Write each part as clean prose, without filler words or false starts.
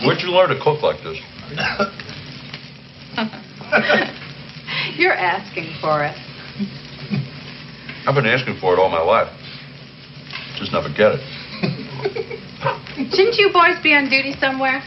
Where'd you learn to cook like this? You're asking for it. I've been asking for it all my life. Just never get it. Shouldn't you boys be on duty somewhere?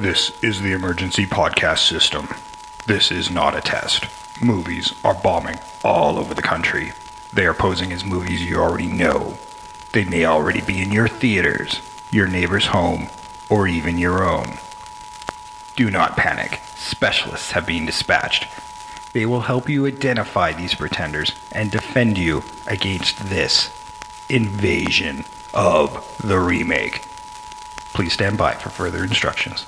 This is the emergency podcast system. This is not a test. Movies are bombing all over the country. They are posing as movies you already know. They may already be in your theaters, your neighbor's home, or even your own. Do not panic. Specialists have been dispatched. They will help you identify these pretenders and defend you against this invasion of the remake. Please stand by for further instructions.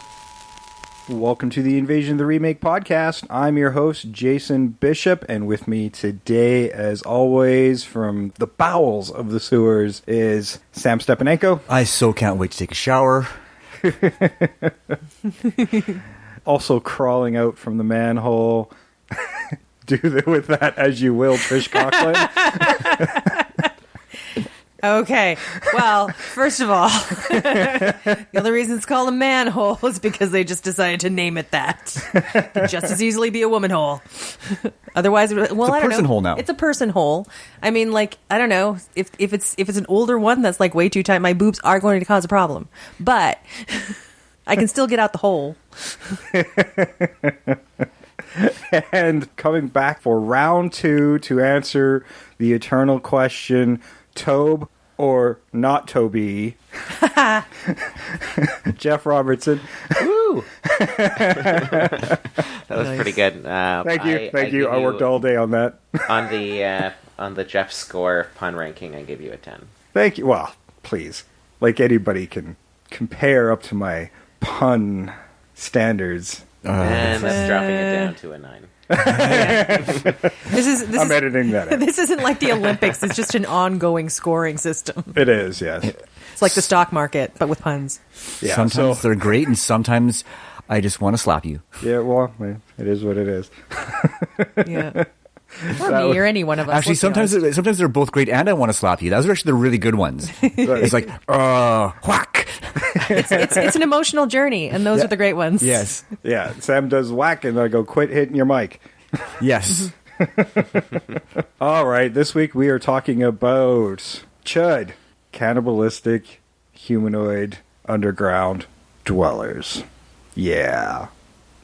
Welcome to the Invasion of the Remake podcast. I'm your host, Jason Bishop, and with me today, as always, from the bowels of the sewers, is Sam Stepanenko. I so can't wait to take a shower. Also crawling out from the manhole. Do with that as you will, Trish Coughlin. Okay, well, first of all, the only reason it's called a manhole is because they just decided to name it that. It could just as easily be a woman hole. Otherwise, well, it's a I don't person know. hole now. It's a person hole. I mean, like, I don't know if it's an older one that's like way too tight. My boobs are going to cause a problem, but I can still get out the hole. And coming back for round 2 to answer the eternal question, Tobe or not Toby, Jeff Robertson. Woo! That was Nice. pretty good. Thank you. I worked all day on that. on the Jeff score pun ranking. I give you a 10. Thank you. Well, please. Like anybody can compare up to my pun standards. And that's dropping it down to a 9. I'm editing that out. This isn't like the Olympics. It's just an ongoing scoring system. It is, yes. It's like the stock market, but with puns. Yeah, Sometimes they're great, and sometimes I just want to slap you. Yeah, well, it is what it is. Yeah. Or me, or any one of us. Actually, let's be honest. sometimes they're both great, and I want to slap you. Those are actually the really good ones. It's like, whack. It's an emotional journey, and those are the great ones. Yes. Yeah, Sam does whack, and I go, quit hitting your mic. Yes. All right, this week we are talking about C.H.U.D, cannibalistic humanoid underground dwellers. Yeah,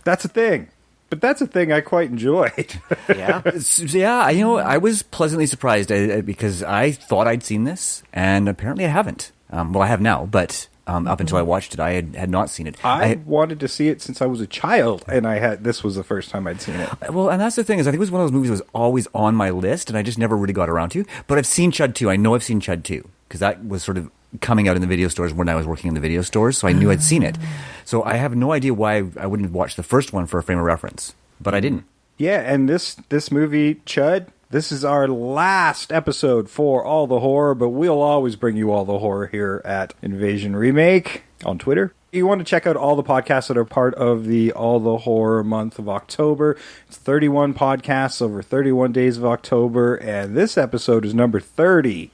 that's a thing. But that's a thing I quite enjoyed. Yeah. Yeah, I was pleasantly surprised because I thought I'd seen this, and apparently I haven't. Well, I have now, but up until I watched it, I had not seen it. I wanted to see it since I was a child, and this was the first time I'd seen it. Well, and that's the thing, is I think it was one of those movies that was always on my list, and I just never really got around to. But I've seen C.H.U.D 2. I know I've seen C.H.U.D 2, because that was sort of coming out in the video stores when I was working in the video stores, so I knew I'd seen it. So I have no idea why I wouldn't have watched the first one for a frame of reference, but I didn't. Yeah, and this movie, C.H.U.D, this is our last episode for All the Horror, but we'll always bring you all the horror here at Invasion Remake on Twitter. You want to check out all the podcasts that are part of the All the Horror month of October. It's 31 podcasts over 31 days of October, and this episode is number 30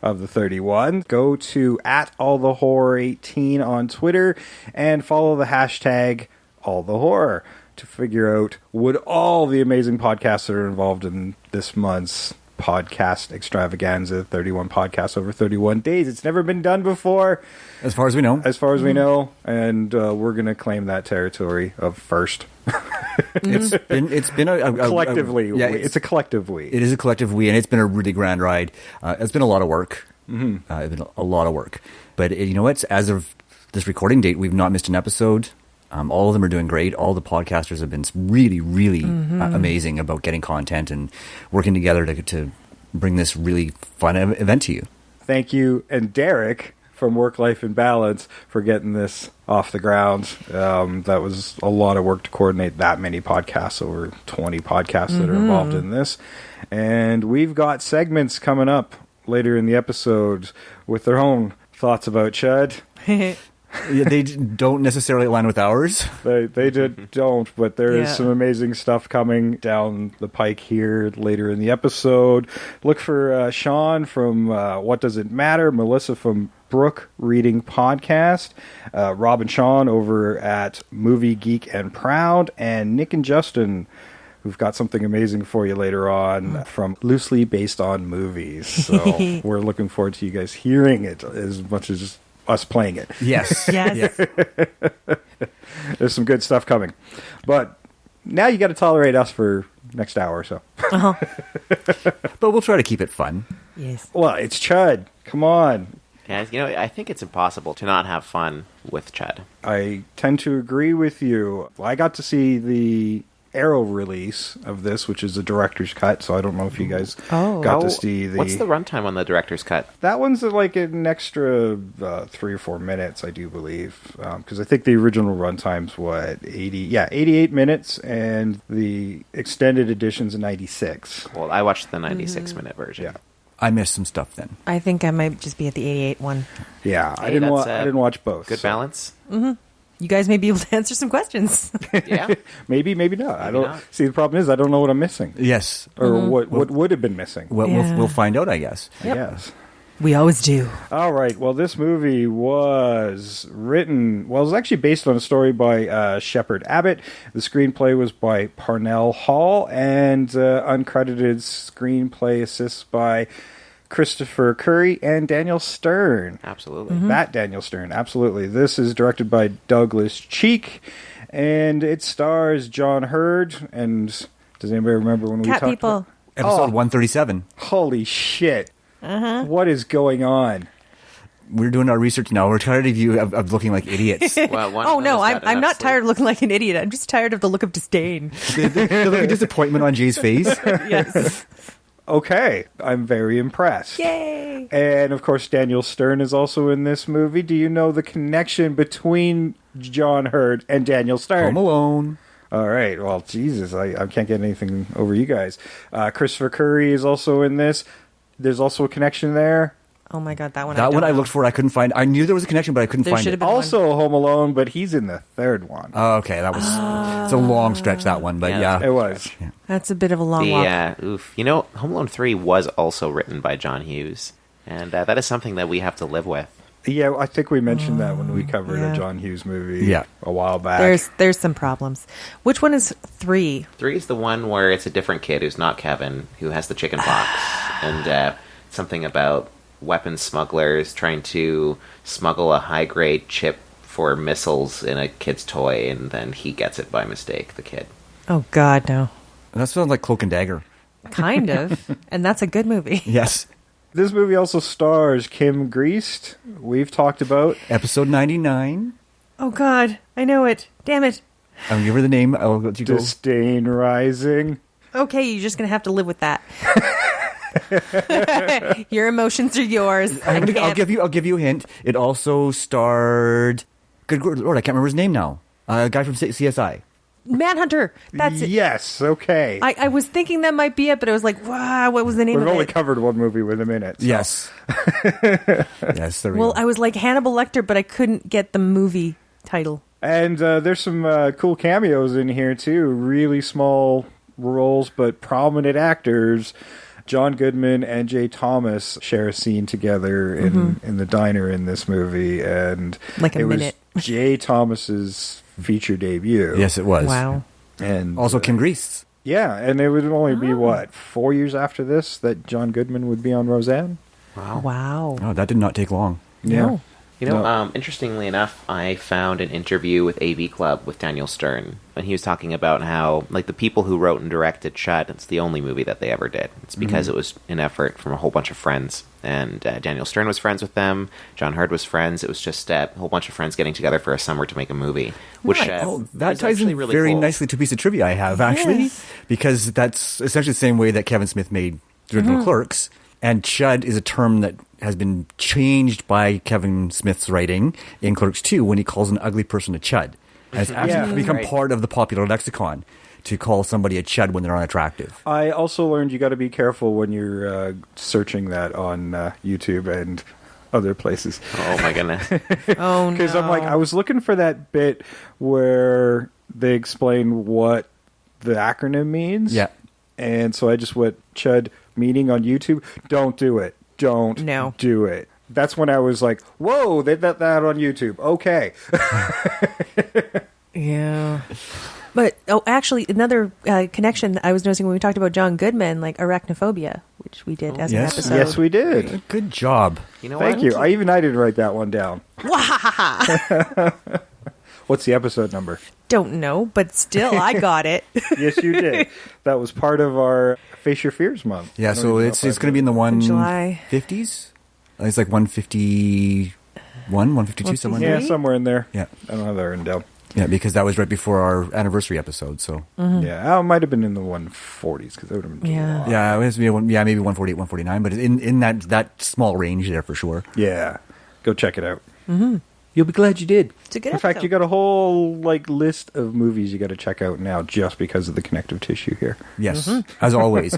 of the 31. Go to @allthehorror18 on Twitter and follow the hashtag #allthehorror to figure out would all the amazing podcasts that are involved in this month's podcast extravaganza, 31 podcasts over 31 days. It's never been done before. As far as we know. We know, and we're going to claim that territory of first. It's been a collectively. It's a collective we. It is a collective we, and it's been a really grand ride. It's been a lot of work. It's been a lot of work. But you know what? As of this recording date, we've not missed an episode. All of them are doing great. All the podcasters have been really, really amazing about getting content and working together to bring this really fun event to you. Thank you, and Derek from Work Life and Balance for getting this off the ground. That was a lot of work to coordinate that many podcasts, over 20 podcasts that are involved in this. And we've got segments coming up later in the episode with their own thoughts about C.H.U.D. Yeah, they don't necessarily align with ours. Don't, but there is some amazing stuff coming down the pike here later in the episode. Look for Sean from What Does It Matter, Melissa from Brooke Reading Podcast, Rob and Sean over at Movie Geek and Proud, and Nick and Justin, who've got something amazing for you later on from Loosely Based on Movies. So we're looking forward to you guys hearing it as much as us playing it. Yes. Yes. There's some good stuff coming. But now you got to tolerate us for next hour or so. But we'll try to keep it fun. Yes. Well, it's C.H.U.D. Come on. Yeah, I think it's impossible to not have fun with C.H.U.D. I tend to agree with you. I got to see the Arrow release of this, which is a director's cut, so I don't know if you guys got to see the... What's the runtime on the director's cut? That one's like an extra 3 or 4 minutes, I do believe, because I think the original runtime's 88 minutes, and the extended edition's 96. Well, I watched the 96-minute version. Yeah. I missed some stuff then. I think I might just be at the 88 one. Yeah, I Hey, didn't that's, I didn't watch both. Good so. balance. You guys may be able to answer some questions. Yeah. Maybe not. I don't not. see. The problem is I don't know what I'm missing, Yes. or what would have been missing. Well, Yeah. we'll find out, I guess. I guess. We always do. All right. Well, this movie was written. Well, it was actually based on a story by Shepard Abbott. The screenplay was by Parnell Hall, and uncredited screenplay assists by Christopher Curry and Daniel Stern. Absolutely. That Daniel Stern, absolutely. This is directed by Douglas Cheek, and it stars John Hurd. And does anybody remember when we Cat talked people. about... Episode 137. Holy shit. What is going on? We're doing our research now. We're tired of you of looking like idiots. Well, one Oh of no, those got I'm enough not sleep. tired of looking like an idiot. I'm just tired of the look of disdain. the look of disappointment on Jay's face. Yes. Okay, I'm very impressed. Yay. And of course, Daniel Stern is also in this movie. Do you know the connection between John Hurd and Daniel Stern? Home Alone. All right. Well, Jesus, I can't get anything over you guys. Christopher Curry is also in this. There's also a connection there. Oh my god, that one. That one I don't know. looked for. I couldn't find. I knew there was a connection, but I couldn't There find should it. have been Also Home Alone, but he's in the third one. Oh, okay, that was. It's a long stretch, that one, but Yeah. yeah. It was. That's a bit of a long walk. Oof. You know, Home Alone 3 was also written by John Hughes, and that is something that we have to live with. Yeah, I think we mentioned that when we covered yeah. a John Hughes movie Yeah. a while back. There's some problems. Which one is 3? 3 is the one where it's a different kid who's not Kevin, who has the chicken pox, and something about weapons smugglers trying to smuggle a high-grade chip for missiles in a kid's toy, and then he gets it by mistake, the kid. Oh god, no. That sounds like Cloak and Dagger. Kind of. And that's a good movie. Yes. This movie also stars Kim Greist. We've talked about. Episode 99. Oh god, I know it. Damn it. I'll give her the name. I'll let you go. Disdain Rising. Okay, you're just gonna have to live with that. Your emotions are yours. I'll give you a hint. It also starred. Good Lord, I can't remember his name now. A guy from CSI. Manhunter. That's it. Yes, okay. I was thinking that might be it, but I was like, wow, what was the name We've of only it? covered one movie with him in it. So. Yes. Yes. There we Well, go. I was like Hannibal Lecter, but I couldn't get the movie title. And there's some cool cameos in here, too. Really small roles, but prominent actors. John Goodman and Jay Thomas share a scene together in the diner in this movie. And Like a it minute. was Jay Thomas's feature debut. Yes, it was. Wow. And Also, Kim Greist. yeah, and it would only be, 4 years after this that John Goodman would be on Roseanne? Wow. Oh, that did not take long. Yeah. No. You know, No. interestingly enough, I found an interview with AV Club with Daniel Stern, and he was talking about how, like, the people who wrote and directed C.H.U.D, it's the only movie that they ever did. It's because it was an effort from a whole bunch of friends, and Daniel Stern was friends with them, John Hurd was friends, it was just a whole bunch of friends getting together for a summer to make a movie, which Nice. That is ties in actually really very cool. nicely to a piece of trivia I have, actually, Yes. because that's essentially the same way that Kevin Smith made the original Clerks. And chud is a term that has been changed by Kevin Smith's writing in Clerks 2 when he calls an ugly person a chud. And it's actually become part of the popular lexicon to call somebody a chud when they're unattractive. I also learned you got to be careful when you're searching that on YouTube and other places. Oh my goodness. Oh, no. Because I'm like, I was looking for that bit where they explain what the acronym means. Yeah. And so I just went, chud, meaning on YouTube. Don't do it. Don't do it. That's when I was like, whoa, they did that on YouTube. Okay. Yeah. But, actually, another connection I was noticing when we talked about John Goodman, like arachnophobia, which we did as an episode. Yes, we did. Good job. You know Thank what? you. I didn't write that one down. What's the episode number? Don't know, but still, I got it. Yes, you did. That was part of our Face Your Fears month. Yeah, so it's going to be in the July. 150s? It's like 151, 152, somewhere in there. Yeah, somewhere in there. Yeah. I don't have that written down. Yeah, because that was right before our anniversary episode, so. Yeah, it might have been in the 140s because that would have been July. Yeah, it has to be maybe 148, 149, but in that small range there for sure. Yeah, go check it out. Mm-hmm. You'll be glad you did. It's a good In fact, episode. you got a whole list of movies you got to check out now just because of the connective tissue here. Yes, as always.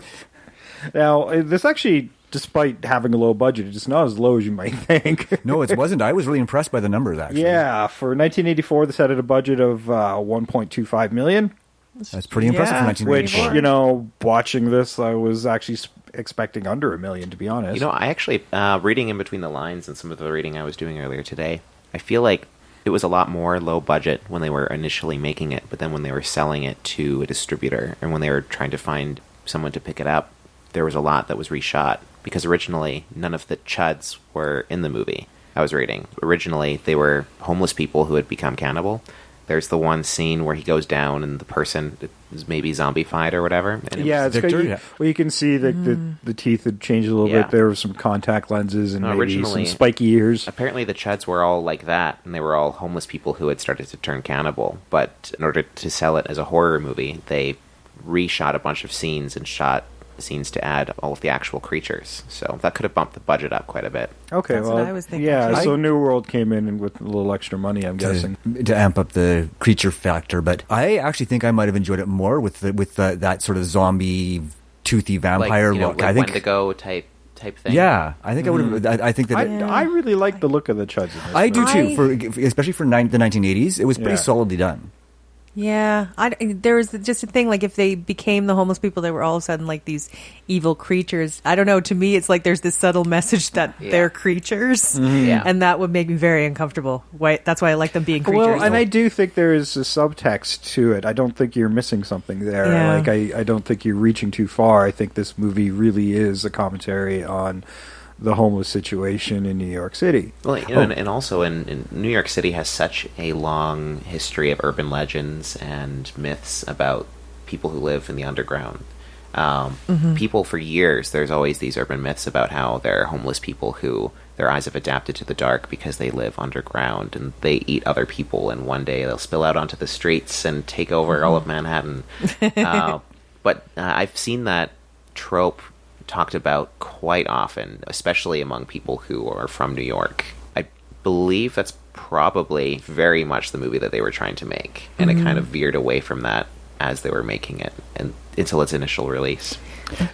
Now, this actually, despite having a low budget, it's not as low as you might think. No, it wasn't. I was really impressed by the numbers, actually. Yeah, for 1984, this had a budget of $1.25 million. That's pretty impressive for Which, 1984. watching this, I was actually expecting under $1 million, to be honest. You know, I actually, reading in between the lines and some of the reading I was doing earlier today, I feel like it was a lot more low budget when they were initially making it, but then when they were selling it to a distributor and when they were trying to find someone to pick it up, there was a lot that was reshot because originally none of the chuds were in the movie I was reading. Originally, they were homeless people who had become cannibal. There's the one scene where he goes down and the person is maybe zombified or whatever. And It's Victor, got, yeah. well, you can see that the teeth had changed a little Yeah. bit. There were some contact lenses and No, maybe originally- some spiky ears. apparently the chuds were all like that, and they were all homeless people who had started to turn cannibal. But in order to sell it as a horror movie, they reshot a bunch of scenes and shot scenes to add all of the actual creatures. So that could have bumped the budget up quite a bit. Okay, That's well, what I was thinking, yeah, too. so New World came in with a little extra money, I'm guessing. to amp up the creature factor, but I actually think I might have enjoyed it more with that sort of zombie, toothy vampire like, look. like I think, Wendigo type thing. yeah, I think I would have. I think that I really like the look of the chuds in this. I do movie. too. Especially for the 1980s, it was pretty Yeah. solidly done. Yeah, there was just a thing like if they became the homeless people, they were all of a sudden like these evil creatures. I don't know. To me, it's like there's this subtle message that they're creatures, Yeah. and that would make me very uncomfortable. That's why I like them being creatures. Well, and I do think there is a subtext to it. I don't think you're missing something there. Yeah. Like I don't think you're reaching too far. I think this movie really is a commentary on the homeless situation in New York City. Well, you know, and also in New York City has such a long history of urban legends and myths about people who live in the underground. People for years, there's always these urban myths about how there are homeless people who their eyes have adapted to the dark because they live underground and they eat other people, and one day they'll spill out onto the streets and take over all of Manhattan. But I've seen that trope talked about quite often, especially among people who are from New York. I believe that's probably very much the movie that they were trying to make, and it kind of veered away from that as they were making it and until its initial release.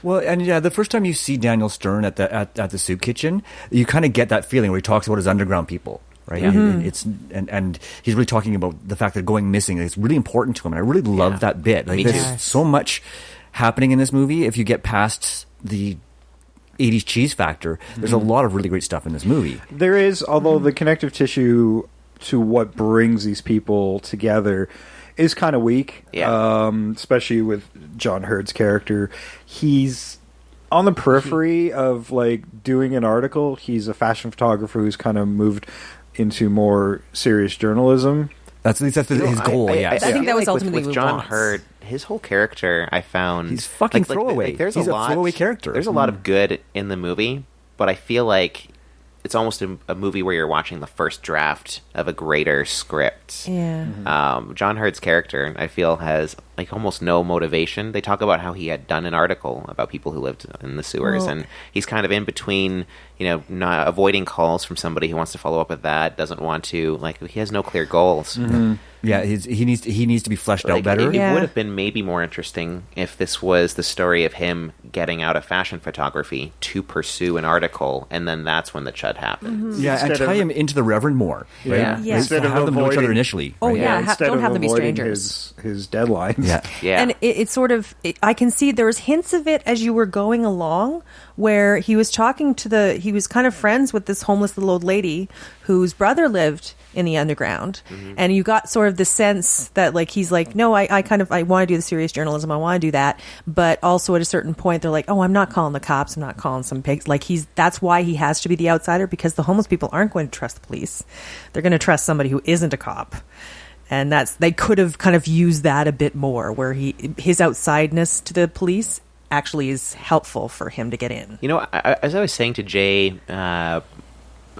Well, and yeah, the first time you see Daniel Stern at the soup kitchen, you kind of get that feeling where he talks about his underground people. Right, it's and he's really talking about the fact that going missing is really important to him, and I really love that bit. Like, Me there's too. so much happening in this movie. If you get past the 80s cheese factor, there's a lot of really great stuff in this movie. There is, although the connective tissue to what brings these people together is kind of weak. Yeah. Especially with John Hurd's character. He's on the periphery of doing an article. He's a fashion photographer who's kind of moved into more serious journalism. That's his goal. I Yes. think feel that was like ultimately with what John wants. Hurd. His whole character, I found He's fucking throwaway. there's He's a lot, throwaway character. There's a lot of good in the movie, but I feel like it's almost a movie where you're watching the first draft of a greater script. Yeah. John Hurt's character, I feel, has like almost no motivation. They talk about how he had done an article about people who lived in the sewers, and he's kind of in between, not avoiding calls from somebody who wants to follow up with that, doesn't want to, like, he has no clear goals. Yeah, he needs to be fleshed out better. It would have been maybe more interesting if this was the story of him getting out of fashion photography to pursue an article, and then that's when the chud happens. Yeah, and tie him into the Reverend more. Right? Yeah. Yeah. Instead of have them know each other initially. Oh, right? yeah. Instead Don't of have them be avoiding strangers. his deadlines. Yeah. And it's sort of, I can see there was hints of it as you were going along, where he was talking he was kind of friends with this homeless little old lady whose brother lived in the underground. And you got sort of the sense that, like, he's like, no, I want to do the serious journalism. I want to do that. But also at a certain point, they're like, oh, I'm not calling the cops. I'm not calling some pigs. Like, that's why he has to be the outsider, because the homeless people aren't going to trust the police. They're going to trust somebody who isn't a cop. And they could have kind of used that a bit more, where his outsideness to the police actually is helpful for him to get in. As I was saying to Jay a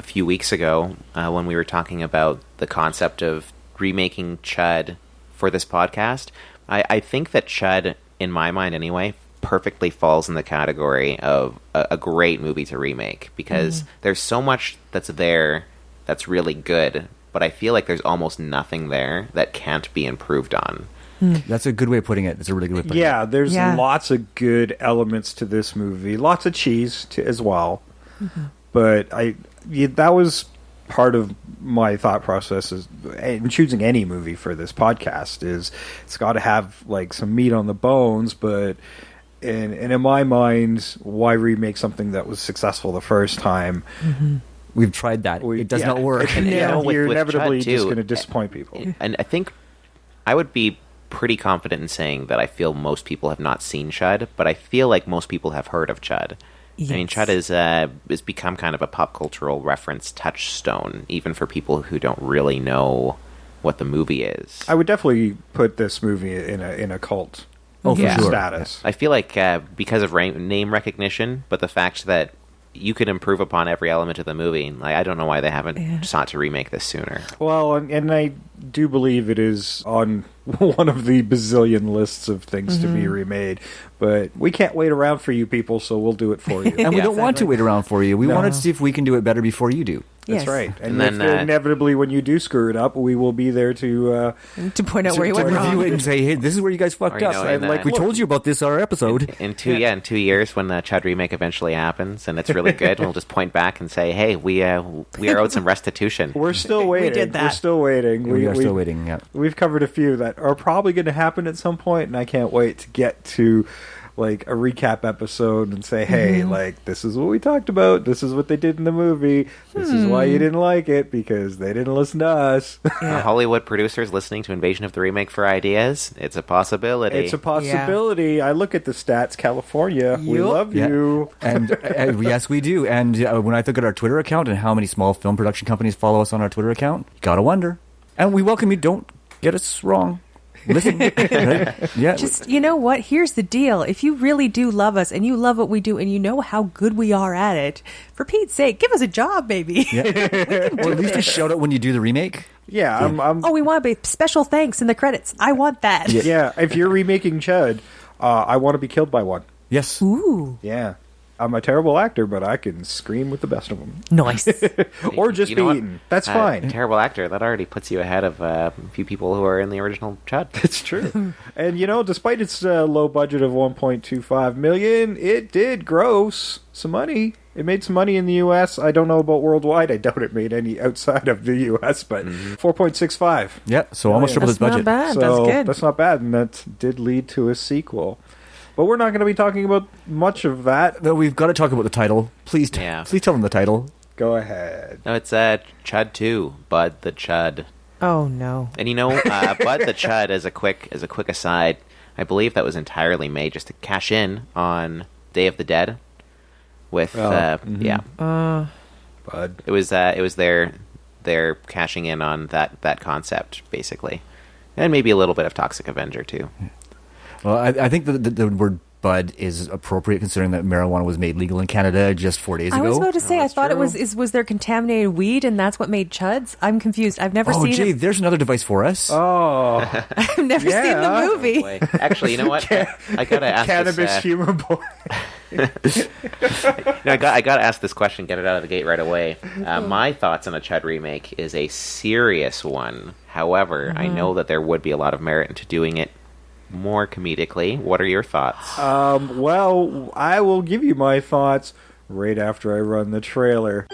few weeks ago, when we were talking about the concept of remaking C.H.U.D for this podcast, I think that C.H.U.D, in my mind anyway, perfectly falls in the category of a great movie to remake, because there's so much that's there that's really good, but I feel like there's almost nothing there that can't be improved on. That's a good way of putting it. It's a really good way of putting it. Yeah, there's lots of good elements to this movie. Lots of cheese as well. But that was part of my thought process in choosing any movie for this podcast. Is it's got to have like some meat on the bones, but and in my mind, why remake something that was successful the first time? We've tried that. It does not work. And, You're with inevitably C.H.U.D just too, going to disappoint people. And I think I would be pretty confident in saying that I feel most people have not seen C.H.U.D, but I feel like most people have heard of C.H.U.D. Yes. I mean, C.H.U.D has become kind of a pop cultural reference touchstone, even for people who don't really know what the movie is. I would definitely put this movie in a cult Oh, for Yeah. sure. status. I feel like because of name recognition, but the fact that you could improve upon every element of the movie, like, I don't know why they haven't sought to remake this sooner. Well, and I do believe it is on one of the bazillion lists of things to be remade, but we can't wait around for you people, so we'll do it for you. And we Yeah, don't want to wait around for you. We No. wanted to see if we can do it better before you do. That's Yes. right. And And then, inevitably, when you do screw it up, we will be there to To point out where he To went review wrong. it and say, hey, this is where you guys fucked Or, up. in And, like, we told you about this on our episode. In 2 years, when the C.H.U.D remake eventually happens and it's really good, we'll just point back and say, "Hey, we are owed some restitution." We're still waiting. did that. We're still waiting. We are still waiting, yeah. We've covered a few that are probably going to happen at some point, and I can't wait to get to like a recap episode and say, hey, like, this is what we talked about. This is what they did in the movie. This is why you didn't like it, because they didn't listen to us. Hollywood producers listening to Invasion of the Remake for ideas. It's a possibility. It's a possibility. I look at the stats, California. We Yup. love Yeah. you. And yes, we do. And when I look at our Twitter account and how many small film production companies follow us on our Twitter account, you gotta wonder. And we welcome you. Don't get us wrong. Listen. Right? Yeah. Just, you know what? Here's the deal. If you really do love us and you love what we do and you know how good we are at it, for Pete's sake, give us a job, baby. Or at least a shout out when you do the remake. Yeah, I'm Oh, we want a special thanks in the credits. I want that. yeah, if you're remaking C.H.U.D, I want to be killed by one. Yes. Ooh, Yeah. I'm a terrible actor, but I can scream with the best of them. nice. Or just You be know what? eaten. That's fine. Terrible actor. That already puts you ahead of a few people who are in the original C.H.U.D. It's true. And, despite its low budget of $1.25 million, it did gross some money. It made some money in the U.S. I don't know about worldwide. I doubt it made any outside of the U.S., but 4.65. Yeah. So almost triple his That's budget. not bad. So That's good. that's not bad, and that did lead to a sequel. But we're not going to be talking about much of that. Though we've got to talk about the title. Please, please tell them the title. Go ahead. No, it's C.H.U.D 2, Bud the C.H.U.D. Oh, no. And Bud the C.H.U.D, as a quick aside, I believe that was entirely made just to cash in on Day of the Dead. With Bud. it was they're cashing in on that concept basically, and maybe a little bit of Toxic Avenger too. Well, I think the word bud is appropriate considering that marijuana was made legal in Canada just 4 days ago. I was about to say, I that's thought true. was there contaminated weed and that's what made chuds? I'm confused. I've never Oh, seen gee, it. there's another device for us. Oh, I've never seen yeah. the movie. Boy. Actually, you know what? I gotta ask cannabis this. human boy. I gotta ask this question. Get it out of the gate right away. My thoughts on a C.H.U.D remake is a serious one. However, I know that there would be a lot of merit into doing it more comedically. What are your thoughts? Well, I will give you my thoughts right after I run the trailer.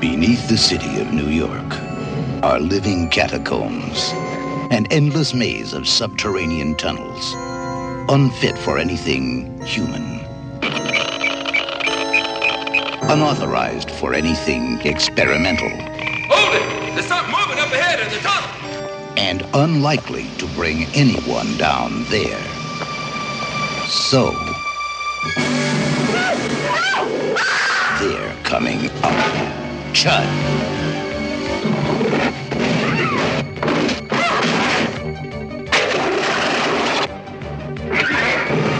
Beneath the city of New York are living catacombs, an endless maze of subterranean tunnels, unfit for anything human, unauthorized for anything experimental, Hold it! There's something moving up ahead in the tunnel! and unlikely to bring anyone down there. So, they're coming up.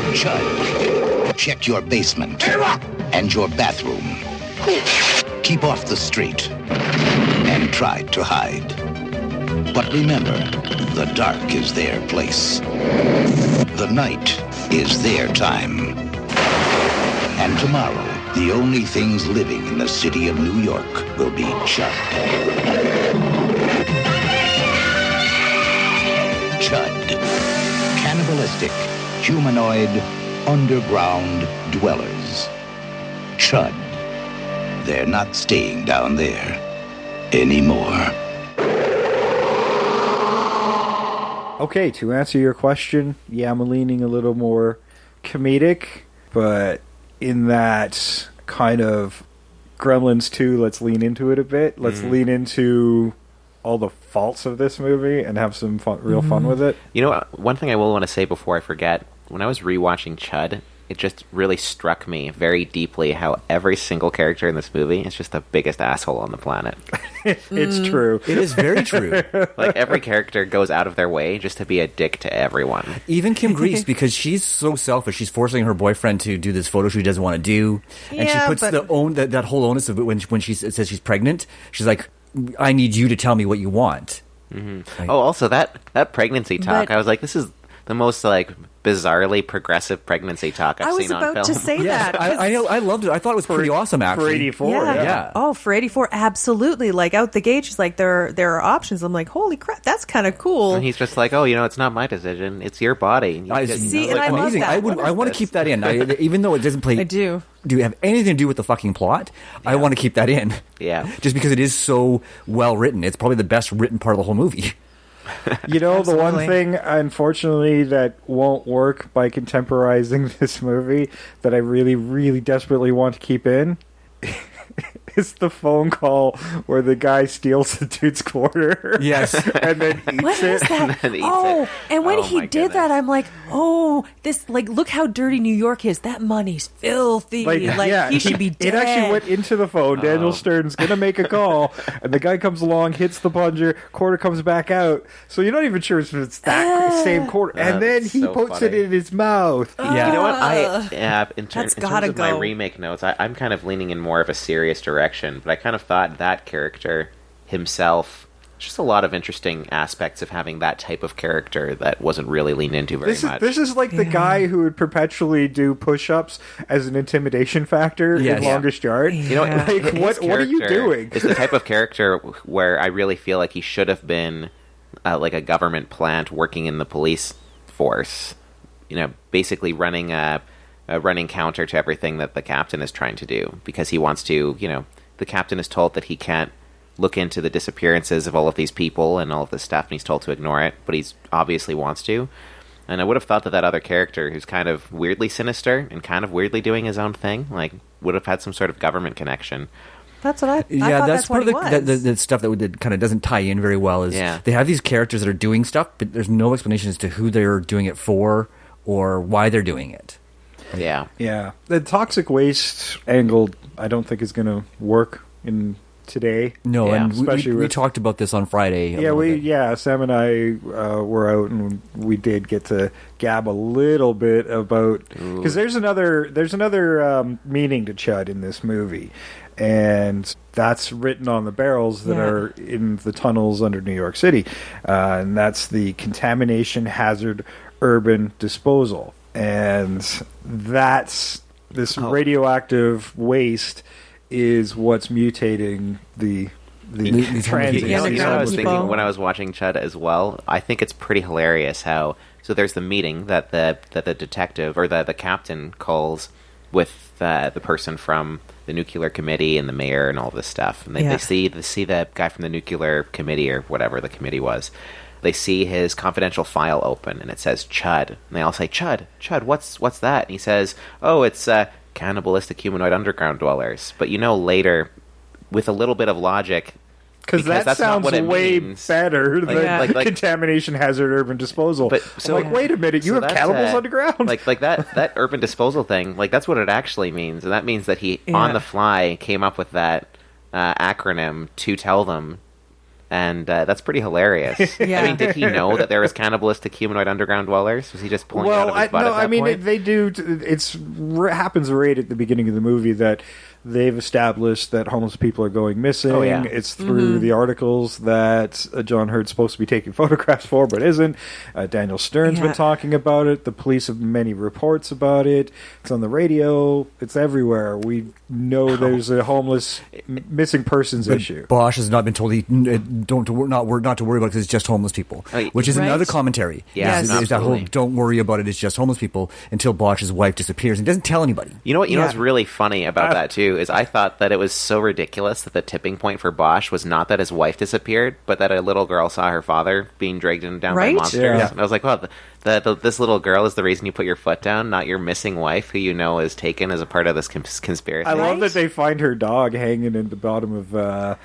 C.H.U.D. C.H.U.D. Check your basement and your bathroom. Keep off the street and try to hide. But remember, the dark is their place. The night is their time. And tomorrow, the only things living in the city of New York will be C.H.U.D. C.H.U.D. Cannibalistic, humanoid, underground dwellers. C.H.U.D. They're not staying down there anymore. Okay, to answer your question, yeah, I'm leaning a little more comedic, but in that kind of Gremlins 2, let's lean into it a bit. Let's lean into all the faults of this movie and have some real fun with it. You know, one thing I will want to say before I forget, when I was rewatching C.H.U.D, it just really struck me very deeply how every single character in this movie is just the biggest asshole on the planet. It's true. It is very true. Like, every character goes out of their way just to be a dick to everyone. Even Kim Grease, because she's so selfish, she's forcing her boyfriend to do this photo shoot he doesn't want to do, and she Yeah, puts but- that whole onus of it when she says she's pregnant. She's like, "I need you to tell me what you want." Like, Oh, also, that pregnancy talk, But- I was like, this is the most, like, bizarrely progressive pregnancy talk I've I was seen on about film. to say yes, that. I loved it. I thought it was pretty awesome, For actually. 84, Yeah. Yeah. Oh, for 84, absolutely. Like, out the gate, she's like, there are options. I'm like, holy crap, that's kind of cool. And he's just like, oh, it's not my decision. It's your body. And you I just- See, and I love amazing. that. I What is want to this? keep that in. Even though it doesn't play. I do. Do have anything to do with the fucking plot? I want to keep that in. Yeah. Just because it is so well written. It's probably the best written part of the whole movie. You know, the one Absolutely. thing, unfortunately, that won't work by contemporizing this movie that I really, really desperately want to keep in is the phone call where the guy steals the dude's quarter. Yes. And then eats What it. is that? And eats Oh, it. and when Oh, he my did that, goodness. I'm like, oh, this, like, look how dirty New York is. That money's filthy. Like, yeah, he should be dead. It actually went into the phone. Daniel Stern's going to make a call, and the guy comes along, hits the plunger, quarter comes back out. So you're not even sure if it's that same quarter. And then That's he so puts funny. it in his mouth. Yeah. You know what? In That's terms gotta of my go. remake notes, I'm kind of leaning in more of a serious direction, but I kind of thought that character himself, just a lot of interesting aspects of having that type of character that wasn't really leaned into very much. This is like the guy who would perpetually do push-ups as an intimidation factor Yes. in Yeah. Longest Yard. You know, like, his what are you character doing? is the type of character where I really feel like he should have been like a government plant working in the police force. Basically running running counter to everything that the captain is trying to do, because he wants to. The captain is told that he can't look into the disappearances of all of these people and all of this stuff, and he's told to ignore it, but he's obviously wants to. And I would have thought that other character, who's kind of weirdly sinister and kind of weirdly doing his own thing, like, would have had some sort of government connection. That's what I Yeah, thought that's part what of he the was. stuff that kind of doesn't tie in very well. Is Yeah. they have these characters that are doing stuff, but there's no explanation as to who they're doing it for or why they're doing it. Yeah. Yeah, the toxic waste angle, I don't think is going to work in today. No, Yeah. and Especially we with- talked about this on Friday. a Yeah, little bit. Sam and I were out, and we did get to gab a little bit about because there's another meaning to C.H.U.D in this movie, and that's written on the barrels that are in the tunnels under New York City, and that's the contamination hazard urban disposal, and that's this radioactive waste is what's mutating the transit. The You know what I was underground thinking people. when I was watching C.H.U.D as well? I think it's pretty hilarious how... So there's the meeting that the detective, or the captain calls with the person from the nuclear committee and the mayor and all this stuff. And they see the guy from the nuclear committee, or whatever the committee was. They see his confidential file open, and it says C.H.U.D. And they all say, C.H.U.D, what's that? And he says, oh, it's cannibalistic humanoid underground dwellers. But later, with a little bit of logic... Because that that's not sounds what it way means. better than like- contamination hazard urban disposal. But so I'm like, wait a minute, you so have that's, cannibals underground? Like that urban disposal thing. Like that's what it actually means, and that means that he Yeah. on the fly came up with that acronym to tell them, and that's pretty hilarious. Yeah. I mean, did he know that there was cannibalistic humanoid underground dwellers? Was he just pulling out of his butt at that point? they do. Happens right at the beginning of the movie that they've established that homeless people are going missing. Oh, yeah. It's through the articles that John Hurt's supposed to be taking photographs for, but isn't. Daniel Stern's been talking about it. The police have many reports about it. It's on the radio. It's everywhere. We know there's a homeless missing persons issue. Bosch has not been told not to worry about it because it's just homeless people, which is Right. another commentary. Yeah, is that whole absolutely. don't worry about it, it's just homeless people until Bosch's wife disappears and doesn't tell anybody. You know what's really funny about that too is I thought that it was so ridiculous that the tipping point for Bosch was not that his wife disappeared, but that a little girl saw her father being dragged down Right? by monsters. Yeah. And I was like, well, this little girl is the reason you put your foot down, not your missing wife, who you know is taken as a part of this conspiracy. I love that they find her dog hanging in the bottom of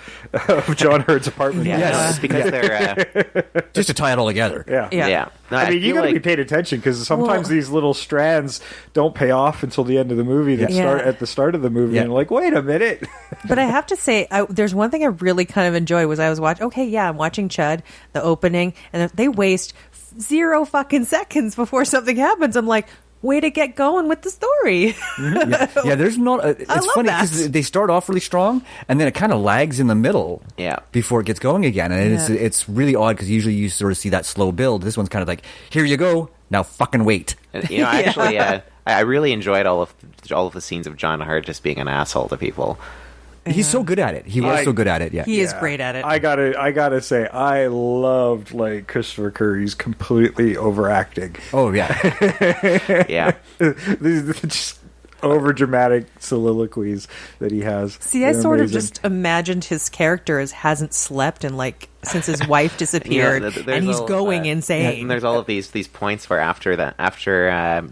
John Hurt's apartment. Yeah. It's because they're Just to tie it all together. Yeah. yeah. No, I mean, you feel got to be like- paying attention because sometimes Well- these little strands don't pay off until the end of the movie. They Yeah. start at the start of the movie, Yeah. and you're like, wait a minute. But I have to say, there's one thing I really kind of enjoy was I was watching. Okay, yeah, I'm watching C.H.U.D, the opening, and they waste 0 fucking seconds before something happens. I'm like, way to get going with the story. Yeah, there's not. It's love funny that. because they start off really strong, and then it kind of lags in the middle. Yeah. Before it gets going again, and Yeah. it's really odd because usually you sort of see that slow build. This one's kind of like, here you go, now fucking wait. And, actually, I really enjoyed all of the scenes of John Hurt just being an asshole to people. He's so good at it. He was so good at it. Yeah. He is great at it. I gotta say, I loved like Christopher Curry's completely overacting. Oh yeah. Yeah. These just over dramatic soliloquies that he has. See, I They're sort of amazing. just imagined his character as hasn't slept in since his wife disappeared, there's and he's all, going and insane. there's all of these points where after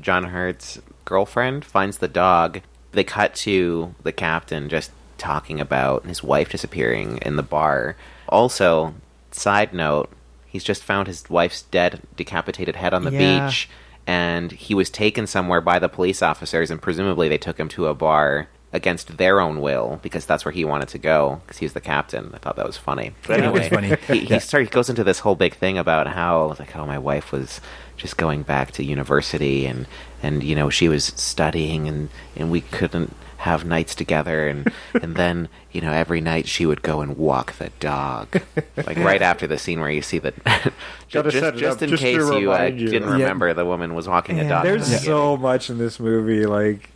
John Hurt's girlfriend finds the dog, they cut to the captain just talking about his wife disappearing in the bar. Also, side note, he's just found his wife's dead, decapitated head on the Yeah. beach, and he was taken somewhere by the police officers, and presumably they took him to a bar against their own will because that's where he wanted to go because he was the captain. I thought that was funny. But Yeah, anyway, it's funny. he goes into this whole big thing about how my wife was just going back to university and she was studying and we couldn't have nights together and then every night she would go and walk the dog right after the scene where you see that Gotta set it just up in just to case you remind you. didn't Yeah. remember the woman was walking a dog. There's so much in this movie, like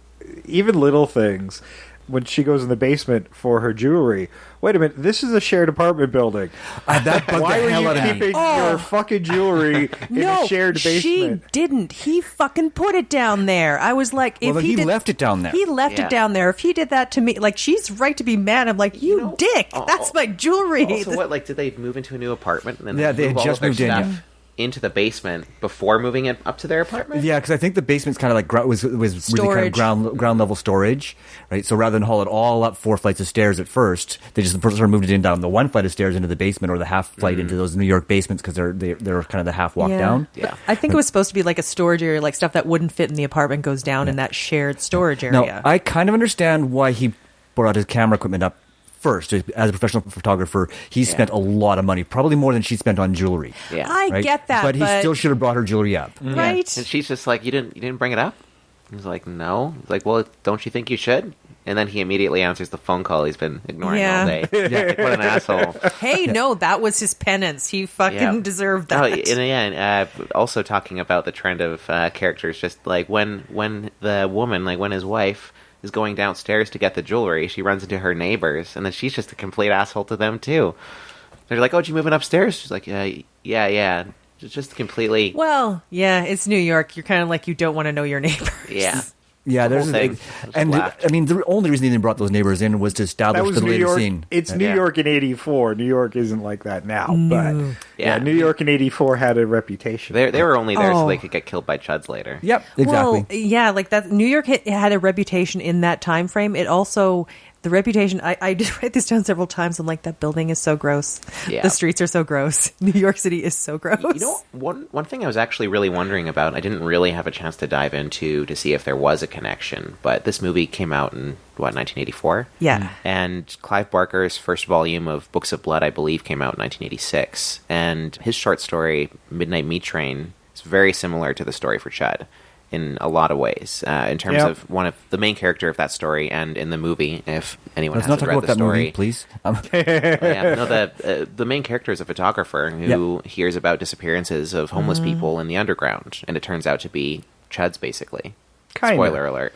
even little things. When she goes in the basement for her jewelry, wait a minute, this is a shared apartment building. That bugged Why the were hell you out of me. keeping your fucking jewelry in no, a shared she basement? didn't. He fucking put it down there. I was like, Well, if he did, left it down there. He left Yeah. it down there. If he did that to me, she's right to be mad. I'm like, you dick. That's my jewelry. Also, what did they move into a new apartment and then Yeah, they had move all just of their moved in, stuff yeah. into the basement before moving it up to their apartment? Yeah, because I think the basement's kind of like was really kind of Storage. ground level storage, right? So rather than haul it all up 4 flights of stairs at first, they just sort of moved it down the 1 flight of stairs into the basement or the half flight into those New York basements because they're kind of the half walk down. Yeah. But I think it was supposed to be like a storage area, like stuff that wouldn't fit in the apartment goes down in that shared storage area. Now I kind of understand why he brought his camera equipment up first. As a professional photographer, he spent a lot of money, probably more than she spent on jewelry. Yeah. I right? get that, but he still should have brought her jewelry up. right? And she's just like, you didn't bring it up? He's like, no. He's like, well, don't you think you should? And then he immediately answers the phone call he's been ignoring all day. Like, what an asshole. Hey, no, that was his penance. He fucking deserved that. Oh, and also talking about the trend of characters, just like when the woman, like when his wife is going downstairs to get the jewelry, she runs into her neighbors, and then she's just a complete asshole to them too. They're like, "Oh, did you moving upstairs?" She's like, "Yeah." Just completely. Well, yeah, it's New York. You're kind of like, you don't want to know your neighbors. Yeah. Yeah, there's thing. I mean, the only reason they brought those neighbors in was to That establish was the New later York. scene. It's New York in '84. New York isn't like that now, but Yeah. New York in '84 had a reputation. They were only there so Oh. they could get killed by chuds later. Yep, exactly. Well, yeah, like that. New York had a reputation in that time frame. It also, the reputation. I did write this down several times. I'm like, that building is so gross. Yeah. The streets are so gross. New York City is so gross. You know, one thing I was actually really wondering about, I didn't really have a chance to dive into to see if there was a connection, but this movie came out in, 1984? Yeah. And Clive Barker's first volume of Books of Blood, I believe, came out in 1986. And his short story, Midnight Meat Train, is very similar to the story for C.H.U.D. in a lot of ways, in terms of one of the main character of that story, and in the movie, if anyone Let's not hasn't talk read about the that story. movie, please. The main character is a photographer who hears about disappearances of homeless people in the underground, and it turns out to be Chuds, basically. Kinda. Spoiler alert.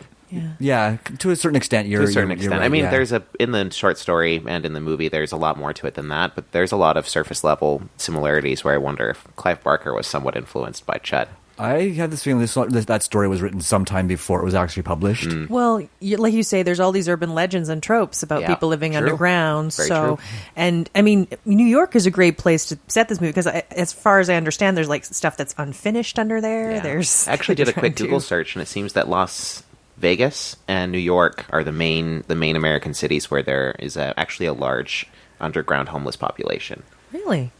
Yeah, to a certain extent, To a certain extent. right, I mean, yeah. there's in the short story and in the movie, there's a lot more to it than that, but there's a lot of surface level similarities where I wonder if Clive Barker was somewhat influenced by C.H.U.D. I had this feeling that story was written sometime before it was actually published. Well, like you say, there's all these urban legends and tropes about Yeah, people living true. underground. Very so, true. and I mean, New York is a great place to set this movie because, as far as I understand, there's like stuff that's unfinished under there. Yeah. There's I actually did a quick trying Google to- search, and it seems that Las Vegas and New York are the main American cities where there is actually a large underground homeless population. Really?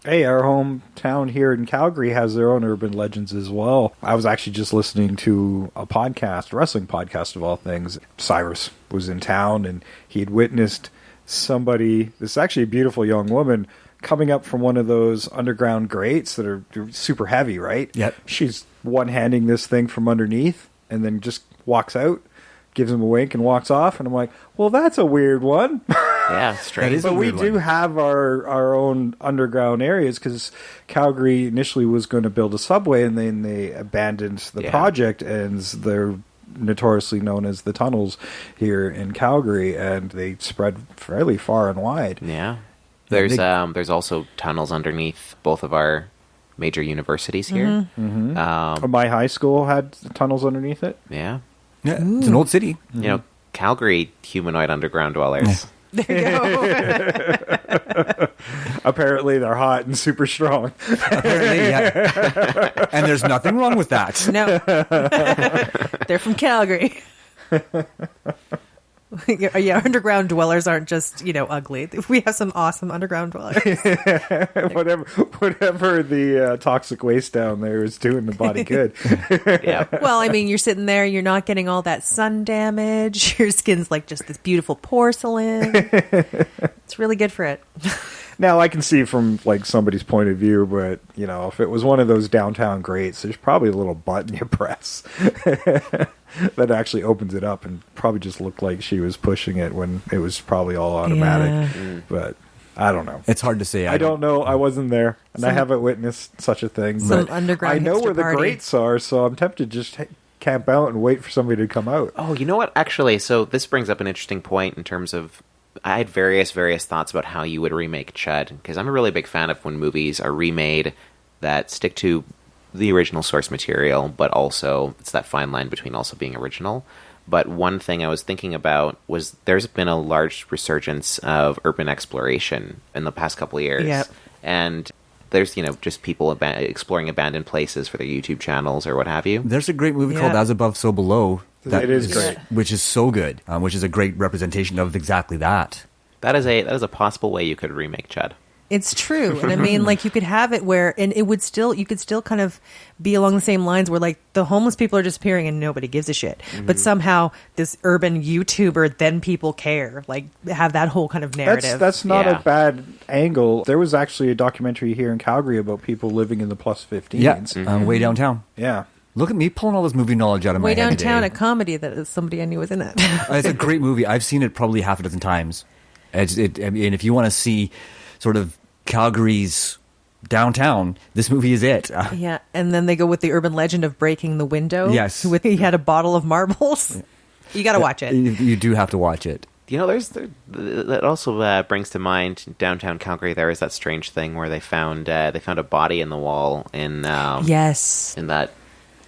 Hey, our hometown here in Calgary has their own urban legends as well. I was actually just listening to a podcast, wrestling podcast of all things. Cyrus was in town, and he had witnessed somebody, this is actually a beautiful young woman, coming up from one of those underground grates that are super heavy, right? Yep. She's one-handing this thing from underneath, and then just walks out, gives him a wink, and walks off. And I'm like, well, that's a weird one. Yeah, strange. That is a But we weird do one. have our own underground areas because Calgary initially was going to build a subway, and then they abandoned the project, and they're notoriously known as the tunnels here in Calgary, and they spread fairly far and wide. Yeah. There's also tunnels underneath both of our major universities here. My high school had tunnels underneath it. Yeah. Yeah, it's an old city. You know, Calgary humanoid underground dwellers. There you go. Apparently, they're hot and super strong. Apparently, yeah. And there's nothing wrong with that. No, they're from Calgary. Yeah, underground dwellers aren't just ugly. We have some awesome underground dwellers. Whatever the toxic waste down there is doing the body good. Yeah. Well, I mean, you're sitting there, you're not getting all that sun damage. Your skin's like just this beautiful porcelain. It's really good for it. Now, I can see from like somebody's point of view, but if it was one of those downtown grates, there's probably a little button you press that actually opens it up, and probably just looked like she was pushing it when it was probably all automatic. Yeah. But I don't know. It's hard to say. I don't know. I wasn't there, and I haven't witnessed such a thing. Some But underground I know hipster where the party. grates are, so I'm tempted to just camp out and wait for somebody to come out. Oh, you know what? Actually, so this brings up an interesting point in terms of I had various thoughts about how you would remake C.H.U.D, because I'm a really big fan of when movies are remade that stick to the original source material, but also it's that fine line between also being original. But one thing I was thinking about was there's been a large resurgence of urban exploration in the past couple of years. Yep. And there's, just people exploring abandoned places for their YouTube channels or what have you. There's a great movie called Yeah. As Above, So Below. It is great. Which is so good, which is a great representation of exactly that. That is a possible way you could remake C.H.U.D. It's true. And I mean, like, you could have it where, and it would still, you could still kind of be along the same lines where, like, the homeless people are disappearing and nobody gives a shit. But somehow this urban YouTuber, then people care. Like, have that whole kind of narrative. That's not Yeah. a bad angle. There was actually a documentary here in Calgary about people living in the plus 15s. Yeah, way downtown. Yeah. Look at me pulling all this movie knowledge out of Way my head downtown, today. a comedy that is somebody I knew was in it. It's a great movie. I've seen it probably half a dozen times. I mean, if you want to see sort of Calgary's downtown, this movie is it. Yeah, and then they go with the urban legend of breaking the window. Yes. He had a bottle of marbles. You got to watch it. You do have to watch it. You know, that also brings to mind downtown Calgary. There is that strange thing where they found a body in the wall in Yes. in that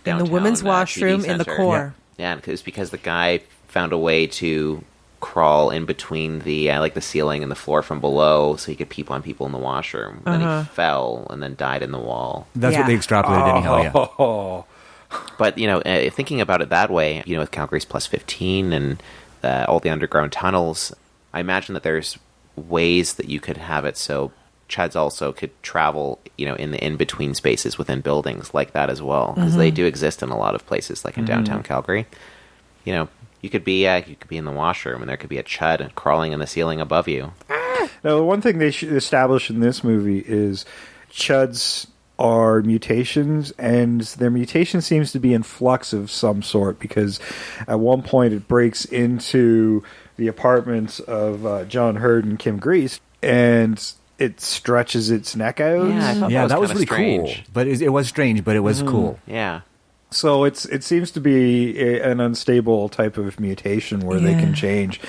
In the downtown, women's 3D washroom in the center. core. Yeah, and it was because the guy found a way to crawl in between the the ceiling and the floor from below, so he could peep on people in the washroom. And then he fell and then died in the wall. That's Yeah. what they extrapolated anyhow, yeah. Oh. But thinking about it that way, with Calgary's plus 15 and all the underground tunnels, I imagine that there's ways that you could have it so CHUDs also could travel, in the in-between spaces within buildings like that as well, because they do exist in a lot of places, like in downtown Calgary. You could be in the washroom, and there could be a CHUD crawling in the ceiling above you. Now, the one thing they should establish in this movie is CHUDs are mutations, and their mutation seems to be in flux of some sort, because at one point it breaks into the apartments of John Hurd and Kim Grease, and it stretches its neck out. Yeah, I thought Yeah, that was kinda really cool. strange. But it was strange, but it was cool. Yeah. So it seems to be an unstable type of mutation where they can change.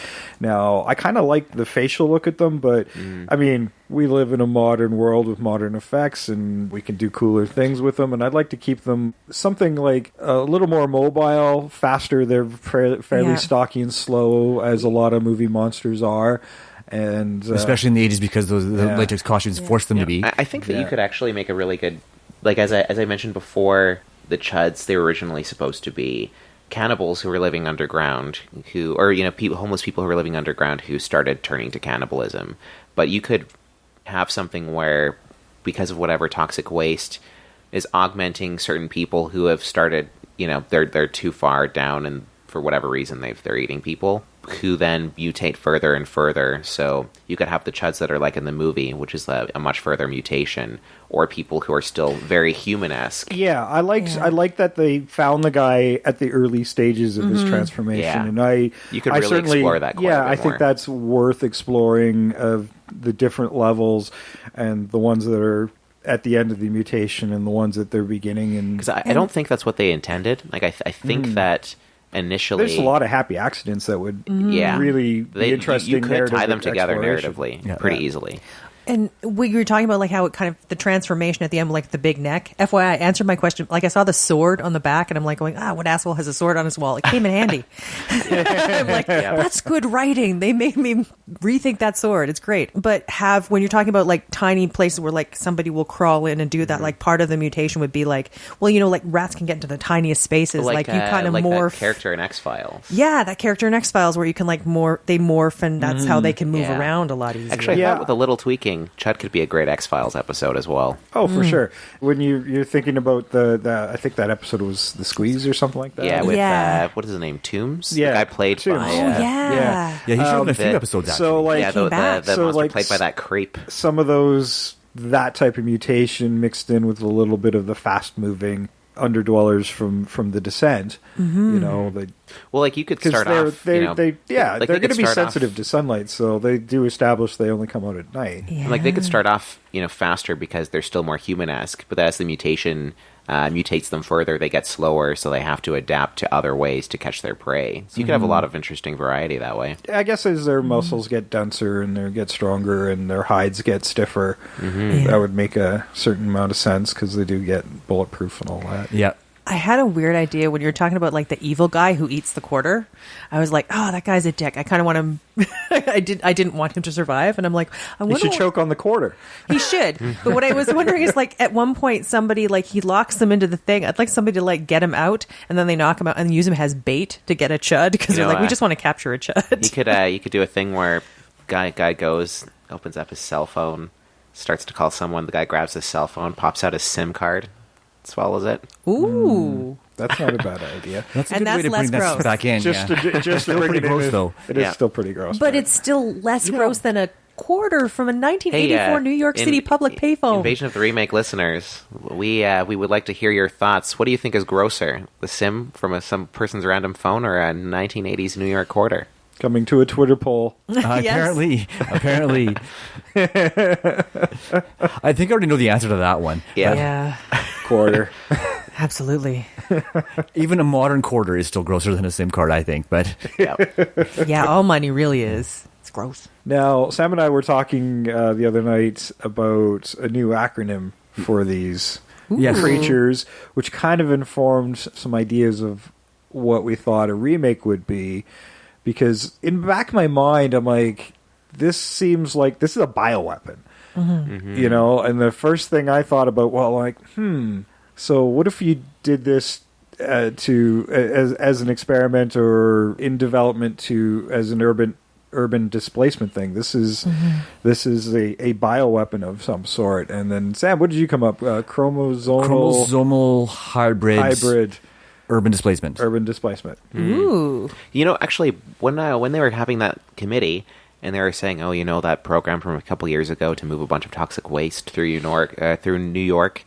Now, I kind of like the facial look at them, but I mean, we live in a modern world with modern effects, and we can do cooler things with them. And I'd like to keep them something like a little more mobile, faster. They're fairly stocky and slow, as a lot of movie monsters are. And Especially in the 80s, because the latex costumes forced them to be. I think that you could actually make a really good, as I mentioned before, the CHUDs, they were originally supposed to be cannibals who were living underground, homeless people who were living underground who started turning to cannibalism. But you could have something where, because of whatever toxic waste is augmenting certain people who have started, they're too far down, and for whatever reason they're eating people, who then mutate further and further. So you could have the CHUDs that are like in the movie, which is a much further mutation, or people who are still very human-esque. yeah, I like that they found the guy at the early stages of his transformation, Yeah. and You could I really certainly explore that quite a yeah, bit I think more. that's worth exploring, of the different levels and the ones that are at the end of the mutation and the ones at their beginning. And Because I don't think that's what they intended. I think that initially there's a lot of happy accidents that would Yeah. really be interesting. You could tie them narrative together exploration. narratively pretty easily. And we were talking about like how it kind of the transformation at the end, like the big neck. FYI, I answered my question. Like I saw the sword on the back, and I'm like going, what asshole has a sword on his wall? It came in handy. I'm like, that's good writing. They made me rethink that sword. It's great. But when you're talking about like tiny places where like somebody will crawl in and do that, like part of the mutation would be like, like rats can get into the tiniest spaces. Like you kind of morph. That character in X-Files. Yeah, that character in X-Files where you can like they morph, and that's how they can move Yeah. around a lot easier. Actually, I thought with a little tweaking, CHUD could be a great X-Files episode as well. Oh, for sure. When you're thinking about the I think that episode was The Squeeze or something like that. Yeah, with Yeah. what is his name? Toombs? Yeah, The guy played Toombs. by... Oh, yeah. yeah. Yeah, he should have been a few the- episodes, actually. So like yeah, the back. monster like, played by that creep. some of those, that type of mutation mixed in with a little bit of the fast moving underdwellers from the Descent. Well, you could Because start off... they're they going to could be start sensitive off- to sunlight, so they do establish they only come out at night. Yeah. They could start off, faster because they're still more human-esque, but as the mutation mutates them further, they get slower, so they have to adapt to other ways to catch their prey. So you could have a lot of interesting variety that way. I guess as their muscles get denser and they get stronger and their hides get stiffer, that would make a certain amount of sense because they do get bulletproof and all that. Yeah. I had a weird idea when you were talking about like the evil guy who eats the quarter. I was like, that guy's a dick. I kind of want him. I didn't want him to survive, and I'm like, I You wonder should choke on the quarter. He should. But what I was wondering is like at one point somebody like he locks them into the thing. I'd like somebody to like get him out, and then they knock him out and use him as bait to get a CHUD because they're like, we just want to capture a CHUD. You could do a thing where guy goes, opens up his cell phone, starts to call someone. The guy grabs his cell phone, pops out his SIM card, swallows it. Ooh. That's not a bad idea. That's a And good way that's to bring less that gross. back in. Just yeah. to Still bring pretty it in gross, as- though. It is Yeah. still pretty gross. But it's still less gross than a quarter from a 1984 New York City public payphone. Invasion of the Remake listeners, we would like to hear your thoughts. What do you think is grosser, the SIM from some person's random phone or a 1980s New York quarter? coming to a Twitter poll. Apparently. I think I already know the answer to that one. Yeah. Yeah, Quarter. absolutely. Even a modern quarter is still grosser than a SIM card, I think. But Yeah. Yeah, all money really is. It's gross. Now, Sam and I were talking the other night about a new acronym for these Yes. creatures, which kind of informed some ideas of what we thought a remake would be. Because in the back of my mind, I'm like, this seems like this is a bioweapon. You know, and the first thing I thought about, well, like, so what if you did this as an experiment or in development as an urban displacement thing? This is a bioweapon of some sort. And then Sam, what did you come up? Chromosomal hybrid urban displacement. Urban displacement. Ooh. You know, actually, when they were having that committee and they were saying, oh, you know, that program from a couple years ago to move a bunch of toxic waste through New York,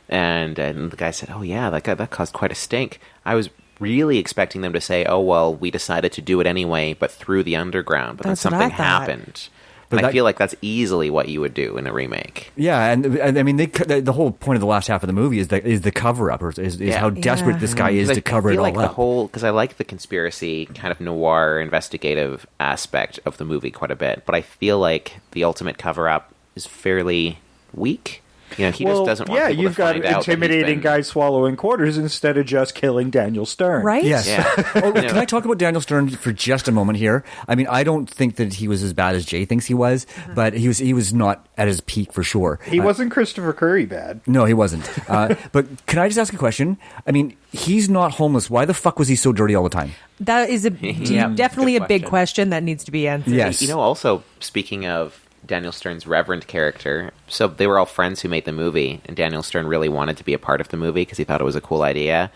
and the guy said, oh yeah, that caused quite a stink. I was really expecting them to say, oh well, we decided to do it anyway, but through the underground. But then That's what something I thought. happened. But And I that- feel like that's easily what you would do in a remake. Yeah, and I mean, the whole point of the last half of the movie is the cover up, is Yeah. how desperate this guy is 'Cause to cover I it feel all like up. because I like the conspiracy kind of noir investigative aspect of the movie quite a bit, but I feel like the ultimate cover up is fairly weak. You know, he just doesn't want people you've to got find out that he's intimidating been- guys swallowing quarters instead of just killing Daniel Stern. Right? Yes. Yeah. Oh, can I talk about Daniel Stern for just a moment here? I mean, I don't think that he was as bad as Jay thinks he was, but he was not at his peak for sure. He wasn't Christopher Curry bad. No, he wasn't. But can I just ask a question? I mean, he's not homeless. Why the fuck was he so dirty all the time? That is Yeah, definitely a good big question. question that needs to be answered. Yes. You know, also, speaking of Daniel Stern's Reverend character, so they were all friends who made the movie, and Daniel Stern really wanted to be a part of the movie because he thought it was a cool idea,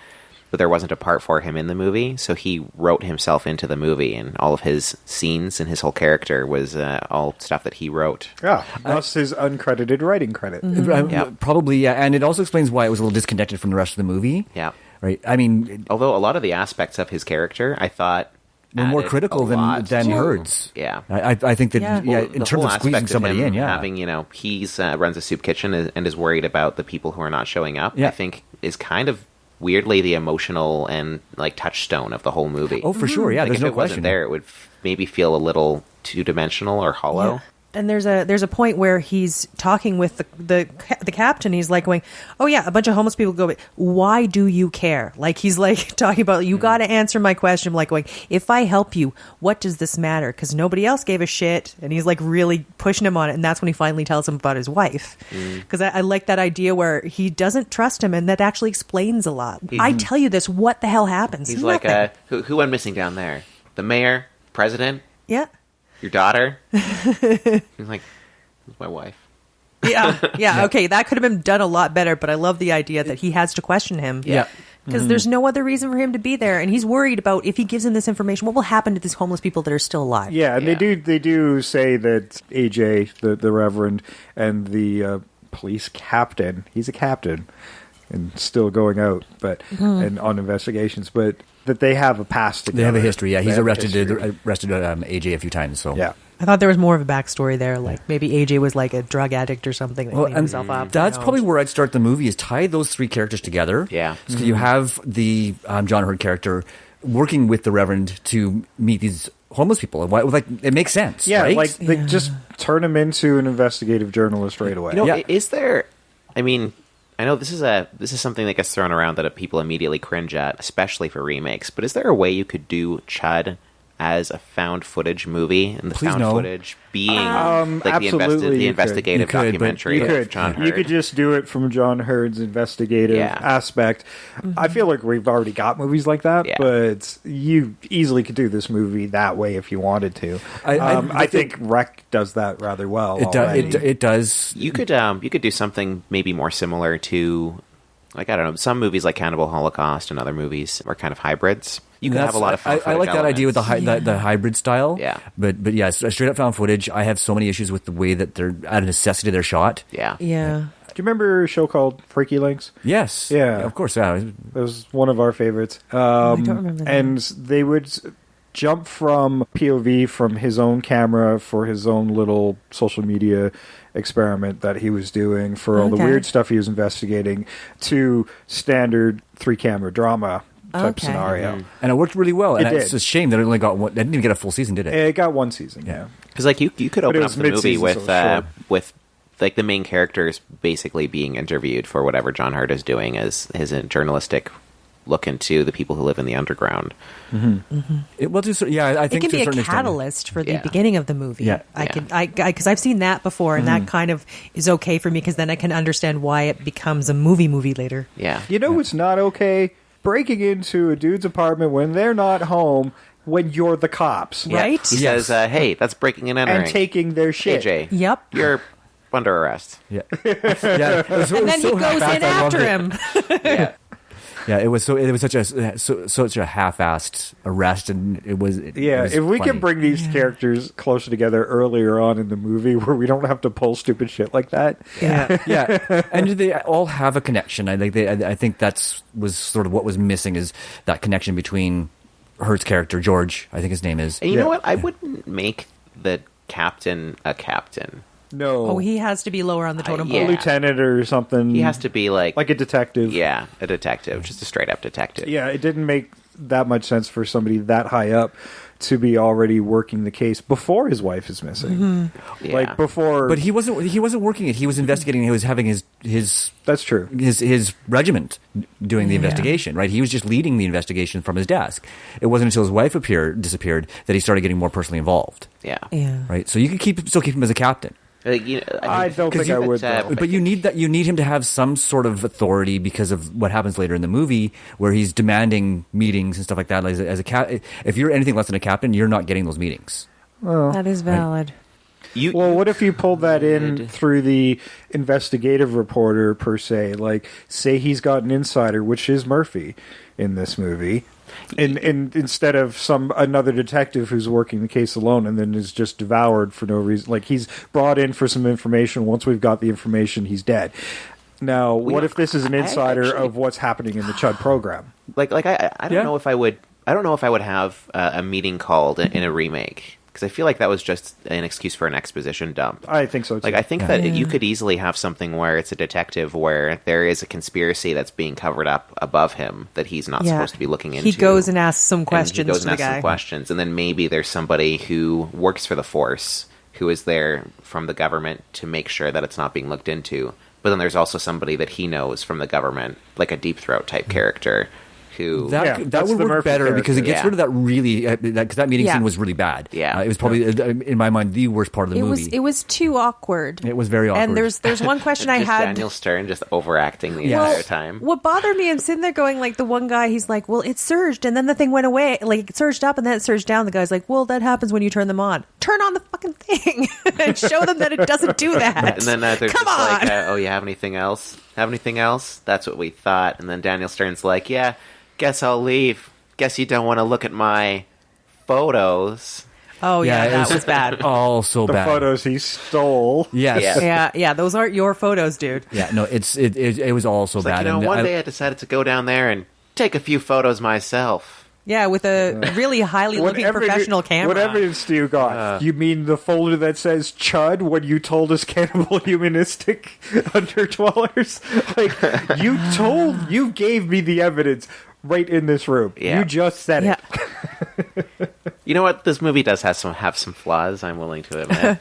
but there wasn't a part for him in the movie, so he wrote himself into the movie, and all of his scenes and his whole character was all stuff that he wrote. Yeah, that's his uncredited writing credit. Yeah. Probably, yeah. And it also explains why it was a little disconnected from the rest of the movie. Yeah. Right? I mean, Although a lot of the aspects of his character, I thought, we're more added critical a lot than to- Herds. Yeah. I think that, Yeah. yeah, Well, in the terms whole of squeezing aspect of somebody him in, yeah. having, you know, he's runs a soup kitchen and is worried about the people who are not showing up. Yeah. I think is kind of weirdly the emotional and like touchstone of the whole movie. Oh, for sure, yeah, Like, there's if no it question. wasn't there, it would maybe feel a little two-dimensional or hollow. Yeah. And there's a point where he's talking with the captain. He's like going, "Oh yeah, a bunch of homeless people go. But why do you care?" Like he's like talking about, "You got to answer my question." I'm like going, "If I help you, what does this matter?" Because nobody else gave a shit. And he's like really pushing him on it. And that's when he finally tells him about his wife. Because I like that idea where he doesn't trust him, and that actually explains a lot. I tell you this, what the hell happens? He's Nothing. like, who went missing down there? The mayor, president, yeah. your daughter. He's like, it's my wife. Yeah. Okay, that could have been done a lot better, but I love the idea that he has to question him. Yeah. Because there's no other reason for him to be there, and he's worried about if he gives him this information, what will happen to these homeless people that are still alive? Yeah, and Yeah. they do say that AJ, the Reverend, and the police captain, he's a captain, and still going out, but and on investigations, but that they have a past together. They have a history, yeah. They He's have a arrested history. AJ a few times, so. Yeah. I thought there was more of a backstory there, like maybe AJ was like a drug addict or something that Well, cleaned and himself up. that's who probably knows? where I'd start the movie, is tie those three characters together. Yeah. So you have the John Hurt character working with the Reverend to meet these homeless people. Why, like, it makes sense, Yeah, right? like they just turn him into an investigative journalist right away. You know, Yeah. is there? I mean, I know this is something that gets thrown around that people immediately cringe at, especially for remakes. But is there a way you could do C.H.U.D as a found footage movie, and the Please found no. footage being absolutely the you investigative could. You could, but documentary You of could. John Hurt. You could just do it from John Hurd's investigative Yeah. aspect. I feel like we've already got movies like that, Yeah. but you easily could do this movie that way if you wanted to. I I think Rec does that rather well. It does. You could do something maybe more similar to, like, I don't know, some movies like Cannibal Holocaust and other movies are kind of hybrids. You could have a lot of found I like that idea with the hybrid style. Yeah. But yeah, straight up found footage. I have so many issues with the way that they're out of necessity they're shot. Yeah. Yeah. Do you remember a show called Freaky Links? Yes. Yeah. Of course. Yeah. It was one of our favorites. I don't remember that. And they would jump from POV from his own camera for his own little social media experiment that he was doing for all the Okay. weird stuff he was investigating to standard 3-camera drama type Okay. scenario. And it worked really well. And It it's did. a shame that it only got one. They didn't even get a full season, did it? It got one season, yeah. Because, like, you could it open up was the movie mid-season, so it was short. with like, the main characters basically being interviewed for whatever John Hurt is doing as his journalistic look into the people who live in the underground. It will do. Yeah, I It think can to be a certain extent. catalyst for the Yeah. beginning of the movie. Yeah. Because I've seen that before, and that kind of is okay for me because then I can understand why it becomes a movie later. Yeah. You know what's not okay? Breaking into a dude's apartment when they're not home when you're the cops. Yeah. Right? He Yes. says, hey, that's breaking and entering. And taking their shit. AJ, Yep. you're under arrest. Yeah. Yeah. It was And then he so goes half-assed, in I loved after it. him. Yeah. Yeah, it was such a half-assed arrest, and it was. Yeah, if we funny. can bring these characters closer together earlier on in the movie where we don't have to pull stupid shit like that. Yeah. Yeah, and they all have a connection. I think was sort of what was missing is that connection between Hurt's character George, I think his name is. And you Yeah. know what? I wouldn't make the captain a captain. No. Oh, he has to be lower on the totem yeah. A pole. lieutenant or something. He has to be like like a detective. yeah, a detective, just a straight up detective. Yeah, it didn't make that much sense for somebody that high up to be already working the case before his wife is missing. Yeah. Like before. But he wasn't working it. He was investigating. He was having his That's true. his regiment doing the Yeah. investigation, right? He was just leading the investigation from his desk. It wasn't until his wife disappeared that he started getting more personally involved, Yeah. Yeah. right? So you could still keep him as a captain. Like, I don't think I would, though. But you need him to have some sort of authority because of what happens later in the movie, where he's demanding meetings and stuff like that. Like, as a if you're anything less than a captain, you're not getting those meetings. That is valid. Well, what if you pulled that in through the investigative reporter, per se? Like, say he's got an insider, which is Murphy in this movie, and instead of another detective who's working the case alone and then is just devoured for no reason. Like, he's brought in for some information. Once we've got the information, he's dead. Now, what if this is an insider of what's happening in the C.H.U.D program? I don't know if I would. I don't know if I would have a meeting called in a remake, because I feel like that was just an excuse for an exposition dump. I think so, too. Like, I think that you could easily have something where it's a detective where there is a conspiracy that's being covered up above him that he's not supposed to be looking into. He goes and asks some And questions he goes to and the asks guy. some questions, and then maybe there's somebody who works for the Force who is there from the government to make sure that it's not being looked into. But then there's also somebody that he knows from the government, like a Deep Throat type character, who... That that's would the work Murphy better because it character. gets Yeah. rid of that really because that meeting Yeah. scene was really bad. Yeah. It was probably in my mind the worst part of the movie. It was too awkward. It was very awkward. And there's one question I just had. Daniel Stern just overacting the Yes. entire time. What bothered me, I'm sitting there going, like, the one guy, he's like, well, it surged, and then the thing went away. Like, it surged up, and then it surged down. The guy's like, well, that happens when you turn them on. Turn on the fucking thing and show them that it doesn't do that. And then they're Come just like, on. oh, you have anything else? Have anything else? That's what we thought. And then Daniel Stern's like, yeah, guess I'll leave. Guess you don't want to look at my photos. Oh, yeah, it that was bad. all so The bad. photos he stole. Yes. Yeah. Yeah, those aren't your photos, dude. Yeah, no, it was all so It's bad. like, you know, And one day I decided to go down there and take a few photos myself. Yeah, with a really highly looking professional camera. What evidence do you got? You mean the folder that says "C.H.U.D" when you told us cannibal humanistic underdwellers? Like, you gave me the evidence right in this room. Yeah. You just said Yeah. it. You know what? This movie does have some flaws, I'm willing to admit.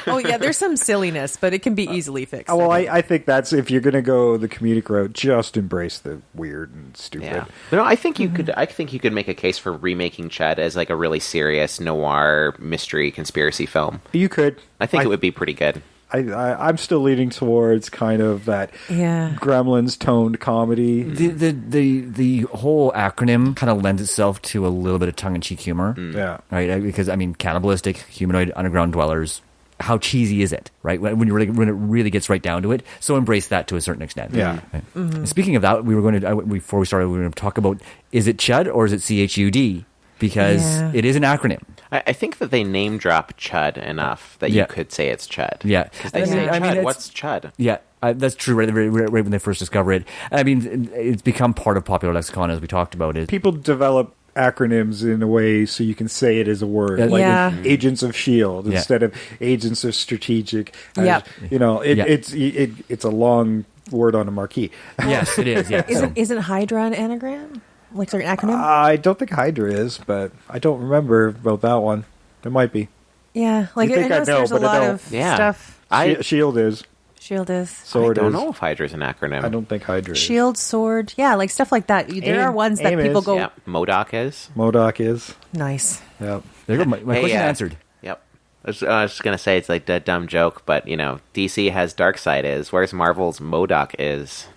Oh, yeah, there's some silliness, but it can be easily fixed. Well, I think that's, if you're going to go the comedic route, just embrace the weird and stupid. Yeah. No, I think you could. I think you could make a case for remaking C.H.U.D as like a really serious noir mystery conspiracy film. You could. I think it would be pretty good. I'm still leaning towards kind of that Gremlins toned comedy. The whole acronym kind of lends itself to a little bit of tongue-in-cheek humor. Yeah. Right? Because, I mean, cannibalistic, humanoid, underground dwellers, how cheesy is it, right? When it really gets right down to it. So embrace that to a certain extent. Yeah. Right? And speaking of that, we were going to, before we started, we were going to talk about, is it C.H.U.D or is it C.H.U.D? Because it is an acronym. I think that they name drop C.H.U.D enough that you could say it's C.H.U.D. Yeah. Because they say C.H.U.D, what's C.H.U.D? Yeah, that's true. Right when they first discover it. I mean, it's become part of popular lexicon, as we talked about it. People develop acronyms in a way so you can say it as a word, like Agents of S.H.I.E.L.D. instead of Agents of Strategic. You know, it's a long word on a marquee. Yes, it is. Yeah. Isn't Hydra an anagram? Like, an acronym? I don't think Hydra is, but I don't remember about that one. It might be. Yeah, like You think I I know know, there's a but I lot don't. of stuff. Shield is. Shield is. Sword I don't is. know if Hydra's an acronym. I don't think Hydra is. Shield, sword, yeah, like stuff like that. There are ones that AIM people is. go, Yeah, MODOK is. MODOK is. nice. Yep. There you go. My question answered. Yep. I was just going to say it's like a dumb joke, but, you know, DC has Darkseid is, whereas Marvel's MODOK is.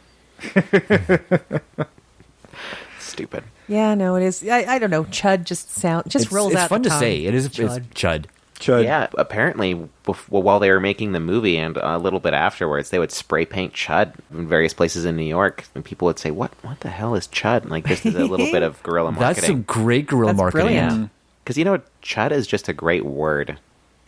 Stupid. Yeah, no, it is. I don't know. C.H.U.D just rolls out. It's fun the to tongue. say. It is. It's C.H.U.D. C.H.U.D. C.H.U.D. Yeah, apparently, while they were making the movie and a little bit afterwards, they would spray paint C.H.U.D in various places in New York, and people would say, "What the hell is C.H.U.D?" Like, this is a little bit of guerrilla marketing. That's some great guerrilla That's marketing. brilliant. Because, you know, C.H.U.D is just a great word.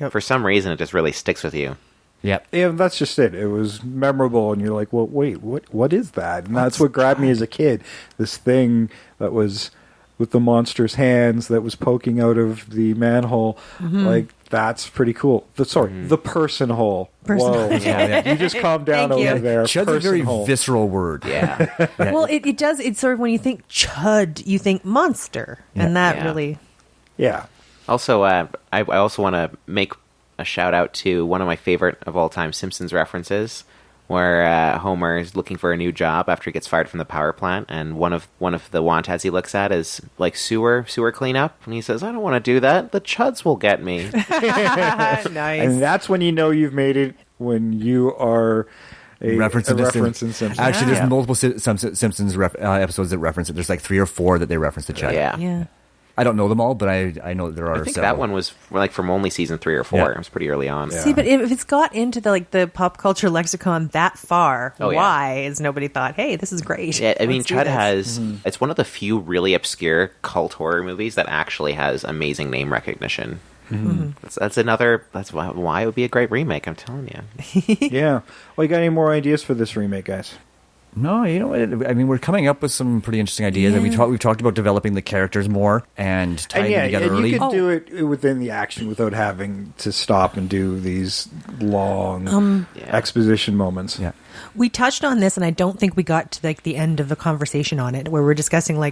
Yep. For some reason, it just really sticks with you. Yeah. Yeah, that's just it. It was memorable, and you're like, well, wait, what is that? And that's what grabbed me as a kid. This thing that was with the monster's hands that was poking out of the manhole. Like, that's pretty cool. The person hole. Whoa. Yeah. You just calm down Thank you. over there. C.H.U.D's a Person very hole. visceral word. Yeah. Well, it does. It's sort of when you think C.H.U.D, you think monster, and that Yeah. really. Yeah. Also, I also want to make a shout out to one of my favorite of all time Simpsons references, where Homer is looking for a new job after he gets fired from the power plant, and one of the want ads he looks at is like sewer cleanup, and he says, "I don't want to do that. The Chuds will get me." Nice. And that's when you know you've made it, when you are a Reference in in Simpsons. Actually, there's multiple Simpsons episodes that reference it. There's like 3 or 4 that they reference the C.H.U.D. Yeah. I don't know them all, but I know that there are I think several. that one was like from only season 3 or 4. Yeah. It was pretty early on. See, but if it's got into the pop culture lexicon that far, Oh, yeah. why has nobody thought, hey, this is great? Yeah, I mean, Let's do C.H.U.D this. has. It's one of the few really obscure cult horror movies that actually has amazing name recognition. That's why it would be a great remake. I'm telling you. Yeah. Well, you got any more ideas for this remake, guys? No, you know what? I mean, we're coming up with some pretty interesting ideas, and we've talked about developing the characters more and tying them together and early. you could do it within the action without having to stop and do these long exposition moments. Yeah. We touched on this, and I don't think we got to the end of the conversation on it, where we're discussing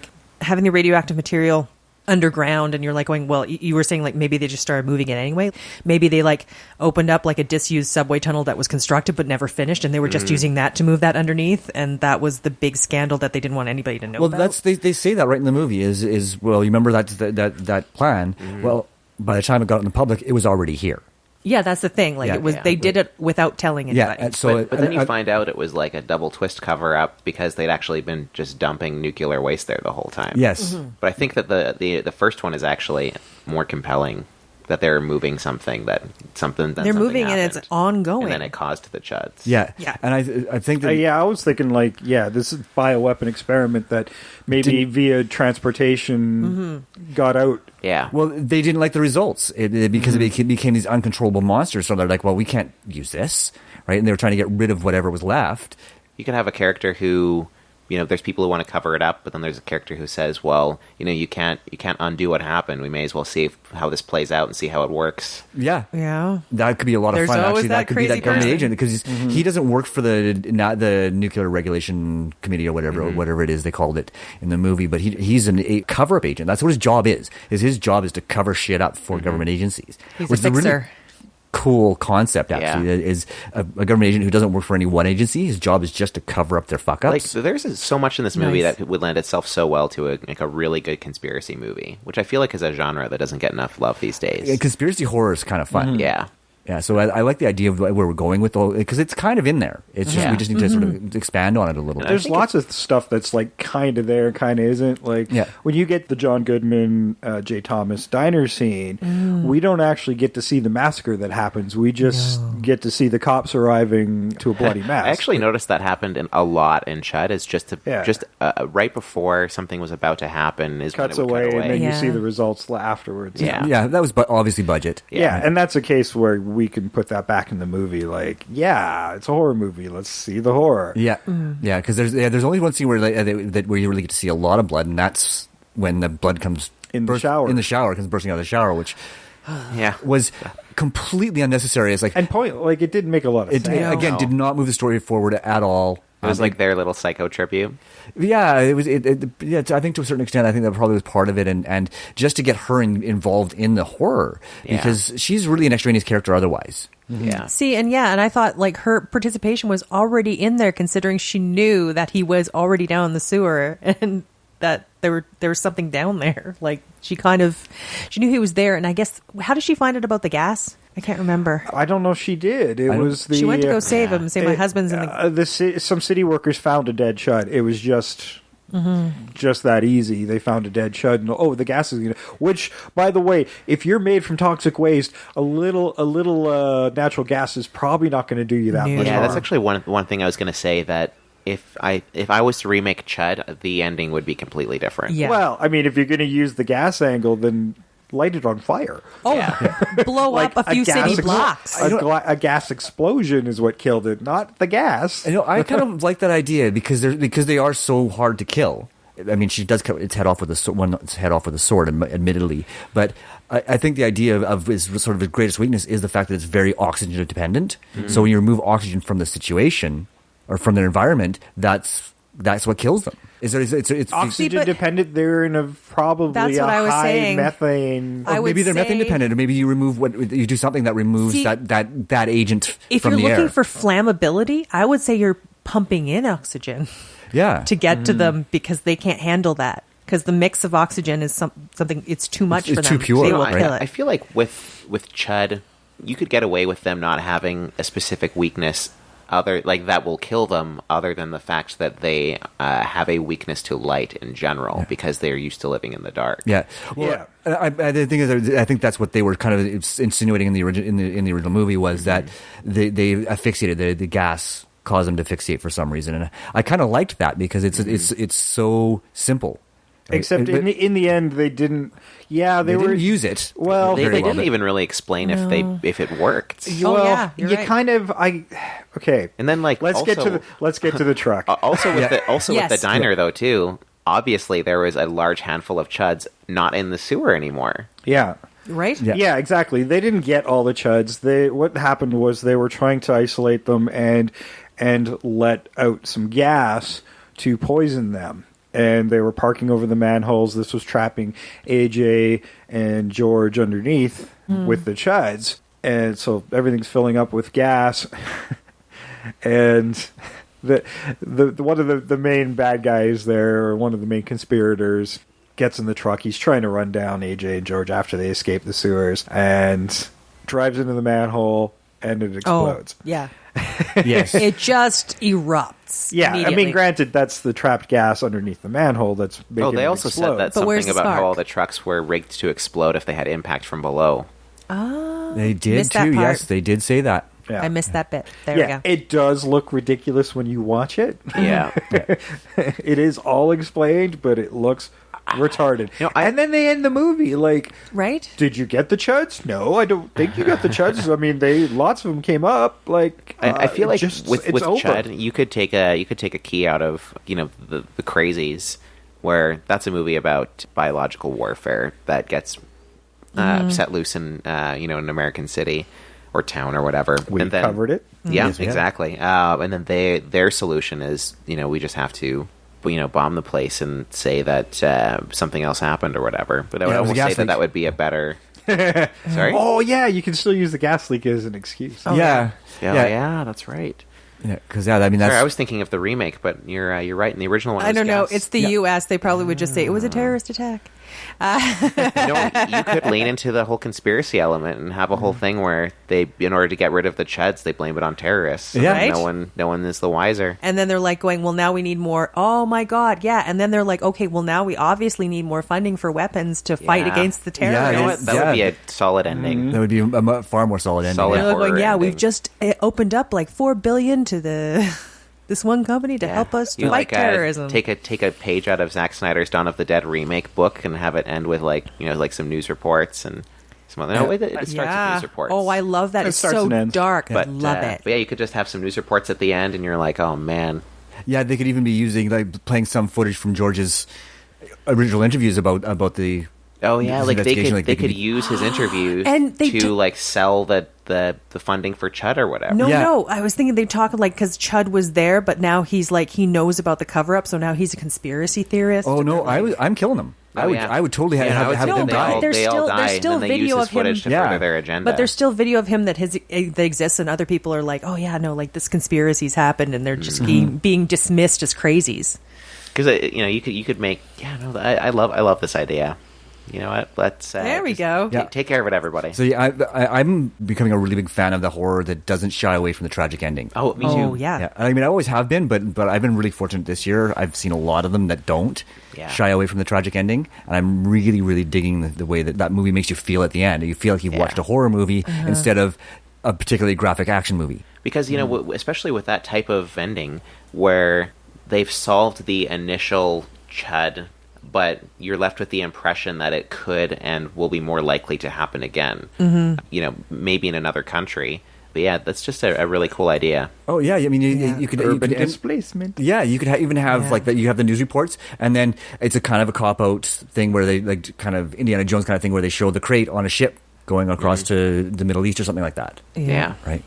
having the radioactive material underground, and you're going, well, you were saying maybe they just started moving it anyway. Maybe they opened up a disused subway tunnel that was constructed but never finished, and they were just using that to move that underneath, and that was the big scandal that they didn't want anybody to know about. Well, they say that right in the movie is well, you remember that plan? Well, by the time it got in the public, it was already here. Yeah, that's the thing. Yeah. It was they did it without telling anybody. Yeah, and so But then you find out it was like a double twist cover up because they'd actually been just dumping nuclear waste there the whole time. Yes. But I think that the first one is actually more compelling, that they're moving something they're something moving and happened, it's ongoing. and then it caused the Chuds. Yeah. Yeah. And I think that I was thinking this is a bioweapon experiment that maybe via transportation got out. Yeah. well, they didn't like the results because it became these uncontrollable monsters. So they're like, well, we can't use this, right? And they were trying to get rid of whatever was left. You could have a character who there's people who want to cover it up, but then there's a character who says, well, you can't undo what happened. We may as well see how this plays out and see how it works. Yeah. Yeah. That could be a lot of There's fun. always Actually, that that could be that crazy government person. agent because he doesn't work for the Nuclear Regulation Committee or whatever it is they called it in the movie, but he's a cover-up agent. That's what his job is. His job is to cover shit up for government agencies. He's which a fixer. is a really cool concept, actually. Yeah. Is a government agent who doesn't work for any one agency. His job is just to cover up their fuck-ups. Like, there's so much in this movie Nice. that would lend itself so well to a really good conspiracy movie, which I feel like is a genre that doesn't get enough love these days. Conspiracy horror is kind of fun. Yeah. Yeah, so I like the idea of where we're going with all, because it's kind of in there. It's just we just need to sort of expand on it a little bit. There's lots of stuff that's like kind of there, kind of isn't. Like when you get the John Goodman, J. Thomas diner scene, we don't actually get to see the massacre that happens. We just get to see the cops arriving to a bloody mess. I actually noticed that happened a lot in Chud. Is just right before something was about to happen is cuts when it would away, cut away. and then you Yeah. see the results afterwards. Yeah, that was obviously budget. Yeah, and that's a case where we can put that back in the movie. Like, it's a horror movie. Let's see the horror. Yeah, yeah, because there's only one scene where where you really get to see a lot of blood, and that's when the blood comes In the shower. comes bursting out of the shower, which Yeah. was completely unnecessary. It's like And it didn't make a lot of it sense. again did not move the story forward at all. It was like their little psycho tribute. Yeah, it was. Yeah, I think to a certain extent, I think that probably was part of it, and just to get her involved in the horror because she's really an extraneous character otherwise. Yeah. See, and I thought like her participation was already in there, considering she knew that he was already down in the sewer and that there was something down there. Like she knew he was there, and I guess how did she find out about the gas? I can't remember. I don't know if she did. It was She went to go save him and say, my husband's in the... Some city workers found a dead Chud. It was just that easy. They found a dead Chud, and the gas is gonna... Which, by the way, if you're made from toxic waste, a little natural gas is probably not going to do you that much Yeah, harm. that's actually one thing I was going to say, that if I was to remake Chud, the ending would be completely different. Yeah. Well, I mean, if you're going to use the gas angle, then light it on fire. Blow up a few city blocks. A gas explosion is what killed it, not the gas. I kind of like that idea because they are so hard to kill. I mean, she does cut its head off with a sword, admittedly, but I think the idea of his sort of his greatest weakness is the fact that it's very oxygen dependent. So when you remove oxygen from the situation or from their environment, that's what kills them. It's Oxygen dependent. They're in probably That's what I was high saying. methane. I would maybe they're say- methane dependent, or maybe you do something that removes See, that agent If from you're the looking air. for flammability, I would say you're pumping in oxygen Yeah, to get to them because they can't handle that. Because the mix of oxygen is something, it's too much It's for too them. pure, They will right? kill it. I feel like with Chud, you could get away with them not having a specific weakness that will kill them, other than the fact that they have a weakness to light in general because they're used to living in the dark. Yeah, well, the thing is, I think that's what they were kind of insinuating in the original movie was that they asphyxiated the gas caused them to asphyxiate for some reason, and I kind of liked that because it's so simple. Right? Except But in the end, they didn't. Yeah, they were didn't use it. Well, They very well, didn't even really explain if it worked. Oh, yeah, you're you right. kind of okay. And then let's get to the truck. Also with with the Yes. diner though too. Obviously, there was a large handful of Chuds not in the sewer anymore. Yeah. Right? Yeah, exactly. They didn't get all the Chuds. What happened was they were trying to isolate them and let out some gas to poison them. And they were parking over the manholes. This was trapping AJ and George underneath with the Chuds. And so everything's filling up with gas. And the one of the main bad guys there, or one of the main conspirators, gets in the truck. He's trying to run down AJ and George after they escape the sewers, and drives into the manhole, and it explodes. Oh, yeah. Yes, It just erupts. Yeah, I mean, immediately. granted, that's the trapped gas underneath the manhole that's making They it also explode. said that But where's something the about how spark? all the trucks were rigged to explode if they had impact from below. they did Missed that too. part. Yes, they did say that. Yeah. I missed that bit. There we Yeah, go. it does look ridiculous when you watch it. Yeah. It is all explained, but it looks retarded. I- And then they end the movie like, Right? did you get the chuds? No, I don't think you got the chuds. I mean, lots of them came up. Like, I feel like just, with it's over. Chud, you could take a key out of the Crazies, where that's a movie about biological warfare that gets set loose in an American city or town or whatever. We and then, covered it. Yeah, Yes, we have. exactly. And then their solution is we just have to bomb the place and say that something else happened or whatever. But I would Yeah, it was a almost say gas leak. that would be a better. Sorry. Oh yeah, you can still use the gas leak as an excuse. yeah. Yeah, that's right. Because I mean that's Sorry, I was thinking of the remake, but you're right. In the original one, it I was don't know. gas. It's the U.S. They probably would just say it was a terrorist attack. You could lean into the whole conspiracy element and have a whole thing where they, in order to get rid of the Chuds, they blame it on terrorists. Yeah. Right? No one is the wiser. And then they're like going, well, now we need more. Oh my God, yeah. And then they're like, okay, well, now we obviously need more funding for weapons to fight Yeah. against the Yeah, terrorists. You know what? That would be a solid ending. that would be a far more solid ending. Solid. And they're horror going, yeah, we've ending. just opened up like $4 billion to this one company to help us You fight terrorism. Take a page out of Zack Snyder's Dawn of the Dead remake book and have it end with like some news reports and some other. No, wait, it starts with news reports. Oh, I love that. It It's starts so and ends. dark. but I love it. But yeah, you could just have some news reports at the end, and you're like, oh man. Yeah, they could even be using playing some footage from George's original interviews about the. Oh yeah, this like they investigation, could they could use his interviews And they to took- like sell the funding for Chud or whatever. No, Yeah. no. I was thinking they talk like because Chud was there, but now he's like he knows about the cover up, so now he's a conspiracy theorist. Oh no, I'm killing them. Oh, yeah. I would totally Yeah, I have would them say No, they die. all- there's they all still- die, there's and still then they video use his of him- footage to Yeah. further their agenda. But there's still video of him that exists, and other people are like, "Oh yeah, no, like this conspiracy's happened," and they're just being dismissed as crazies. because you could make I love this idea. You know what? Let's There we just go. Yeah. Take care of it, everybody. So yeah, I'm becoming a really big fan of the horror that doesn't shy away from the tragic ending. Oh, me too. Oh yeah. Yeah, I mean, I always have been, but I've been really fortunate this year. I've seen a lot of them that don't Yeah. shy away from the tragic ending, and I'm really, really digging the way that movie makes you feel at the end. You feel like you've watched a horror movie instead of a particularly graphic action movie. Because especially with that type of ending where they've solved the initial Chud, but you're left with the impression that it could and will be more likely to happen again. Maybe in another country. But yeah, that's just a really cool idea. Oh yeah, I mean, you could Urban and- displacement. Yeah, you could even have like that. You have the news reports, and then it's a kind of a cop out thing where they like kind of Indiana Jones kind of thing where they show the crate on a ship going across to the Middle East or something like that. Yeah. Right.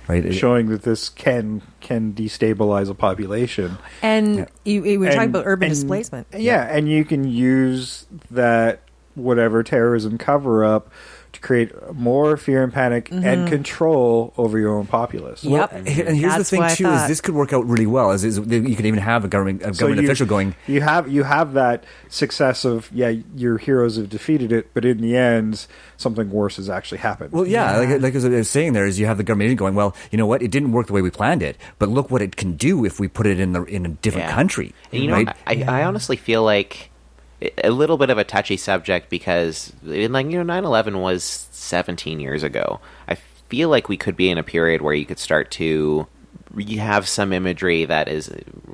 Right. Showing that this can destabilize a population. And we were talking And- about urban and- displacement. Yeah, and you can use that whatever terrorism cover up to create more fear and panic and control over your own populace. Yep. And here's the That's thing what I too: is thought. this could work out really well. Is you could even have a government So you- official going. You have that success of your heroes have defeated it, but in the end, something worse has actually happened. Well, yeah, like as I was saying, there is you have the government agent going. Well, you know what? It didn't work the way we planned it, but look what it can do if we put it in a different Yeah. country. And right? I honestly feel like a little bit of a touchy subject because 9/11 was 17 years ago. I feel like we could be in a period where you could start to have some imagery that is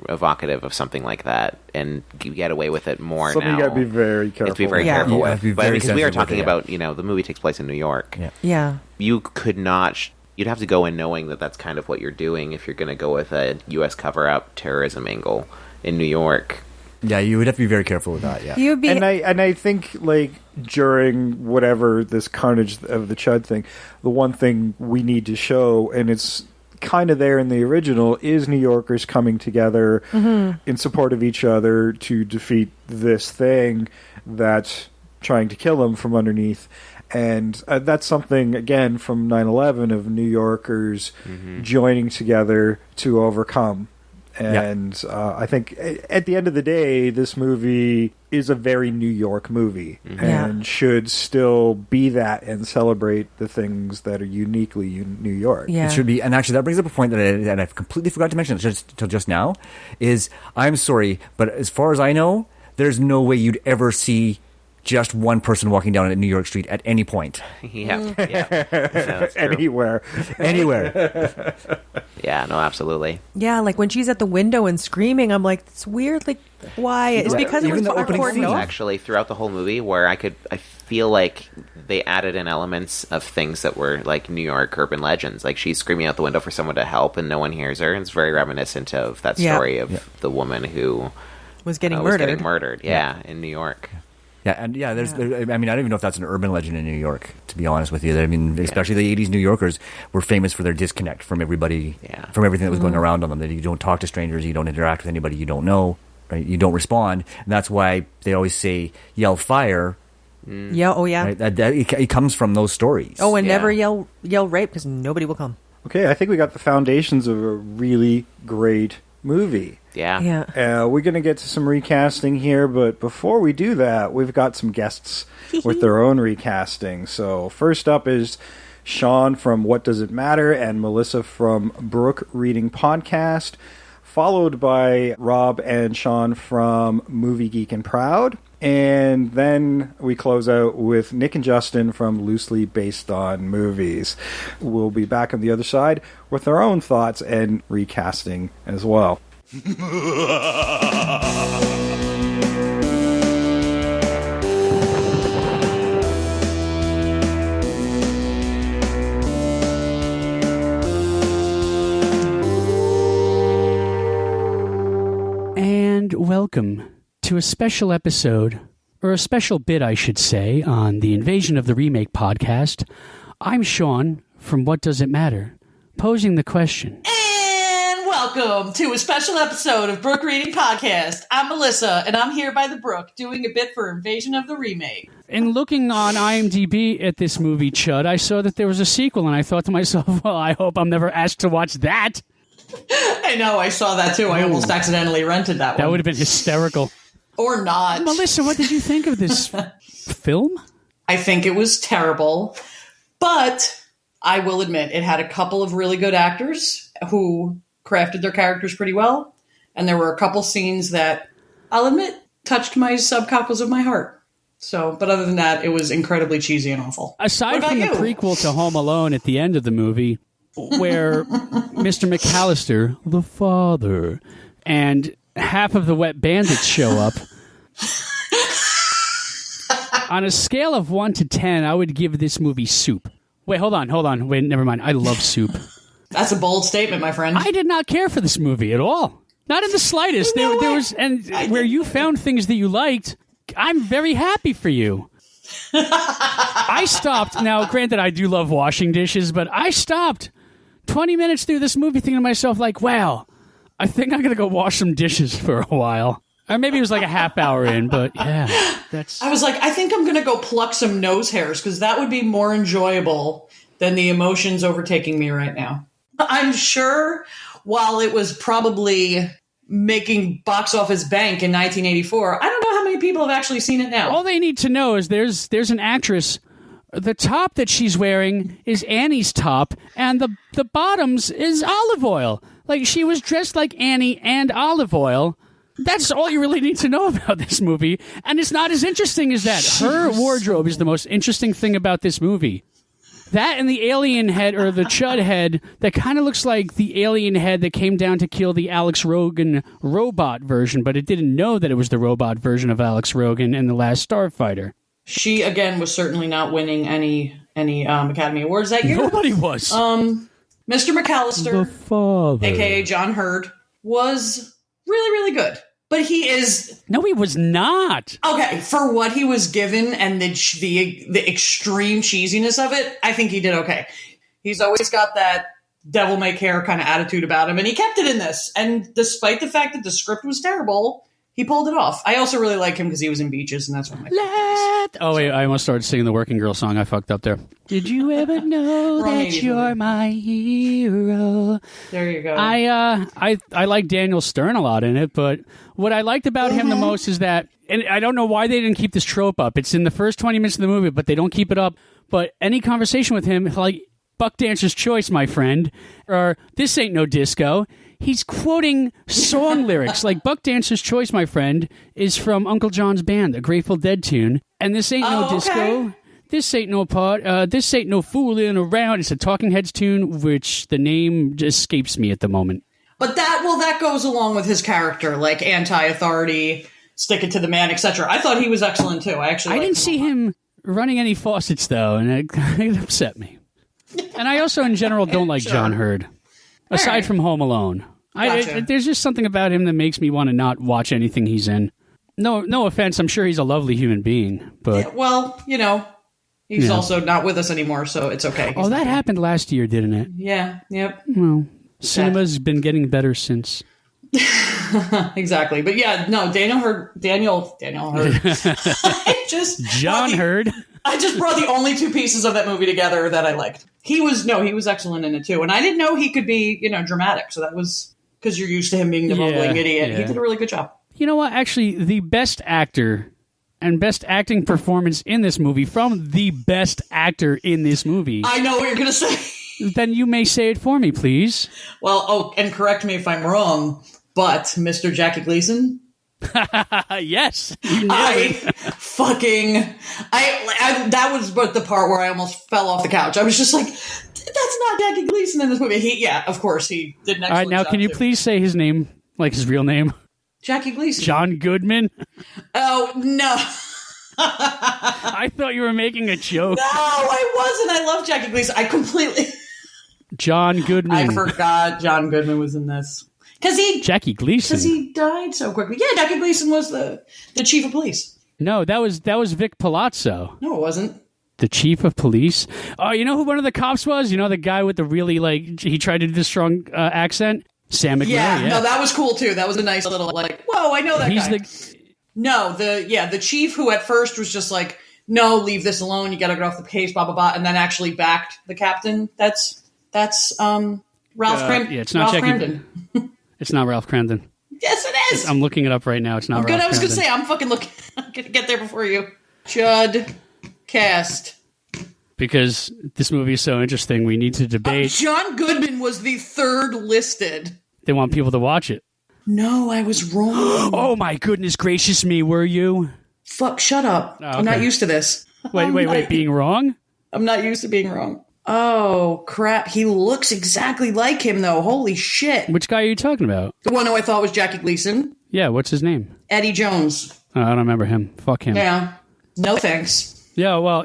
evocative of something like that and you get away with it more Something now. you got to be very careful. You have to be very Yeah. careful You with. have to be But very because we are sensitive with talking it, about, the movie takes place in New York. Yeah. Yeah. You could not... You'd have to go in knowing that that's kind of what you're doing if you're going to go with a U.S. cover-up terrorism angle in New York. Yeah, you would have to be very careful with that. Yeah. You'd be And I think like during whatever this carnage of the Chud thing, the one thing we need to show, and it's kind of there in the original, is New Yorkers coming together in support of each other to defeat this thing that's trying to kill them from underneath. And that's something, again, from 9/11 of New Yorkers joining together to overcome. And I think at the end of the day, this movie is a very New York movie and should still be that and celebrate the things that are uniquely New York. Yeah. It should be, and actually, that brings up a point that I've completely forgot to mention till just now. Is I'm sorry, but as far as I know, there's no way you'd ever see just one person walking down a New York street at any point. Yeah. No, that's true. Anywhere. Yeah, no, absolutely. Yeah, like when she's at the window and screaming, I'm like, it's weird. Like, why? It's because it Even was the opening cordoned scene. off. Actually, throughout the whole movie, where I feel like they added in elements of things that were like New York urban legends. Like she's screaming out the window for someone to help, and no one hears her. And it's very reminiscent of that story of the woman who Was getting murdered. Yeah, in New York. Yeah, and I mean, I don't even know if that's an urban legend in New York, to be honest with you. I mean, especially the 80s New Yorkers were famous for their disconnect from everybody, from everything that was going around on them. That you don't talk to strangers, you don't interact with anybody you don't know, right? You don't respond. And that's why they always say, yell fire. Yeah, oh yeah. Right? It comes from those stories. Oh, and never yell rape because nobody will come. Okay, I think we got the foundations of a really great movie. Yeah. We're going to get to some recasting here, but before we do that, we've got some guests with their own recasting. So first up is Sean from What Does It Matter and Melissa from Brooke Reading Podcast, followed by Rob and Sean from Movie Geek and Proud. And then we close out with Nick and Justin from Loosely Based on Movies. We'll be back on the other side with our own thoughts and recasting as well. And welcome to a special episode, or a special bit, I should say, on the Invasion of the Remake podcast. I'm Sean from What Does It Matter, posing the question. And welcome to a special episode of Brooke Reading Podcast. I'm Melissa, and I'm here by the Brook doing a bit for Invasion of the Remake. In looking on IMDb at this movie, C.H.U.D, I saw that there was a sequel, and I thought to myself, well, I hope I'm never asked to watch that. I know, I saw that too. I almost accidentally rented that one. That would have been hysterical. Or not. Melissa, what did you think of this film? I think it was terrible, but I will admit it had a couple of really good actors who crafted their characters pretty well, and there were a couple scenes that, I'll admit, touched my subcockles of my heart. So, but other than that, it was incredibly cheesy and awful. Aside from the prequel to Home Alone at the end of the movie, where Mr. McAllister, the father, and half of the Wet Bandits show up, on a scale of 1 to 10, I would give this movie soup. Wait, hold on. Wait, never mind. I love soup. That's a bold statement, my friend. I did not care for this movie at all. Not in the slightest. There was, and where you found things that you liked, I'm very happy for you. I stopped. Now, granted, I do love washing dishes, but I stopped 20 minutes through this movie thinking to myself, like, wow, I think I'm going to go wash some dishes for a while. Or maybe it was like a half hour in, but yeah. I was like, I think I'm going to go pluck some nose hairs because that would be more enjoyable than the emotions overtaking me right now. I'm sure while it was probably making box office bank in 1984, I don't know how many people have actually seen it now. All they need to know is there's an actress. The top that she's wearing is Annie's top, and the bottoms is olive oil. Like, she was dressed like Annie and olive oil. That's all you really need to know about this movie, and it's not as interesting as that. Her wardrobe is the most interesting thing about this movie. That and the alien head, or the C.H.U.D head, that kind of looks like the alien head that came down to kill the Alex Rogan robot version, but it didn't know that it was the robot version of Alex Rogan in The Last Starfighter. She, again, was certainly not winning any Academy Awards that year. Nobody was. Mr. McAllister, the father, a.k.a. John Hurd, was really, really good. But he is... No, he was not. Okay, for what he was given and the extreme cheesiness of it, I think he did okay. He's always got that devil-may-care kind of attitude about him, and he kept it in this. And despite the fact that the script was terrible, he pulled it off. I also really like him because he was in Beaches, and that's one of my favorites. Oh, wait, I almost started singing the Working Girl song. I fucked up there. Did you ever know that you're my hero? There you go. I like Daniel Stern a lot in it, but what I liked about him the most is that, and I don't know why they didn't keep this trope up. It's in the first 20 minutes of the movie, but they don't keep it up. But any conversation with him, like, Buck Dancer's Choice, my friend, or This Ain't No Disco, he's quoting song lyrics. Like Buck Dancer's Choice, my friend, is from Uncle John's Band, a Grateful Dead tune. And This Ain't No Disco. This ain't no part. This ain't no fooling around. It's a Talking Heads tune, which the name just escapes me at the moment. But that goes along with his character, like anti-authority, stick it to the man, etc. I thought he was excellent too. I didn't see him running any faucets though, and it upset me. And I also, in general, don't like John Hurd. Aside from Home Alone, Gotcha. There's just something about him that makes me want to not watch anything he's in. No offense, I'm sure he's a lovely human being, but Yeah, well, he's also not with us anymore, so it's okay. Oh, that happened last year, didn't it? Yeah. Yep. Well, cinema's been getting better since. Exactly, but yeah, no, Daniel Hurd. John Hurd. I just brought the only two pieces of that movie together that I liked. He was excellent in it too, and I didn't know he could be, dramatic. So that was because you're used to him being the bumbling idiot. Yeah. He did a really good job. You know what? Actually, the best actor and best acting performance in this movie from the best actor in this movie. I know what you're gonna say. Then you may say it for me, please. Well, and correct me if I'm wrong, but Mr. Jackie Gleason. Yes, that was but the part where I almost fell off the couch. I was just like, that's not Jackie Gleason in this movie. Of course he did an excellent All right, now job can you too. please say his name, like his real name? Jackie Gleason. John Goodman. Oh no. I thought you were making a joke. No, I wasn't. I love Jackie Gleason. I completely John Goodman. I forgot John Goodman was in this. Jackie Gleason. Because he died so quickly. Yeah, Jackie Gleason was the chief of police. No, that was Vic Palazzo. No, it wasn't. The chief of police. Oh, you know who one of the cops was? You know the guy with the really he tried to do the strong accent? Sam McNair. Yeah, no, that was cool too. That was a nice little whoa, I know that guy. No, the chief who at first was just like, no, leave this alone. You got to get off the case, blah blah blah, and then actually backed the captain. That's Ralph Cramden. Yeah, it's not Ralph Jackie. Cramden. It's not Ralph Cramden. Yes, it is. I'm looking it up right now. It's not Ralph Good. I was Cramden. gonna say I'm fucking looking. I'm gonna get there before you. C.H.U.D. cast. Because this movie is so interesting, we need to debate. John Goodman was the third listed. They want people to watch it. No, I was wrong. Oh my goodness gracious me, were you? Fuck, shut up. Oh, okay. I'm not used to this. Wait, being wrong? I'm not used to being wrong. Oh, crap. He looks exactly like him, though. Holy shit. Which guy are you talking about? The one who I thought was Jackie Gleason. Yeah, what's his name? Eddie Jones. Oh, I don't remember him. Fuck him. Yeah. No thanks. Yeah, well,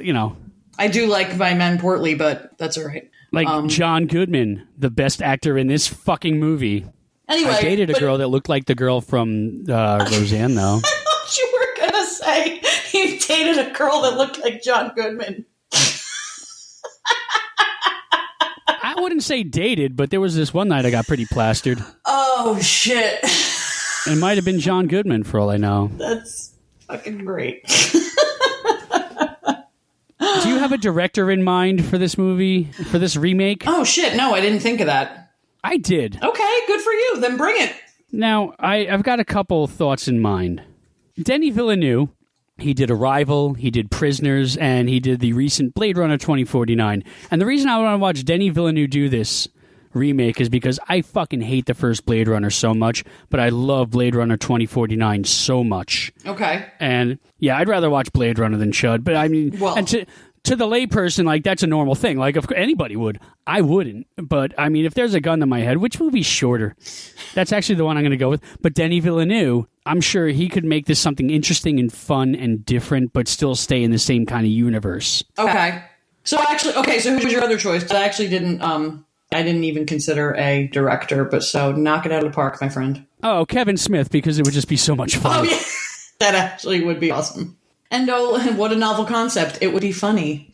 I do like my men portly, but that's all right. John Goodman, the best actor in this fucking movie. Anyway. I dated a girl that looked like the girl from Roseanne, though. I thought you were going to say you dated a girl that looked like John Goodman. I wouldn't say dated, but there was this one night I got pretty plastered. Oh, shit. It might have been John Goodman, for all I know. That's fucking great. Do you have a director in mind for this movie, for this remake? Oh, shit. No, I didn't think of that. I did. Okay, good for you. Then bring it. Now, I've got a couple thoughts in mind. Denis Villeneuve, he did Arrival, he did Prisoners, and he did the recent Blade Runner 2049. And the reason I want to watch Denis Villeneuve do this remake is because I fucking hate the first Blade Runner so much, but I love Blade Runner 2049 so much. Okay. And yeah, I'd rather watch Blade Runner than C.H.U.D, but I mean, well, and to the layperson, that's a normal thing. If anybody would, I wouldn't. But I mean, if there's a gun to my head, which movie's shorter? That's actually the one I'm going to go with. But Denis Villeneuve, I'm sure he could make this something interesting and fun and different, but still stay in the same kind of universe. Okay. So who was your other choice? Because I actually didn't. I didn't even consider a director, but so knock it out of the park, my friend. Oh, Kevin Smith, because it would just be so much fun. Oh yeah, that actually would be awesome. And what a novel concept. It would be funny.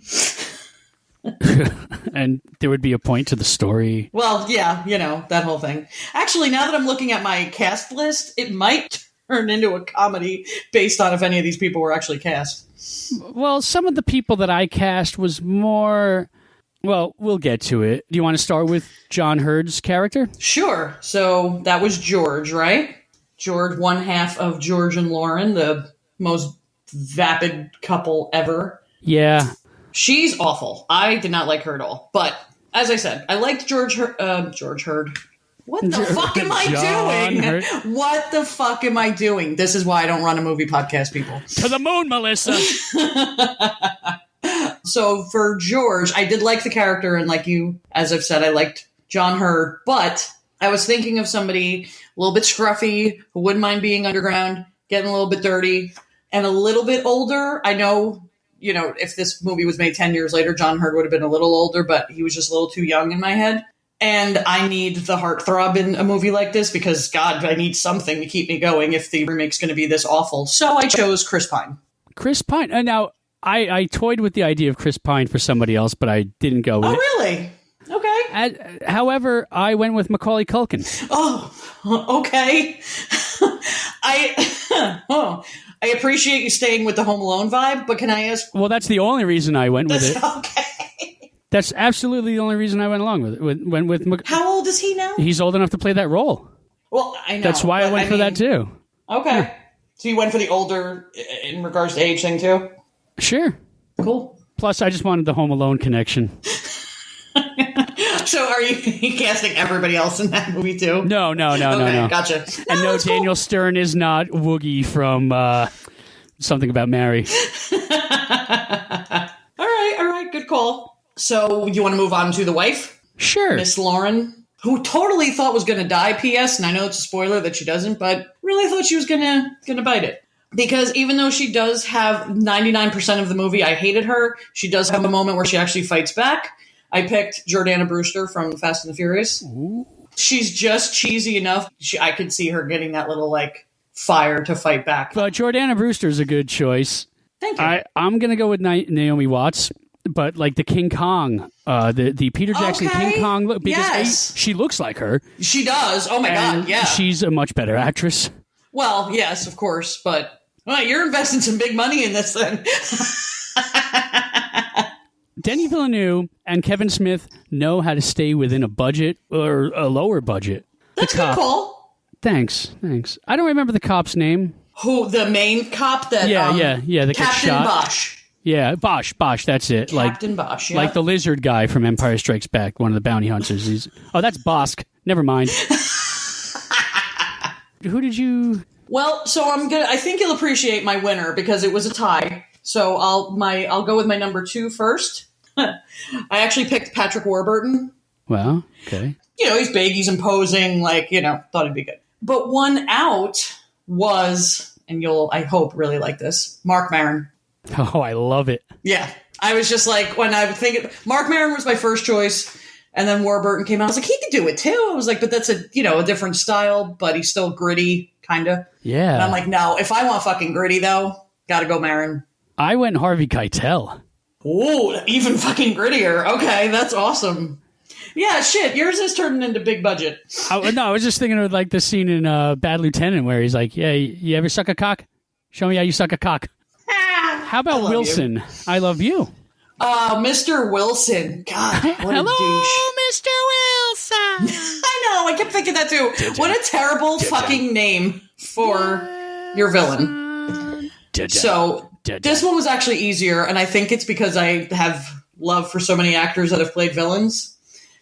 And there would be a point to the story. Well, yeah, that whole thing. Actually, now that I'm looking at my cast list, it might turn into a comedy based on if any of these people were actually cast. Well, some of the people that I cast was more... Well, we'll get to it. Do you want to start with John Hurd's character? Sure. So that was George, right? George, one half of George and Lauren, the most vapid couple ever. Yeah. She's awful. I did not like her at all. But as I said, I liked George Hurd. What the fuck am I John doing? Hurt. What the fuck am I doing? This is why I don't run a movie podcast, people. To the moon, Melissa. So for George, I did like the character, and like you, as I've said, I liked John Hurt, but I was thinking of somebody a little bit scruffy who wouldn't mind being underground, getting a little bit dirty, and a little bit older. I know, if this movie was made 10 years later, John Hurt would have been a little older, but he was just a little too young in my head. And I need the heartthrob in a movie like this because, God, I need something to keep me going if the remake's going to be this awful. So I chose Chris Pine. Chris Pine. Now, I toyed with the idea of Chris Pine for somebody else, but I didn't go with it. Oh, really? Okay. However, I went with Macaulay Culkin. Oh, okay. I appreciate you staying with the Home Alone vibe, but can I ask? Well, that's the only reason I went with it. Okay. That's absolutely the only reason I went along with it. How old is he now? He's old enough to play that role. Well, I know. That's why I went for that too. Okay. Yeah. So you went for the older in regards to age thing too? Sure. Cool. Plus, I just wanted the Home Alone connection. So are you casting everybody else in that movie too? No. Okay, gotcha. And no, Daniel Stern is not Woogie from Something About Mary. All right, good call. So you want to move on to the wife? Sure. Miss Lauren, who totally thought was going to die, P.S., and I know it's a spoiler that she doesn't, but really thought she was going to bite it. Because even though she does have 99% of the movie, I hated her, she does have a moment where she actually fights back. I picked Jordana Brewster from Fast and the Furious. Ooh. She's just cheesy enough. I could see her getting that little, fire to fight back. But Jordana Brewster is a good choice. Thank you. I'm going to go with Naomi Watts, but the King Kong, the Peter Jackson King Kong look, because she looks like her. She does. Oh, my God, yeah. She's a much better actress. Well, yes, of course, but you're investing some big money in this then. Denis Villeneuve and Kevin Smith know how to stay within a budget or a lower budget. That's a good call. Thanks. I don't remember the cop's name. Who, the main cop that... Yeah, that gets Captain shot. Bosch. Yeah, Bosch, that's it. Captain Bosch, yeah. Like the lizard guy from Empire Strikes Back, one of the bounty hunters. That's Bosk. Never mind. Who did you... Well, so I think you'll appreciate my winner because it was a tie. So I'll go with my number 2 first. I actually picked Patrick Warburton. Well, okay. He's big, he's imposing, thought it'd be good. But one out was, and you'll, I hope, really like this, Mark Maron. Oh, I love it. Yeah. I was just when I would think Mark Maron was my first choice, and then Warburton came out. I was like, he could do it too. I was like, but that's a different style, but he's still gritty, kind of. Yeah. And I'm like, no, if I want fucking gritty, though, gotta go Maron. I went Harvey Keitel. Ooh, even fucking grittier. Okay, that's awesome. Yeah, shit, yours is turning into big budget. I was just thinking of the scene in Bad Lieutenant where he's like, yeah, you ever suck a cock? Show me how you suck a cock. How about Wilson? You. I love you. Mr. Wilson. God, what Hello, a douche. Mr. Wilson. I know, I kept thinking that too. What a terrible fucking name for your villain. So, this one was actually easier, and I think it's because I have love for so many actors that have played villains.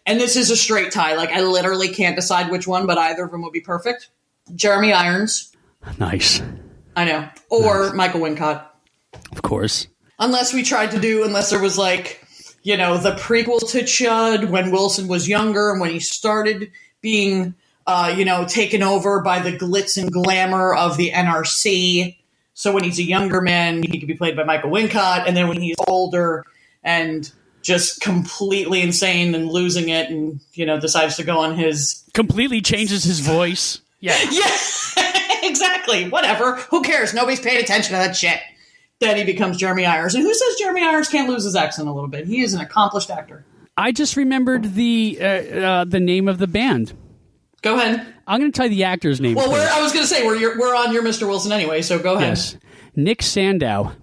And this is a straight tie. I literally can't decide which one, but either of them would be perfect. Jeremy Irons. Nice. I know. Or Michael Wincott. Of course. Unless there was the prequel to C.H.U.D when Wilson was younger and when he started being, taken over by the glitz and glamour of the NRC. So when he's a younger man, he could be played by Michael Wincott. And then when he's older and just completely insane and losing it and, decides to go on his... Completely changes his voice. Yeah. Yeah, exactly. Whatever. Who cares? Nobody's paying attention to that shit. Then he becomes Jeremy Irons. And who says Jeremy Irons can't lose his accent a little bit? He is an accomplished actor. I just remembered the name of the band. Go ahead. I'm going to tell you the actor's name. Well, I was going to say, we're on your Mr. Wilson anyway, so go ahead. Yes. Nick Sandow.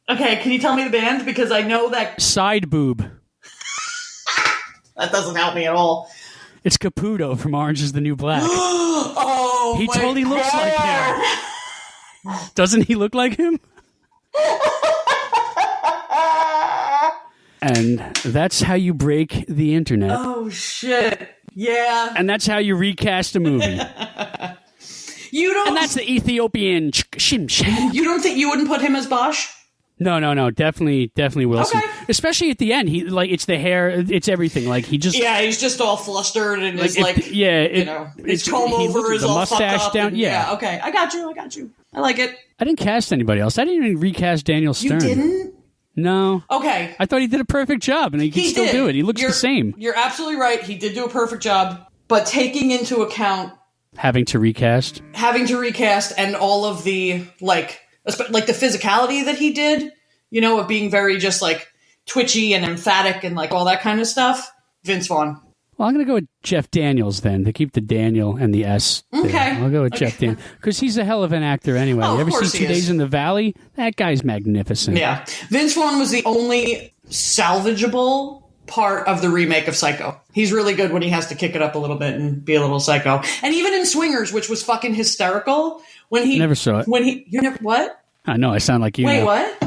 Okay, can you tell me the band? Because I know that... Side Boob. That doesn't help me at all. It's Caputo from Orange is the New Black. Oh, he totally looks like him. Doesn't he look like him? And that's how you break the internet. Oh, shit. Yeah. And that's how you recast a movie. You don't. And that's the Ethiopian shim. You don't think you wouldn't put him as Bosch? No, Definitely Wilson. Okay. Especially at the end. He it's the hair, it's everything. Like he just he's just all flustered and his his comb he over is the all mustache fucked up. down. And, yeah. Okay. I got you. I like it. I didn't cast anybody else. I didn't even recast Daniel Stern. You didn't? No. Okay. I thought he did a perfect job, and he can still do it. He looks the same. You're absolutely right. He did do a perfect job, but taking into account Having to recast and all of the like the physicality that he did, of being very just like twitchy and emphatic and like all that kind of stuff. Vince Vaughn. Well, I'm going to go with Jeff Daniels then, to keep the Daniel and the S there. Okay. I'll go with Jeff Daniels, because he's a hell of an actor anyway. Oh, You ever of course see he 2 is. Days in the Valley? That guy's magnificent. Yeah. Vince Vaughn was the only salvageable part of the remake of Psycho. He's really good when he has to kick it up a little bit and be a little psycho. And even in Swingers, which was fucking hysterical, when he... Never saw it. You never... What? I know, I sound like you. Wait, now. what?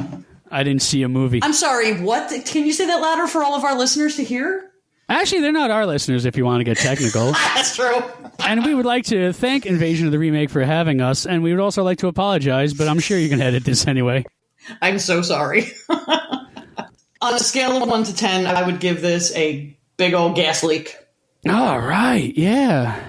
I didn't see a movie. I'm sorry, what? Can you say that louder for all of our listeners to hear? Actually, they're not our listeners if you want to get technical. That's true. And we would like to thank Invasion of the Remake for having us, and we would also like to apologize, but I'm sure you can edit this anyway. I'm so sorry. On a scale of 1 to 10, I would give this a big old gas leak. All right, yeah.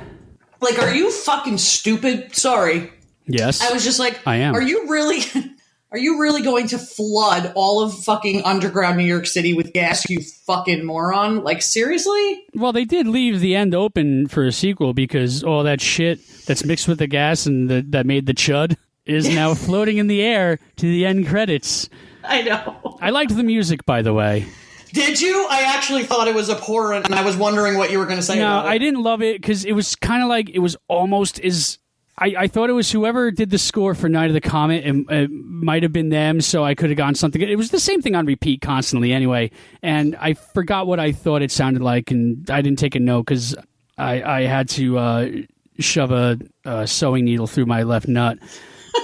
Like, are you fucking stupid? Sorry. Yes. I was just like, I am. Are you really going to flood all of fucking underground New York City with gas, you fucking moron? Like, seriously? Well, they did leave the end open for a sequel because all that shit that's mixed with the gas and that made the C.H.U.D is now floating in the air to the end credits. I know. I liked the music, by the way. Did you? I actually thought it was abhorrent, and I was wondering what you were going to say about it. No, I didn't love it because it was kind of like, it was almost as... I thought it was whoever did the score for Night of the Comet. It might have been them, so I could have gone something. It was the same thing on repeat constantly anyway, and I forgot what I thought it sounded like, and I didn't take a note because I had to shove a sewing needle through my left nut,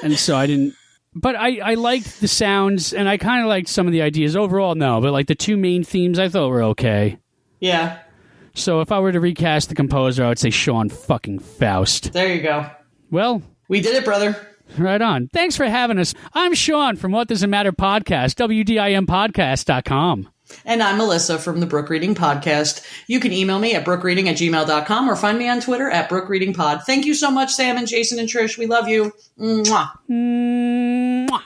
and so I didn't... But I liked the sounds, and I kind of liked some of the ideas. Overall, no, but like the 2 main themes I thought were okay. Yeah. So if I were to recast the composer, I would say Sean fucking Faust. There you go. Well, we did it, brother. Right on. Thanks for having us. I'm Sean from What Does It Matter Podcast, WDIMpodcast.com. And I'm Melissa from the Brook Reading Podcast. You can email me at brookreading@gmail.com or find me on Twitter at brookreadingpod. Thank you so much, Sam and Jason and Trish. We love you. Mwah. Mwah.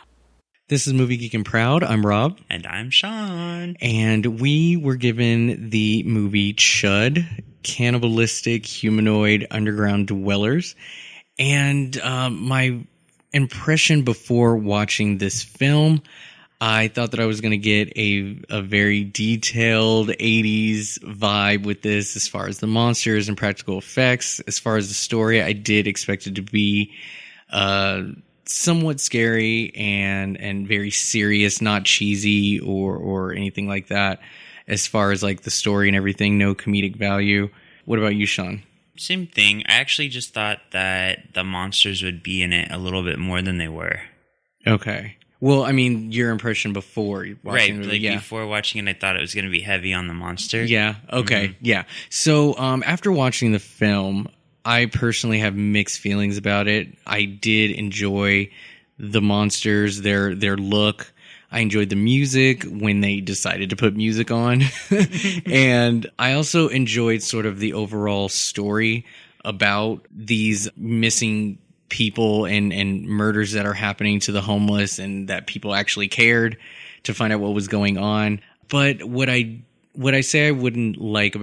This is Movie Geek and Proud. I'm Rob. And I'm Sean. And we were given the movie C.H.U.D, Cannibalistic Humanoid Underground Dwellers. And my impression before watching this film, I thought that I was going to get a very detailed 80s vibe with this as far as the monsters and practical effects. As far as the story, I did expect it to be somewhat scary and very serious, not cheesy or anything like that. As far as like the story and everything, no comedic value. What about you, Sean? Same thing. I actually just thought that the monsters would be in it a little bit more than they were. Okay. Well, I mean, your impression before watching the movie, like yeah. Before watching it, I thought it was going to be heavy on the monster. Yeah. Okay. Mm-hmm. Yeah. So, after watching the film, I personally have mixed feelings about it. I did enjoy the monsters, their look. I enjoyed the music when they decided to put music on. And I also enjoyed sort of the overall story about these missing people and murders that are happening to the homeless, and that people actually cared to find out what was going on. But what I say I didn't like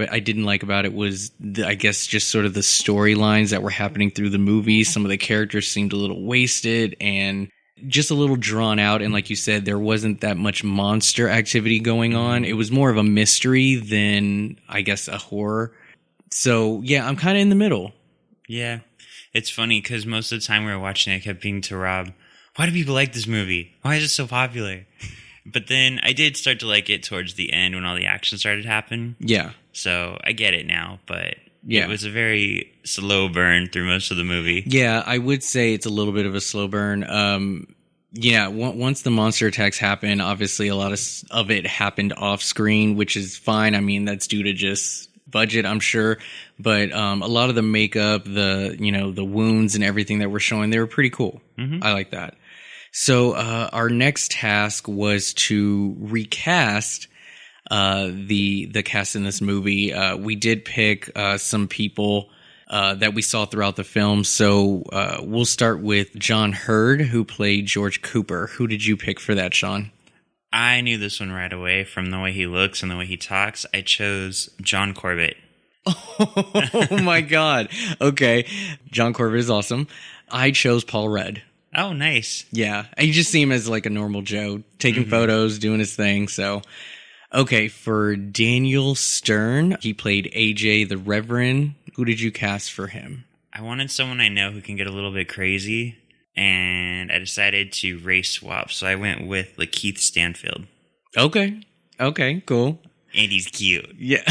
about it was I guess just sort of the storylines that were happening through the movie. Some of the characters seemed a little wasted and just a little drawn out. And like you said, there wasn't that much monster activity going on. It was more of a mystery than, I guess, a horror. So yeah, I'm kind of in the middle. Yeah. It's funny because most of the time we were watching it, I kept being to Rob, why do people like this movie? Why is it so popular? But then I did start to like it towards the end when all the action started happening. Yeah. So I get it now, but yeah, it was a very slow burn through most of the movie. Yeah, I would say it's a little bit of a slow burn. Yeah, once the monster attacks happen, obviously a lot of it happened off screen, which is fine. I mean, that's due to just budget, I'm sure, but a lot of the makeup, the wounds and everything that we're showing, they were pretty cool. Mhm. I like that. So our next task was to recast the cast in this movie. We did pick some people that we saw throughout the film. So we'll start with John Hurd, who played George Cooper. Who did you pick for that, Sean? I knew this one right away from the way he looks and the way he talks. I chose John Corbett. Oh my God. Okay. John Corbett is awesome. I chose Paul Rudd. Oh, nice. Yeah. You just see him as like a normal Joe, taking photos, doing his thing. So, okay. For Daniel Stern, he played AJ the Reverend. Who did you cast for him? I wanted someone I know who can get a little bit crazy, and I decided to race swap. So I went with Lakeith Stanfield. Okay. Okay, cool. And he's cute. Yeah.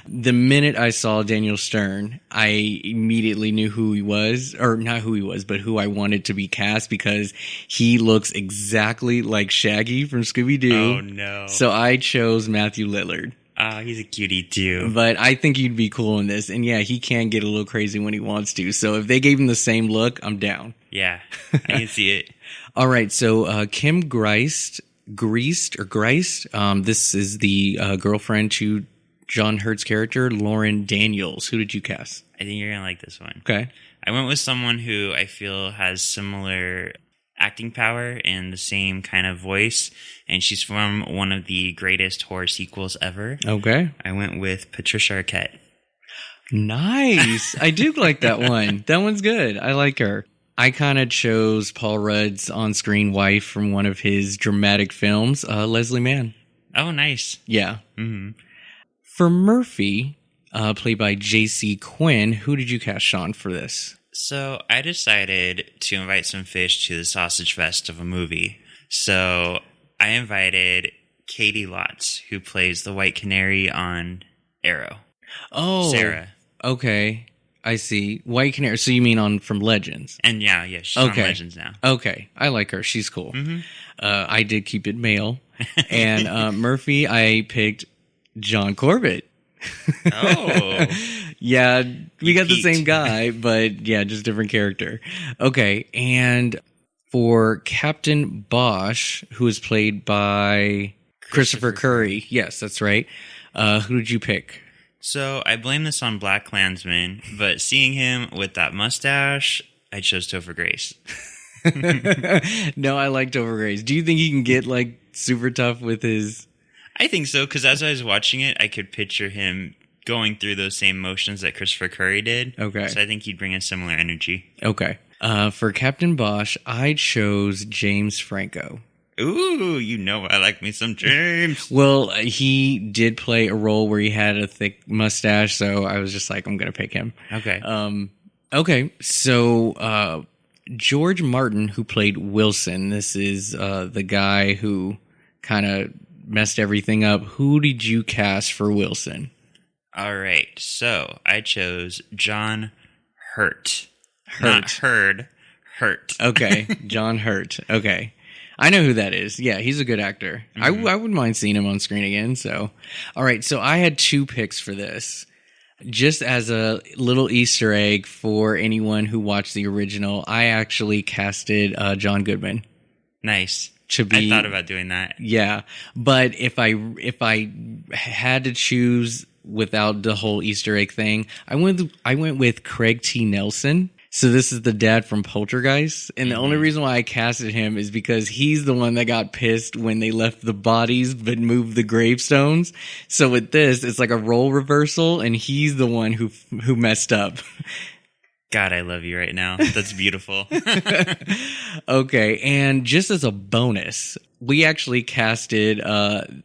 The minute I saw Daniel Stern, I immediately knew who he was, or not who he was, but who I wanted to be cast because he looks exactly like Shaggy from Scooby-Doo. Oh, no. So I chose Matthew Lillard. He's a cutie too. But I think he'd be cool in this. And yeah, he can get a little crazy when he wants to. So if they gave him the same look, I'm down. Yeah, I can see it. All right. So Kim Greist. This is the girlfriend to John Hurt's character, Lauren Daniels. Who did you cast? I think you're going to like this one. Okay. I went with someone who I feel has similar acting power and the same kind of voice, and she's from one of the greatest horror sequels ever. Okay. I went with Patricia Arquette. Nice. I do like that one. That one's good. I like her. I kind of chose Paul Rudd's on-screen wife from one of his dramatic films, Leslie Mann. Oh, nice. Yeah. Mm-hmm. For Murphy, played by J.C. Quinn, who did you cast, Sean, for this? So I decided to invite some fish to the sausage fest of a movie. So I invited Katie Lotz, who plays the White Canary on Arrow. Oh. Sarah. Okay. I see. White Canary. So you mean from Legends? And yeah, she's on Legends now. Okay. I like her. She's cool. Mm-hmm. I did keep it male. And Murphy, I picked John Corbett. Oh. Yeah, we got the same guy, but yeah, just different character. Okay, and for Captain Bosch, who is played by Christopher Curry. Yes, that's right. Who did you pick? So I blame this on Black Klansman, but seeing him with that mustache, I chose Topher Grace. No, I like Topher Grace. Do you think he can get like super tough with his... I think so, because as I was watching it, I could picture him going through those same motions that Christopher Curry did. Okay. So I think he'd bring a similar energy. Okay. For Captain Bosch, I chose James Franco. Ooh, I like me some James. Well, he did play a role where he had a thick mustache, so I was just like, I'm going to pick him. Okay. Okay, so George Martin, who played Wilson, this is the guy who kind of messed everything up. Who did you cast for Wilson? All right, so I chose John Hurt. Not Hurd, Hurt. Okay, John Hurt. Okay. I know who that is. Yeah, he's a good actor. Mm-hmm. I wouldn't mind seeing him on screen again. So, all right. So I had 2 picks for this. Just as a little Easter egg for anyone who watched the original, I actually casted John Goodman. Nice. I thought about doing that. Yeah, but if I had to choose without the whole Easter egg thing, I went with Craig T. Nelson. So this is the dad from Poltergeist, and the only reason why I casted him is because he's the one that got pissed when they left the bodies but moved the gravestones. So with this, it's like a role reversal, and he's the one who messed up. God, I love you right now. That's beautiful. Okay, and just as a bonus, we actually casted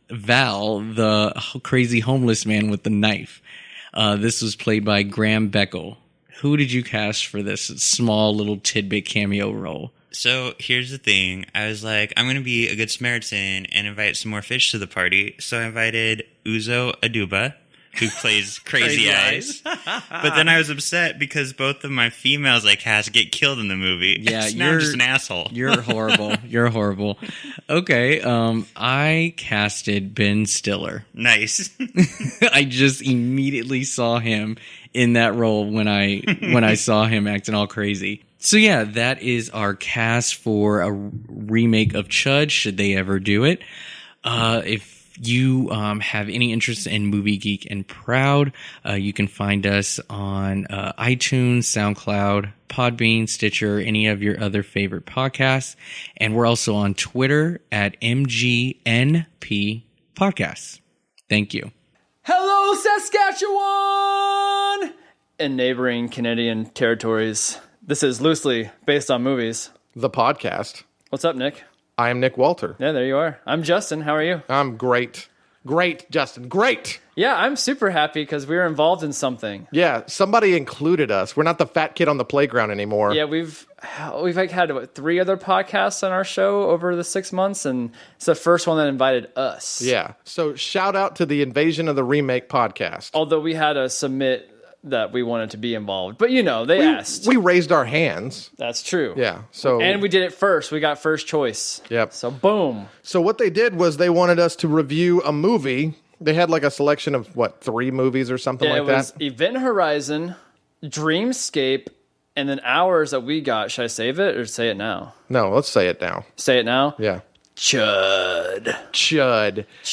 Val, the crazy homeless man with the knife. This was played by Graham Beckel. Who did you cast for this small little tidbit cameo role? So here's the thing. I was like, I'm going to be a good Samaritan and invite some more fish to the party. So I invited Uzo Aduba, who plays Crazy Eyes. But then I was upset because both of my females I cast get killed in the movie. Yeah, So now I'm just an asshole. You're horrible. You're horrible. Okay, I casted Ben Stiller. Nice. I just immediately saw him in that role when I saw him acting all crazy. So yeah, that is our cast for a remake of C.H.U.D, should they ever do it. If you have any interest in Movie Geek and Proud, you can find us on iTunes, SoundCloud, Podbean, Stitcher, any of your other favorite podcasts. And we're also on Twitter at MGNP Podcasts. Thank you. Hello, Saskatchewan! And neighboring Canadian territories. This is loosely based on movies. The podcast. What's up, Nick? I am Nick Walter. Yeah, there you are. I'm Justin. How are you? I'm great. Great, Justin. Great. Yeah, I'm super happy because we were involved in something. Yeah, somebody included us. We're not the fat kid on the playground anymore. Yeah, we've like had 3 other podcasts on our show over the 6 months, and it's the first one that invited us. Yeah. So shout out to the Invasion of the Remake podcast. Although we had to submit that we wanted to be involved, but they asked. We raised our hands. That's true. Yeah. So and we did it first. We got first choice. Yep. So boom. So what they did was they wanted us to review a movie. They had like a selection of 3 movies or something like that. It was Event Horizon, Dreamscape, and then ours that we got. Should I save it or say it now? No, let's say it now. Say it now? Yeah. C.H.U.D.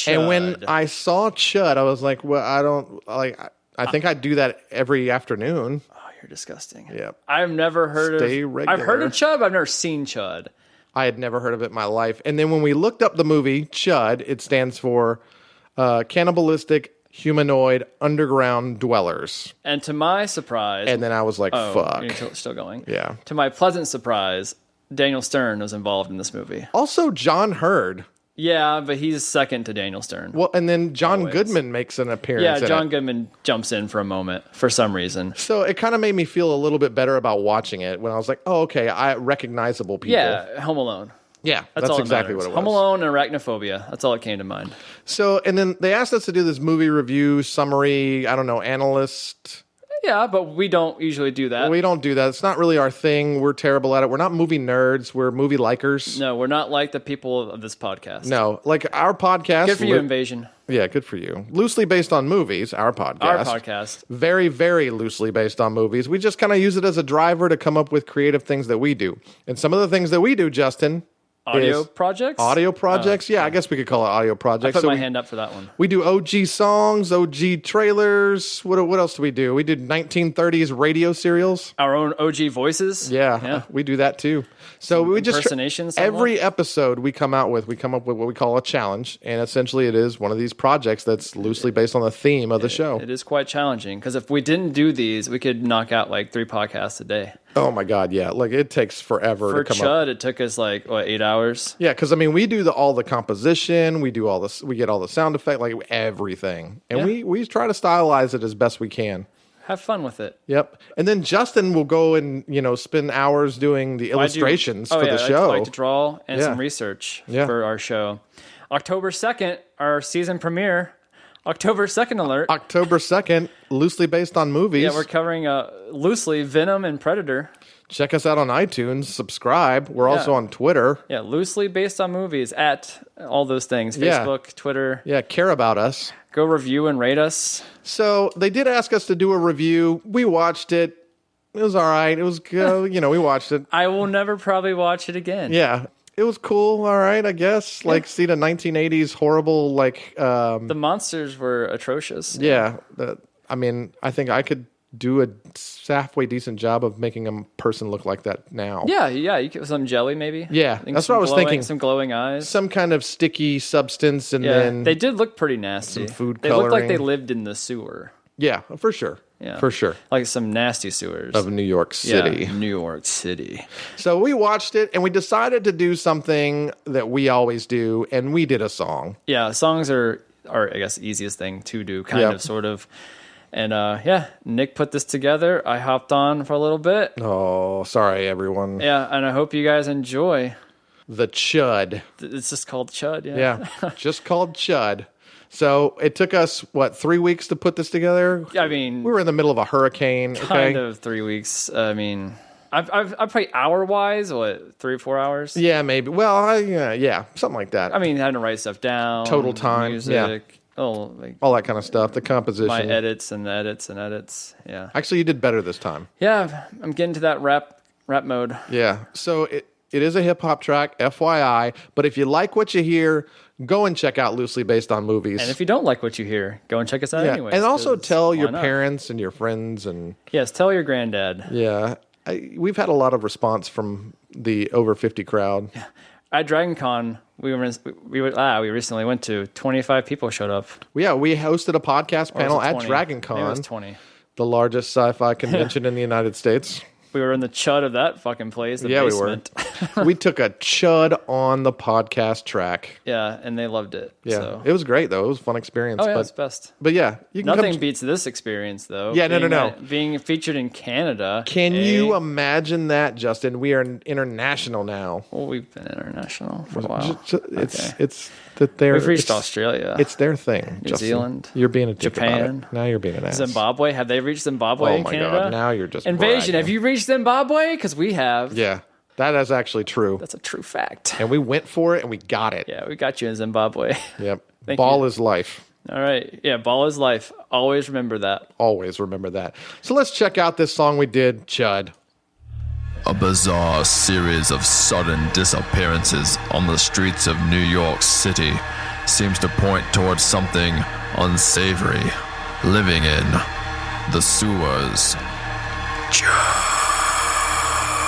And when I saw C.H.U.D, I was like, well, I don't like. I think I do that every afternoon. Oh, you're disgusting. Yep. I've never heard Stay of. regular. I've heard of C.H.U.D, but I've never seen C.H.U.D. I had never heard of it in my life. And then when we looked up the movie C.H.U.D, it stands for Cannibalistic Humanoid Underground Dwellers. And to my surprise, and then I was like, fuck. You're still going. Yeah. To my pleasant surprise, Daniel Stern was involved in this movie. Also, John Hurd. Yeah, but he's second to Daniel Stern. Well, and then John Goodman makes an appearance. Yeah, John Goodman jumps in for a moment for some reason. So it kind of made me feel a little bit better about watching it when I was like, oh, okay, recognizable people. Yeah, Home Alone. Yeah, that's all exactly what it was. Home Alone and Arachnophobia. That's all that came to mind. So, and then they asked us to do this movie review summary, analyst. Yeah, but we don't usually do that. We don't do that. It's not really our thing. We're terrible at it. We're not movie nerds. We're movie likers. No, we're not like the people of this podcast. No, like our podcast. Good for you, Invasion. Yeah, good for you. Loosely based on movies, our podcast. Our podcast. Very, very loosely based on movies. We just kind of use it as a driver to come up with creative things that we do. And some of the things that we do, Justin, Audio projects? Audio projects? Yeah, I guess we could call it audio projects. I put my hand up for that one. We do OG songs, OG trailers. What else do we do? We did 1930s radio serials. Our own OG voices? Yeah. We do that too. So we just impersonations. Every episode we come up with what we call a challenge, and essentially it is one of these projects that's loosely based on the theme of the show. It is quite challenging because if we didn't do these, we could knock out like 3 podcasts a day. Oh my God, yeah. Like it takes forever to come up. For it took us like 8 hours. Yeah, because we do all the composition, we do all this, we get all the sound effect, like everything, and we try to stylize it as best we can. Have fun with it. Yep. And then Justin will go and spend hours doing the illustrations for the show. I like to draw and some research for our show. October 2nd, our season premiere. October 2nd alert. October 2nd, loosely based on movies. Yeah, we're covering loosely Venom and Predator. Check us out on iTunes. Subscribe. We're also on Twitter. Yeah, loosely based on movies at all those things. Facebook, Twitter. Yeah, care about us. Go review and rate us. So they did ask us to do a review. We watched it. It was all right. It was good. We watched it. I will never probably watch it again. Yeah. It was cool, all right, I guess. Yeah. Like, see the 1980s horrible, the monsters were atrocious. Yeah. I think I could do a halfway decent job of making a person look like that now. Yeah. You get some jelly, maybe. Yeah, that's what I was thinking. Some glowing eyes. Some kind of sticky substance, and then... They did look pretty nasty. Some food coloring. They looked like they lived in the sewer. Yeah, for sure. Yeah. For sure. Like some nasty sewers. Of New York City. Yeah, New York City. So we watched it, and we decided to do something that we always do, and we did a song. Yeah, songs are I guess, the easiest thing to do, kind of, sort of. And, Nick put this together. I hopped on for a little bit. Oh, sorry, everyone. Yeah, and I hope you guys enjoy. The C.H.U.D. It's just called C.H.U.D, Yeah, just called C.H.U.D. So it took us, 3 weeks to put this together? I mean, we were in the middle of a hurricane. Kind of 3 weeks. I mean, I've probably hour-wise, 3 or 4 hours? Yeah, maybe. Well, yeah, something like that. I mean, having to write stuff down. Total time, music, all that kind of stuff, the composition. My edits and edits and edits, yeah. Actually, you did better this time. Yeah, I'm getting to that rap mode. Yeah, so it is a hip-hop track, FYI, but if you like what you hear, go and check out Loosely Based on Movies. And if you don't like what you hear, go and check us out anyway. And also tell your parents and your friends. And yes, tell your granddad. Yeah. We've had a lot of response from the over 50 crowd. Yeah. At Dragon Con, we recently went to, 25 people showed up. Yeah, we hosted a podcast panel at Dragon Con. It was 20. The largest sci-fi convention in the United States. We were in the CH.U.D of that fucking place, the basement. We were. We took a CH.U.D on the podcast track. Yeah, and they loved it. Yeah, so. It was great, though. It was a fun experience. Oh, yeah, it's best. But yeah, you can Nothing beats this experience, though. Yeah, no. Being featured in Canada. Can you imagine that, Justin? We are international now. Well, we've been international for a while. It's that they're... We've reached Australia. It's their thing, New Justin. Zealand. You're being a dick Japan. about it. Now you're being an ass. Zimbabwe. Have they reached Zimbabwe in Canada? Oh, my God. Now you're just Invasion. bragging. Have you reached Zimbabwe? Because we have. Yeah. That is actually true. That's a true fact. And we went for it and we got it. Yeah, we got you in Zimbabwe. Yep. Thank Ball you. is life. All right. Yeah, ball is life. Always remember that. Always remember that. So let's check out this song we did, CH.U.D. A bizarre series of sudden disappearances on the streets of New York City seems to point towards something unsavory living in the sewers.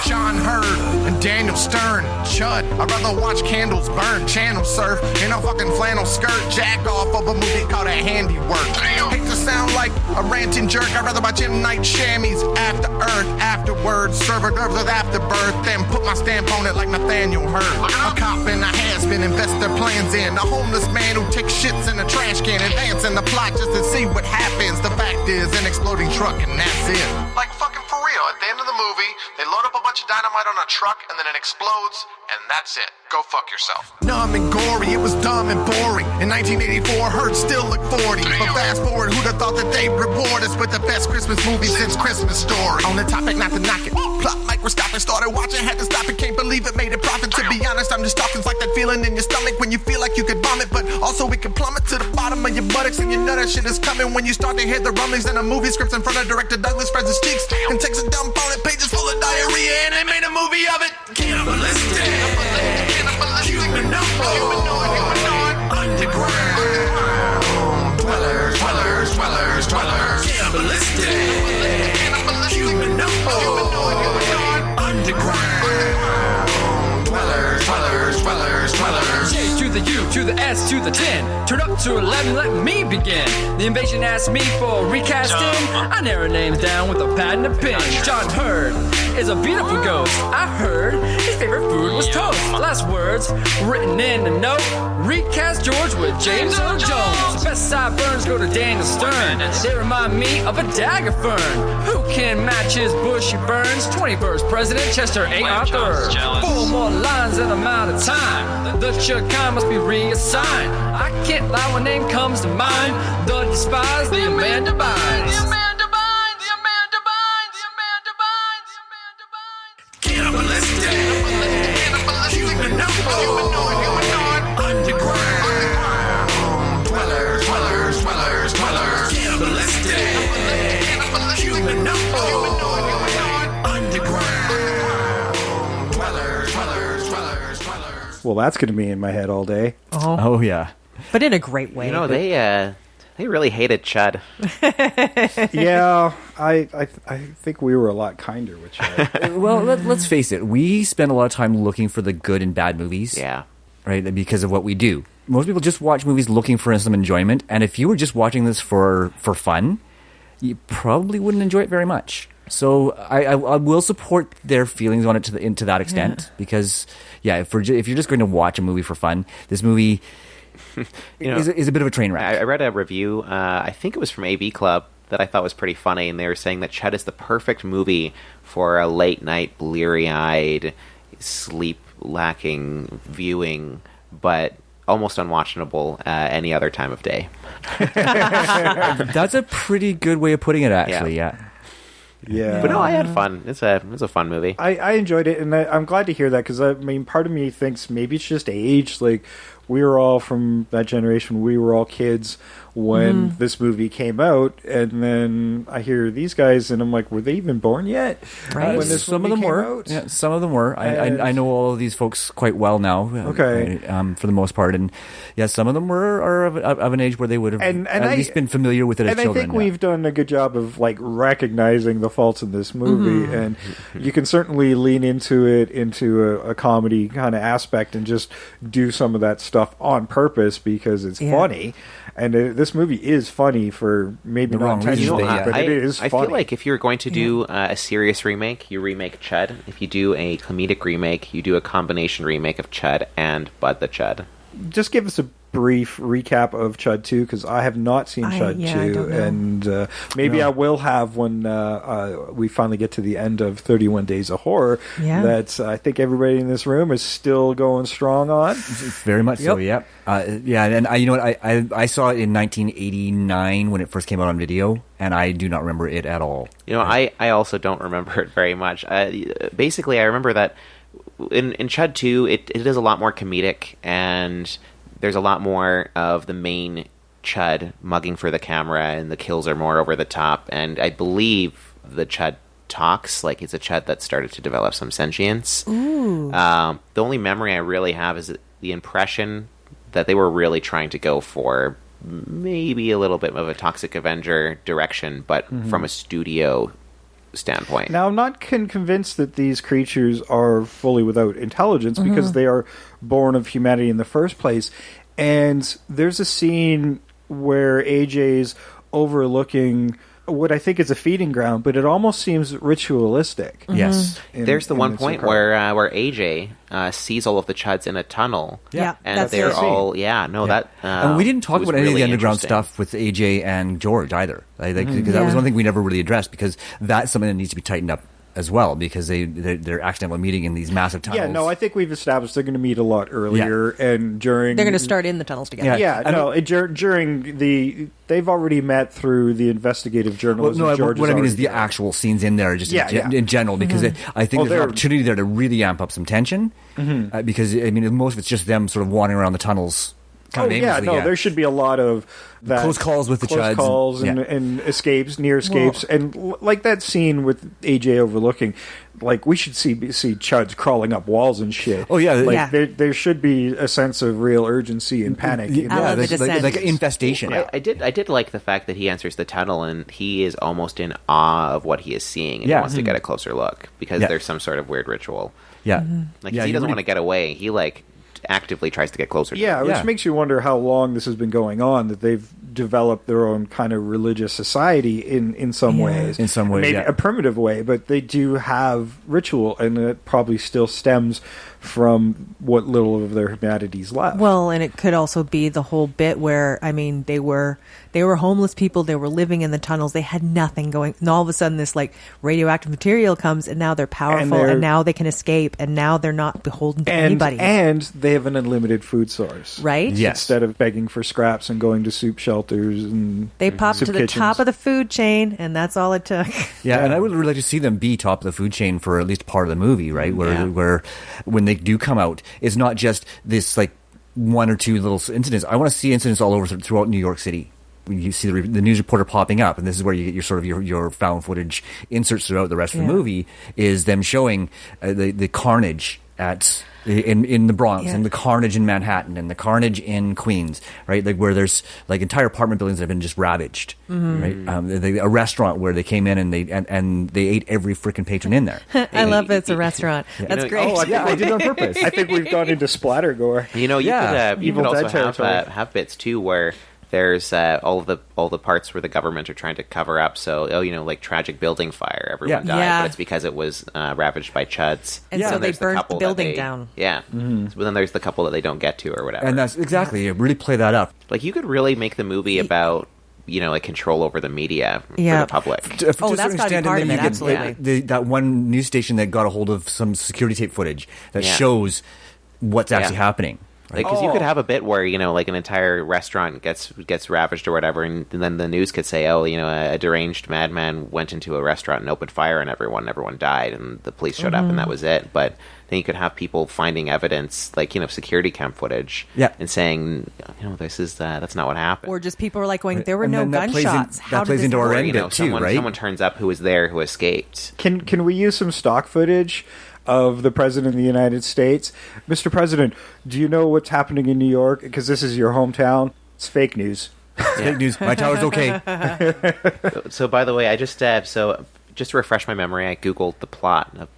John Hurd and Daniel Stern, CH.U.D. I'd rather watch candles burn, channel surf in a fucking flannel skirt, jack off of a movie called A Handiwork. Damn. Hate to sound like a ranting jerk, I'd rather watch M. Night Shyamalan's After Earth, afterwards, serve hors d'oeuvres with Afterbirth, then put my stamp on it like Nathaniel Hurd. A cop and a has-been invest their plans in, a homeless man who takes shits in a trash can, advancing the plot just to see what happens. The fact is, an exploding truck and that's it. Like fucking for real, at the end of the movie, they load up a bunch of dynamite on a truck and then it explodes and that's it. Go fuck yourself. Numb and gory, it was dumb and boring. In 1984, Hurd still looked 40. But fast forward, who'd have thought that they'd reward us with the best Christmas movie since Christmas Story? On the topic, not to knock it. Plot microscopic, started watching, had to stop it. Can't believe it made a profit. To be honest, I'm just talking. It's like that feeling in your stomach when you feel like you could vomit. But also it can plummet to the bottom of your buttocks and you know that shit is coming when you start to hear the rumblings and a movie scripts in front of director Douglas spreads his cheeks and takes a dump on it, pages full of diarrhea, and they made a movie of it. Cannibalistic. Humanoid, underground, dwellers, cannibalistic, humanoid, underground, dwellers. J to the U to the S to the 10. Turn up to 11, let me begin. The invasion asked me for recasting. I narrow names down with a pad and a pen. John Hurd is a beautiful ghost. I heard his favorite food was toast. Last words written in a note. Recast George with James Earl Jones. Best sideburns go to Daniel Stern. They remind me of a dagger fern. Who can match his bushy burns? 21st President Chester A. Arthur. 4 more lines and I'm out of time. The Chicane must be reassigned. I can't lie when name comes to mind. The despised, the Amanda Bynes. Cannibalistic, humanoid, underground, dwellers, cannibalistic, humanoid, underground, dwellers. Well, that's going to be in my head all day. Oh yeah. But in a great way. You know, they really hated CH.U.D. Yeah, I think we were a lot kinder with CH.U.D. Well, let's face it. We spend a lot of time looking for the good in bad movies. Yeah. Right? Because of what we do. Most people just watch movies looking for some enjoyment. And if you were just watching this for fun, you probably wouldn't enjoy it very much. So I will support their feelings on it to that extent. Because, yeah, if you're just going to watch a movie for fun, this movie... is a bit of a train wreck. I read a review, I think it was from AV Club, that I thought was pretty funny, and they were saying that CH.U.D is the perfect movie for a late-night, bleary-eyed, sleep-lacking viewing, but almost unwatchable any other time of day. That's a pretty good way of putting it, actually. Yeah. Yeah. But no, I had fun. It's a fun movie. I enjoyed it, and I'm glad to hear that, because I mean, part of me thinks maybe it's just age. Like, we were all from that generation. We were all kids when this movie came out, and then I hear these guys, and I'm like, were they even born yet? Right. When this Some of movie them came were. out? Yeah, some of them were. I know all of these folks quite well now. Okay. For the most part, and yeah, some of them are of an age where they would have at least been familiar with it as and children. I think we've done a good job of like recognizing the faults in this movie, and you can certainly lean into it into a comedy kind of aspect and just do some of that stuff on purpose because it's funny. And this movie is funny for maybe not intentionally, but it is funny. I feel like if you're going to do a serious remake, you remake C.H.U.D. If you do a comedic remake, you do a combination remake of C.H.U.D. and Bud the C.H.U.D. Just give us a brief recap of C.H.U.D 2, because I have not seen C.H.U.D 2, and maybe I will have when we finally get to the end of 31 Days of Horror. That I think everybody in this room is still going strong on. Very much so. Yep. Yeah, and you know what? I saw it in 1989 when it first came out on video, and I do not remember it at all. You know, I also don't remember it very much. Basically, I remember that in C.H.U.D 2, it is a lot more comedic, and there's a lot more of the main C.H.U.D mugging for the camera, and the kills are more over the top. And I believe the C.H.U.D talks like it's a C.H.U.D that started to develop some sentience. Ooh. The only memory I really have is the impression that they were really trying to go for maybe a little bit of a Toxic Avenger direction, but from a studio standpoint. Now, I'm not convinced that these creatures are fully without intelligence, because they are born of humanity in the first place. And there's a scene where AJ's overlooking what I think is a feeding ground, but it almost seems ritualistic. Yes. There's the one point where AJ sees all of the C.H.U.Ds in a tunnel. And they're all that. And we didn't talk about any of the underground stuff with AJ and George either. Because that was one thing we never really addressed, because that's something that needs to be tightened up as well, because they're accidentally meeting in these massive tunnels. Yeah, no, I think we've established they're going to meet a lot earlier, and during... They're going to start in the tunnels together. During the... They've already met through the investigative journalism. What I mean is the actual scenes in there, just in general, because I think there's an opportunity there to really amp up some tension, because, I mean, most of it's just them sort of wandering around the tunnels. There should be a lot of that. Close calls with the C.H.U.D s. Calls and escapes, near escapes. And like that scene with AJ overlooking, like, we should see C.H.U.D s crawling up walls and shit. Oh, yeah. There should be a sense of real urgency and panic. Like infestation. I did like the fact that he enters the tunnel and he is almost in awe of what he is seeing, and he wants to get a closer look, because there's some sort of weird ritual. Yeah. He doesn't want to get away. He, actively tries to get closer to them. Which makes you wonder how long this has been going on, that they've developed their own kind of religious society in some ways. In some ways, maybe a primitive way, but they do have ritual, and it probably still stems from what little of their humanity's left. Well, and it could also be the whole bit where, I mean, they were homeless people, they were living in the tunnels, they had nothing going, and all of a sudden this radioactive material comes, and now they're powerful, and now they can escape, and now they're not beholden to anybody. And they have an unlimited food source. Right? Yes. Instead of begging for scraps and going to soup shelters and they popped to the top of the food chain, and that's all it took. Yeah, and I would really like to see them be top of the food chain for at least part of the movie, right? Where when they do come out, it's not just this one or two little incidents. I want to see incidents all over throughout New York City. You see the news reporter popping up, and this is where you get your sort of your found footage inserts throughout the rest of the movie, is them showing the carnage in the Bronx, and the carnage in Manhattan, and the carnage in Queens, right? Where there's entire apartment buildings that have been just ravaged, right? A restaurant where they came in and they ate every freaking patron in there. I love it's a restaurant. That's great. I did it on purpose. I think we've gone into splatter gore. You could also have bits too where there's all the parts where the government are trying to cover up. So, tragic building fire, everyone died, but it's because it was ravaged by C.H.U.D s. And so they burnt the building down. Yeah. But then there's the couple that they don't get to or whatever. And that's exactly, really play that up. You could really make the movie about control over the media for the public. That's got to be part of it, absolutely. That one news station that got a hold of some security tape footage that shows what's actually happening. Like, because you could have a bit where, you know, like an entire restaurant gets ravaged or whatever, and then the news could say, oh, you know, a deranged madman went into a restaurant and opened fire on everyone. Everyone died, and the police showed up, and that was it. But then you could have people finding evidence, like, you know, security cam footage, and saying, you know, that's not what happened. Or just people are like going, there were no gunshots. How did plays this into our work? end You know, too, right? someone turns up who was there, who escaped. Can we use some stock footage of the President of the United States? Mr. President, do you know what's happening in New York? Because this is your hometown. It's fake news. Fake news. My tower's okay. So, by the way, I just to refresh my memory, I googled the plot of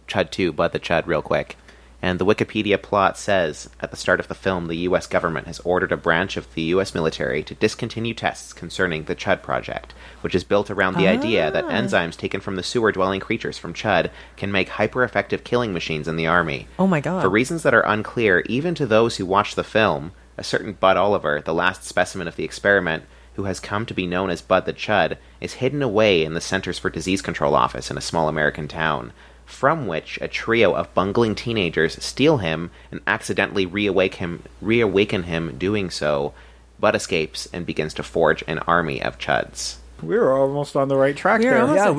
C.H.U.D 2, Bud the C.H.U.D, real quick. And the Wikipedia plot says, at the start of the film, the U.S. government has ordered a branch of the U.S. military to discontinue tests concerning the C.H.U.D project, which is built around the idea that enzymes taken from the sewer-dwelling creatures from C.H.U.D can make hyper-effective killing machines in the army. Oh my god. For reasons that are unclear, even to those who watch the film, a certain Bud Oliver, the last specimen of the experiment, who has come to be known as Bud the C.H.U.D, is hidden away in the Centers for Disease Control office in a small American town, from which a trio of bungling teenagers steal him and accidentally reawaken him doing so. Bud escapes and begins to forge an army of C.H.U.Ds. We were almost on the right track there. Yeah,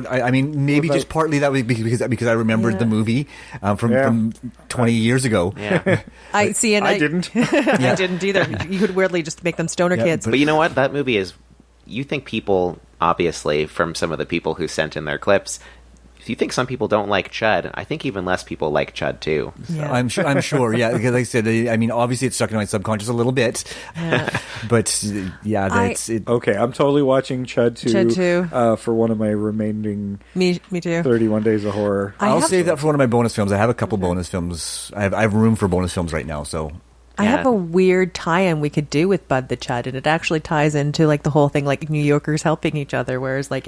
I mean, maybe just partly that was because I remembered the movie from 20 years ago. Yeah. I didn't. I didn't either. You could weirdly just make them stoner kids. But you know what? That movie is... You think people, obviously, from some of the people who sent in their clips... If you think some people don't like C.H.U.D, I think even less people like C.H.U.D too. So. Yeah. I'm sure. Yeah, because like I said, I mean, obviously it's stuck in my subconscious a little bit, but yeah, that's it. Okay, I'm totally watching C.H.U.D 2 too. For one of my remaining me too 31 Days of Horror. I'll save that for one of my bonus films. I have a couple bonus films. I have room for bonus films right now, so. I have a weird tie-in we could do with Bud the C.H.U.D, and it actually ties into like the whole thing, like New Yorkers helping each other. Whereas like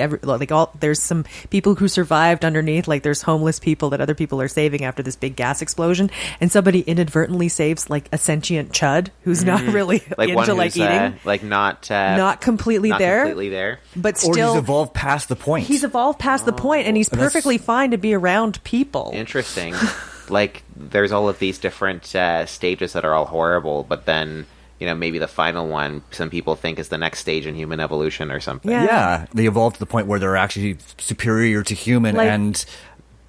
there's some people who survived underneath, like there's homeless people that other people are saving after this big gas explosion, and somebody inadvertently saves like a sentient C.H.U.D who's not really like into one who's, like eating, not completely there, but still or he's evolved past the point. He's evolved past the point, and he's perfectly fine to be around people. Interesting. Like, there's all of these different stages that are all horrible, but then, you know, maybe the final one, some people think is the next stage in human evolution or something. Yeah. They evolve to the point where they're actually superior to human and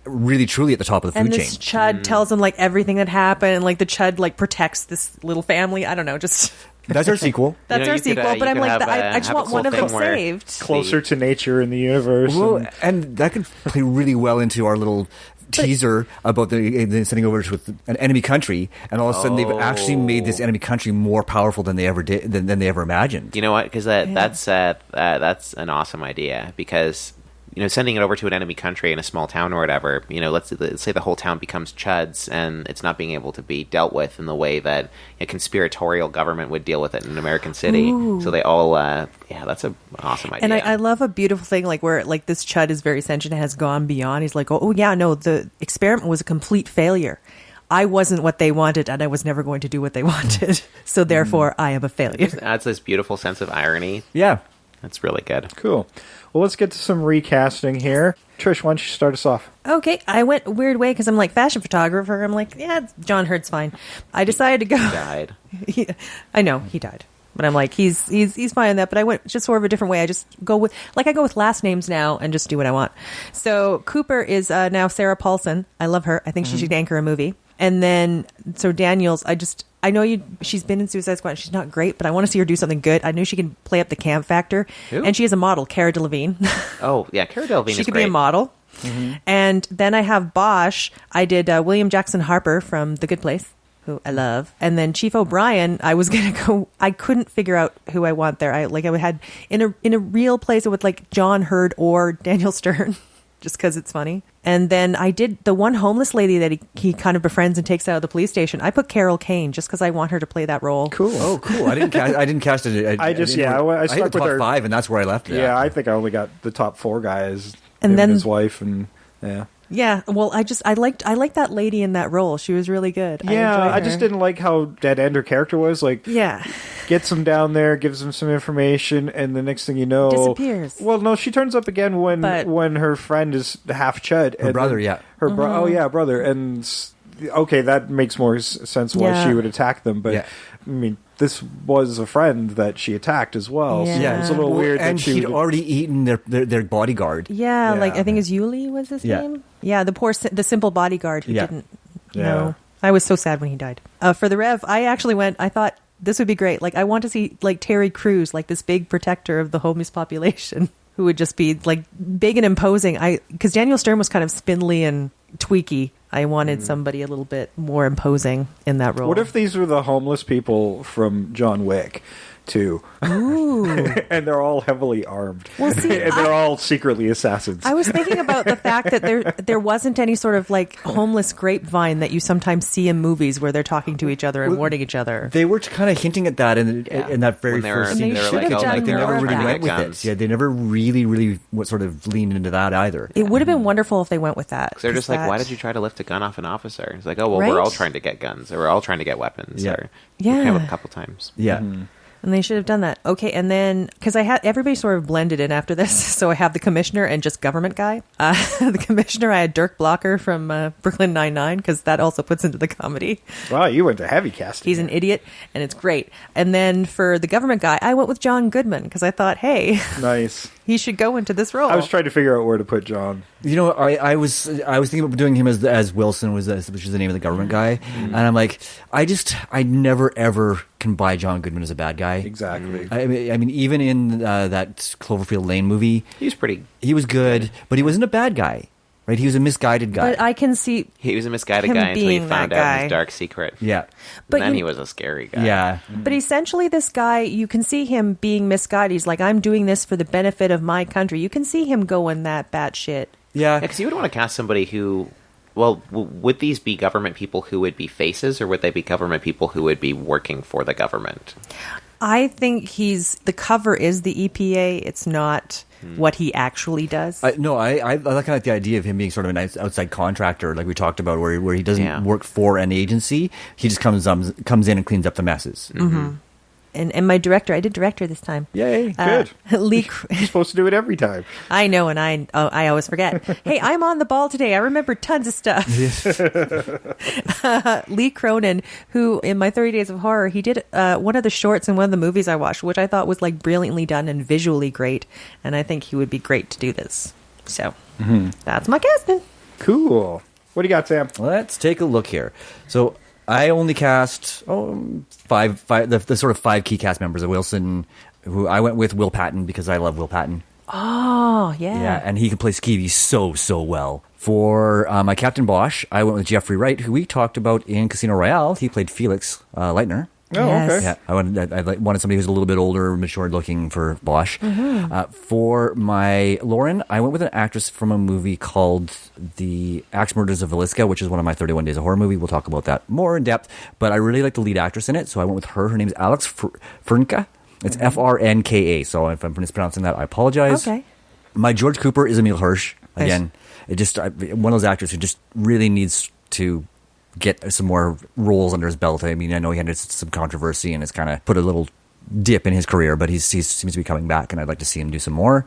really, truly at the top of the food chain. And this C.H.U.D tells them, like, everything that happened, and, like, the C.H.U.D, like, protects this little family. I don't know, just... That's our sequel. That's our sequel, but I'm like, I just want one of them saved. Closer to nature in the universe. Well, and that could play really well into our little teaser about the sending over to an enemy country, and all of a sudden they've actually made this enemy country more powerful than they ever did, than they ever imagined. You know what? Because that's an awesome idea. Because, you know, sending it over to an enemy country in a small town or whatever, you know, let's say the whole town becomes C.H.U.Ds and it's not being able to be dealt with in the way that a conspiratorial government would deal with it in an American city. Ooh. So they all, that's an awesome idea. And I love a beautiful thing, like where like this C.H.U.D is very sentient and has gone beyond. He's like, oh yeah, no, the experiment was a complete failure. I wasn't what they wanted, and I was never going to do what they wanted. So therefore, I am a failure. It just adds this beautiful sense of irony. Yeah. That's really good. Cool. Well, let's get to some recasting here. Trish, why don't you start us off? Okay, I went a weird way because I'm like fashion photographer. I'm like, yeah, John Hurt's fine. I decided to go. He died. I know he died, but I'm like he's fine in that. But I went just sort of a different way. I just go with I go with last names now and just do what I want. So Cooper is now Sarah Paulson. I love her. I think she should anchor a movie. And then so Daniels, I know she's been in Suicide Squad. She's not great, but I want to see her do something good. I know she can play up the camp factor. Who? And she is a model, Cara Delevingne. Oh, yeah, Cara Delevingne is great. She could be a model. Mm-hmm. And then I have Bosch. I did William Jackson Harper from The Good Place, who I love. And then Chief O'Brien, I was going to go, I couldn't figure out who I want there. I had in a real place with like John Hurd or Daniel Stern. Just because it's funny. And then I did the one homeless lady that he kind of befriends and takes out of the police station. I put Carol Kane just because I want her to play that role. Cool. Oh, cool. I didn't cast it. I stuck with with top her 5, and that's where I left it. Yeah, I think I only got the top 4 guys. And then his wife and Yeah, well, I liked that lady in that role. She was really good. Yeah, I just didn't like how dead end her character was. Like, gets him down there, gives him some information, and the next thing you know, disappears. Well, no, she turns up again when her friend is half C.H.U.D. Her brother, yeah. Her brother, and okay, that makes more sense why she would attack them. But Yeah. I mean, this was a friend that she attacked as well. So Yeah. it's a little weird. And that she he'd would, already eaten their bodyguard. Yeah, like I think it's Yuli was his Yeah. name. Yeah, the simple bodyguard who Yeah. didn't Yeah. know. I was so sad when he died. For the Rev, I thought this would be great. Like I want to see like Terry Crews, like this big protector of the homeless population, who would just be like big and imposing. Because Daniel Stern was kind of spindly and tweaky. I wanted somebody a little bit more imposing in that role. what if these were the homeless people from John Wick, too? Ooh. And they're all heavily armed. Well, see, and they're all secretly assassins. I was thinking about the fact that there wasn't any sort of like homeless grapevine that you sometimes see in movies where they're talking to each other and warning each other. They were kind of hinting at that in that very When they were- first scene. they were like, They they're never all really trying to went get with guns. it. Yeah, they never really sort of leaned into that either. It would have been wonderful if they went with that. 'Cause they're just like, that- why did you try to lift a gun off an officer? It's like, oh, well, Right? we're all trying to get guns, or we're all trying to get weapons. Yeah. Or Yeah. we came up a couple times. Yeah. And they should have done that. Okay, and then because I had everybody sort of blended in after this, so I have the commissioner and just government guy. The commissioner, I had Dirk Blocker from Brooklyn Nine-Nine, because that also puts into the comedy. Wow, you went to heavy casting. He's an idiot, and it's great. And then for the government guy, I went with John Goodman because I thought, hey, Nice. he should go into this role. I was trying to figure out where to put John. You know, I was thinking about doing him as Wilson, which is the name of the government guy, and I'm like, I never ever can buy John Goodman as a bad guy. Exactly. I mean, even in that Cloverfield Lane movie, he was good, but he wasn't a bad guy, right? He was a misguided guy. But I can see He was a misguided him guy until he being found that out guy. his dark secret. Yeah. But And then you- he was a scary guy. Yeah. But essentially, this guy, you can see him being misguided. He's like, I'm doing this for the benefit of my country. You can see him going that batshit. Yeah. Because you would want to cast somebody who, well, would these be government people who would be faces, or would they be government people who would be working for the government? I think the cover is the EPA. It's not what he actually does. I like the idea of him being sort of an outside contractor, like we talked about, where he doesn't work for an agency. He just comes in and cleans up the messes. Mm-hmm. And my director, I did director this time. Yay, good. Lee, You're supposed to do it every time. I know, and I always forget. Hey, I'm on the ball today. I remember tons of stuff. Lee Cronin, who in my 30 Days of Horror, he did one of the shorts in one of the movies I watched, which I thought was like brilliantly done and visually great. And I think he would be great to do this. So that's my casting. Cool. What do you got, Sam? Let's take a look here. So I only cast five the sort of five key cast members of Wilson, who I went with Will Patton because I love Will Patton. Oh, yeah. Yeah, and he can play Skeevy so well. For my Captain Bosch, I went with Jeffrey Wright, who we talked about in Casino Royale. He played Felix Leitner. Oh, okay. Yeah, I wanted somebody who's a little bit older, mature looking for Bosch. For my Lauren, I went with an actress from a movie called The Axe Murders of Villisca, which is one of my 31 Days of Horror movie. We'll talk about that more in depth. But I really like the lead actress in it, so I went with her. Her name is Alex Frnka. It's Frnka. So if I'm mispronouncing that, I apologize. Okay. My George Cooper is Emil Hirsch. Nice. Again, one of those actors who just really needs to get some more roles under his belt. I mean, I know he had some controversy and it's kind of put a little dip in his career, but he seems to be coming back, and I'd like to see him do some more.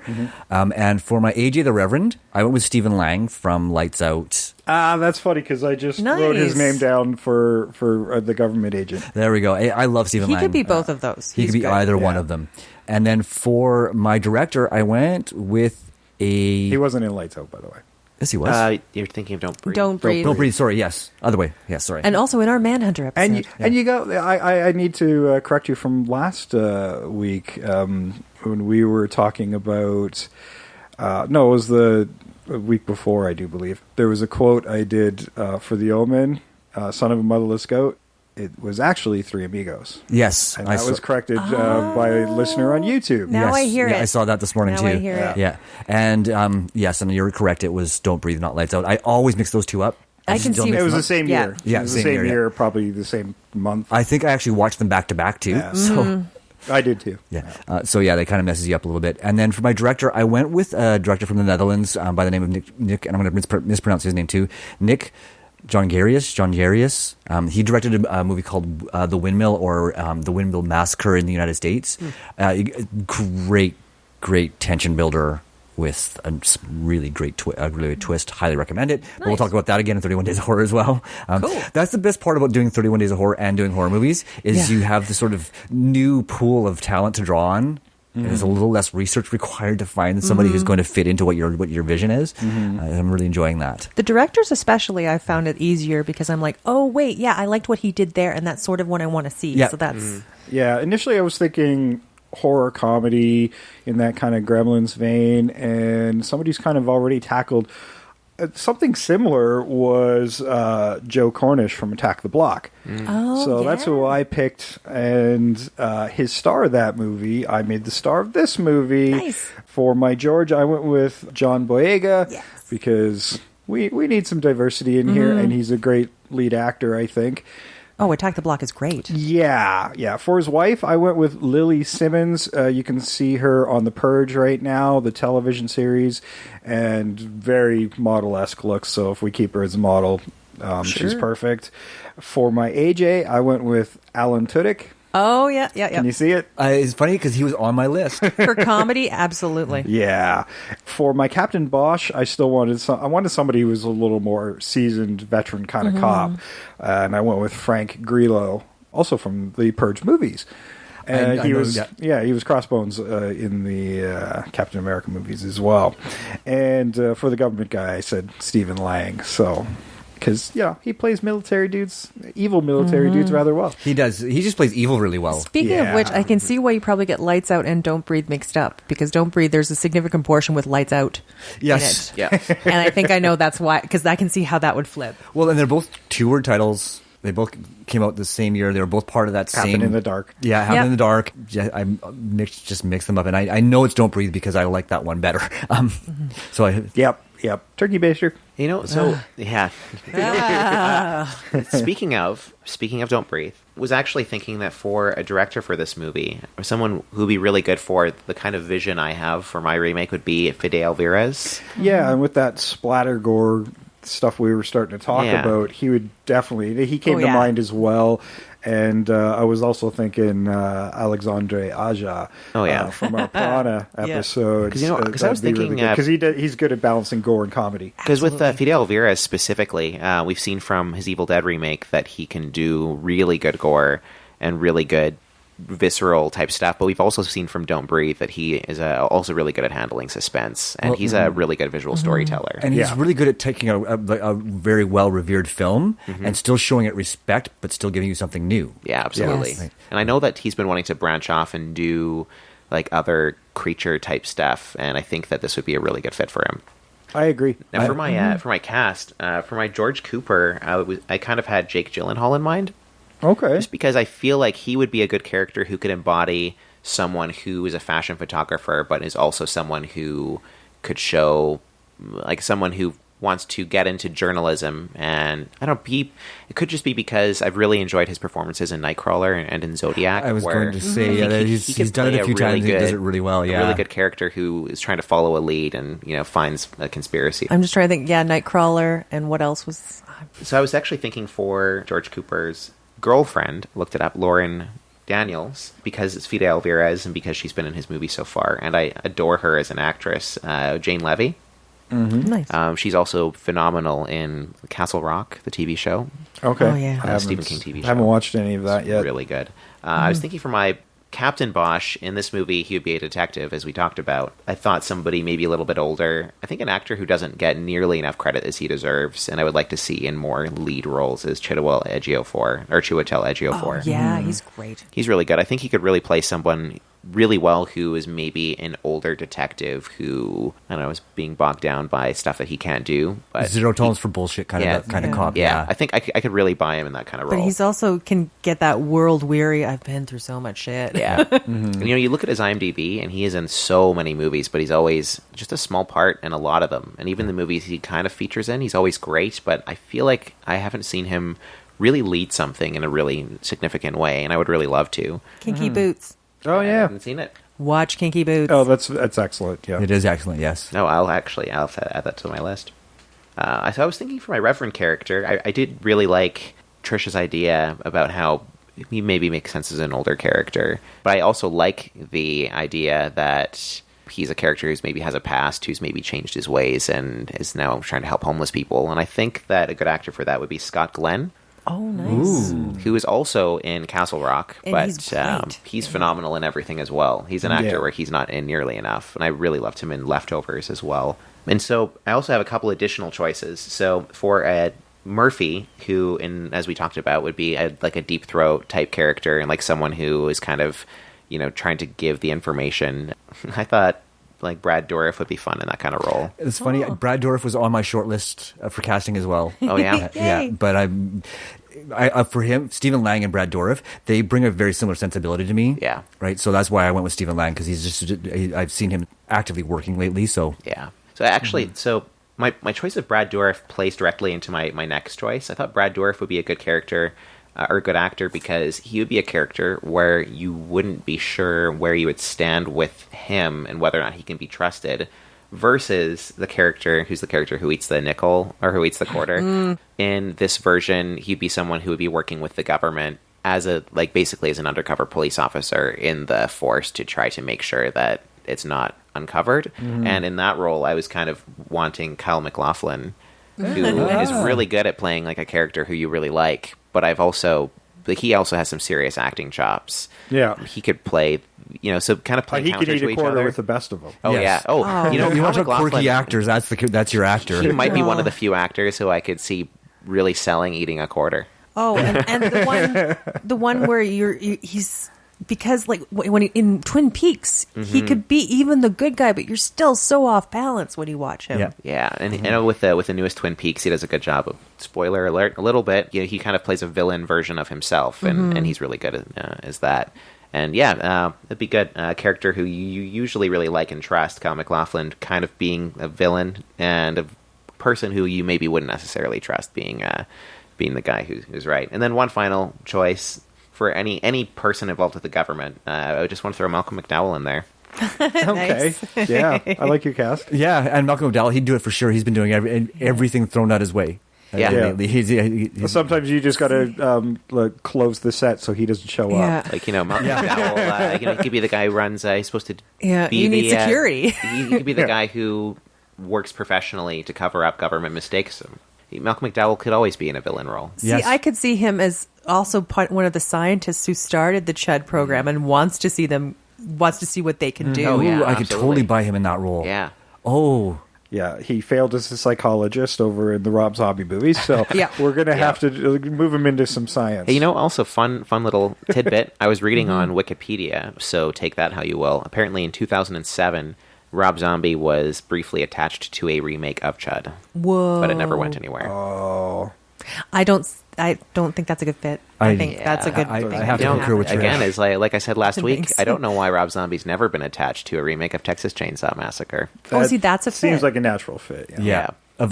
And for my AJ the Reverend, I went with Stephen Lang from Lights Out. That's funny because I just wrote his name down for the government agent. There we go. I love Stephen He Lang. could be both of those. He He's could be good. either one of them. And then for my director, I went with He wasn't in Lights Out, by the way. Yes, he was. You're thinking of Don't Breathe. Don't Breathe. Don't Breathe. Sorry. Yes. Other way. Yes. Sorry. And also in our Manhunter episode. And you got. I need to correct you from last week when we were talking about. No, it was the week before, I do believe. There was a quote I did for The Omen, Son of a Motherless Goat. It was actually Three Amigos. Yes. And that was corrected by a listener on YouTube. Now I hear it. I saw that this morning Now too. I hear it. Yeah. And yes, and you're correct. It was Don't Breathe, Not Lights Out. I always mix those two up. I can see It was the same Yeah. year. Yeah, it was the same same year, year, probably the same month. I think I actually watched them back to back too. Yeah. So I did too. yeah. So yeah, they kind of messes you up a little bit. And then for my director, I went with a director from the Netherlands by the name of Nick, and I'm going to mispronounce his name too. Nick Jongerius. He directed a movie called The Windmill, or The Windmill Massacre in the United States. Great tension builder with a really great twist. Highly recommend it. But we'll talk about that again in 31 Days of Horror as well. Cool. That's the best part about doing 31 Days of Horror and doing horror movies is you have the sort of new pool of talent to draw on. And there's a little less research required to find somebody who's going to fit into what your vision is. I'm really enjoying that. The directors especially, I found it easier because I'm like, oh, wait, yeah, I liked what he did there, and that's sort of what I want to see. Yeah. So that's... Yeah, initially I was thinking horror comedy in that kind of Gremlins vein, and somebody's kind of already tackled something similar was Joe Cornish from Attack the Block. So that's who I picked, and his star of that movie, I made the star of this movie. Nice. For my George, I went with John Boyega because we need some diversity in here, and he's a great lead actor, I think. Oh, Attack the Block is great. Yeah. For his wife, I went with Lily Simmons. You can see her on The Purge right now, the television series, and very model-esque looks. So if we keep her as a model, she's perfect. For my AJ, I went with Alan Tudyk. Oh, yeah. Can you see it? It's funny because he was on my list. For comedy, absolutely. Yeah. For my Captain Bosch, I still wanted somebody who was a little more seasoned, veteran kind of cop. And I went with Frank Grillo, also from the Purge movies. And he was Crossbones in the Captain America movies as well. And for the government guy, I said Stephen Lang. So... because, he plays evil military dudes rather well. He does. He just plays evil really well. Speaking of which, I can see why you probably get Lights Out and Don't Breathe mixed up. Because Don't Breathe, there's a significant portion with Lights Out in it. Yes. And I think I know that's why, because I can see how that would flip. Well, and they're both two-word titles. They both came out the same year. They were both part of that same... Happen in the Dark. Yeah, Happen in the Dark. I just mixed them up. And I know it's Don't Breathe because I like that one better. So I... Yep. Turkey baster. Speaking of Don't Breathe, was actually thinking that for a director for this movie, or someone who would be really good for the kind of vision I have for my remake would be Fede Alvarez. Yeah, and with that splatter gore stuff we were starting to talk about, he would definitely... He came to mind as well. And I was also thinking Alexandre Aja from our Piranha episode. Because I was thinking... Because he's good at balancing gore and comedy. Because with Fede Alvarez specifically, we've seen from his Evil Dead remake that he can do really good gore and really good visceral type stuff, but we've also seen from Don't Breathe that he is also really good at handling suspense, and he's a really good visual storyteller. And he's really good at taking a very well-revered film and still showing it respect, but still giving you something new. Yeah, absolutely. Yes. And I know that he's been wanting to branch off and do like other creature type stuff, and I think that this would be a really good fit for him. I agree. Now for my cast, for my George Cooper, I kind of had Jake Gyllenhaal in mind. Okay. Just because I feel like he would be a good character who could embody someone who is a fashion photographer, but is also someone who could show, like, someone who wants to get into journalism. And I don't know, it could just be because I've really enjoyed his performances in Nightcrawler and in Zodiac. I was going to say, he's done it a few times. He does it really well. Yeah, a really good character who is trying to follow a lead and finds a conspiracy. I'm just trying to think. Yeah, Nightcrawler, and what else was? So I was actually thinking for George Cooper's girlfriend, looked it up, Lauren Daniels, because it's Fede Alvarez and because she's been in his movie so far, and I adore her as an actress. Jane Levy. Nice. She's also phenomenal in Castle Rock, the TV show. Okay. Oh, yeah. Stephen King TV show. I haven't watched any of that yet. Really good. I was thinking for my Captain Bosch, in this movie, he would be a detective, as we talked about. I thought somebody maybe a little bit older. I think an actor who doesn't get nearly enough credit as he deserves, and I would like to see in more lead roles, is Chiwetel Ejiofor. Oh, yeah, he's great. He's really good. I think he could really play someone really well who is maybe an older detective who, I don't know, is being bogged down by stuff that he can't do. But zero tolerance for bullshit kind of cop. Yeah, I think I could really buy him in that kind of role. But he's also can get that world weary, I've been through so much shit. Yeah. And, you look at his IMDb, and he is in so many movies, but he's always just a small part in a lot of them. And even the movies he kind of features in, he's always great, but I feel like I haven't seen him really lead something in a really significant way, and I would really love to. Kinky Boots. Oh, yeah. I haven't seen it. Watch Kinky Boots. Oh, that's excellent. Yeah, it is excellent. Yes. No, I'll have to add that to my list. So I was thinking for my Reverend character, I did really like Trisha's idea about how he maybe makes sense as an older character, but I also like the idea that he's a character who's maybe has a past, who's maybe changed his ways and is now trying to help homeless people. And I think that a good actor for that would be Scott Glenn. Oh, nice. Who is also in Castle Rock, And but he's great. he's phenomenal in everything as well. He's an actor Yeah. where he's not in nearly enough, and I really loved him in Leftovers as well. And so I also have a couple additional choices. So for Murphy, who, as we talked about, would be like a deep throat type character and like someone who is kind of, trying to give the information. I thought like Brad Dourif would be fun in that kind of role. It's funny. Brad Dourif was on my short list for casting as well. Oh, yeah? Yeah. But I for him, Stephen Lang and Brad Dourif, they bring a very similar sensibility to me. Yeah. Right. So that's why I went with Stephen Lang, because I've seen him actively working lately. So yeah. So actually, so my choice of Brad Dourif plays directly into my next choice. I thought Brad Dourif would be a good character or a good actor because he would be a character where you wouldn't be sure where you would stand with him and whether or not he can be trusted, versus the character who eats the nickel or who eats the quarter. In this version, he'd be someone who would be working with the government as basically as an undercover police officer in the force to try to make sure that it's not uncovered. And in that role, I was kind of wanting Kyle MacLachlan, who is really good at playing like a character who you really like, but he also has some serious acting chops. Yeah. He could play, so kind of play He counter could eat to a each quarter other. with the best of them. Oh, Yes. yeah. Oh, you Kyle want to MacLachlan- quirky actors? That's your actor. He might be one of the few actors who I could see really selling eating a quarter. Oh, and the one where he's because like when in Twin Peaks, he could be even the good guy, but you're still so off balance when you watch him. Yeah, and with the newest Twin Peaks, he does a good job of, spoiler alert, a little bit. He kind of plays a villain version of himself, and he's really good as that. And it'd be good. A character who you usually really like and trust, Kyle MacLachlan, kind of being a villain and a person who you maybe wouldn't necessarily trust being the guy who's right. And then one final choice for any person involved with the government. I just want to throw Malcolm McDowell in there. Okay. Yeah, I like your cast. Yeah, and Malcolm McDowell, he'd do it for sure. He's been doing everything thrown out his way. Yeah. He's Sometimes you just got to close the set so he doesn't show up. Like, Malcolm McDowell, he could be the guy who runs, he's supposed to be you need security. He could be the guy who works professionally to cover up government mistakes. Malcolm McDowell could always be in a villain role. See, I could see him as also one of the scientists who started the C.H.U.D program and wants to see what they can do. Oh, yeah, I absolutely. could totally buy him in that role. Yeah. Oh. Yeah, he failed as a psychologist over in the Rob Zombie movies, so we're going to have to move him into some science. Hey, also fun little tidbit. I was reading on Wikipedia, so take that how you will. Apparently in 2007, Rob Zombie was briefly attached to a remake of C.H.U.D. Whoa. But it never went anywhere. Oh. I don't think that's a good fit. I think that's a good thing. I have to concur with you. Again, is like I said last week, Thanks. I don't know why Rob Zombie's never been attached to a remake of Texas Chainsaw Massacre. See, that's a fit. Seems like a natural fit. Yeah. Of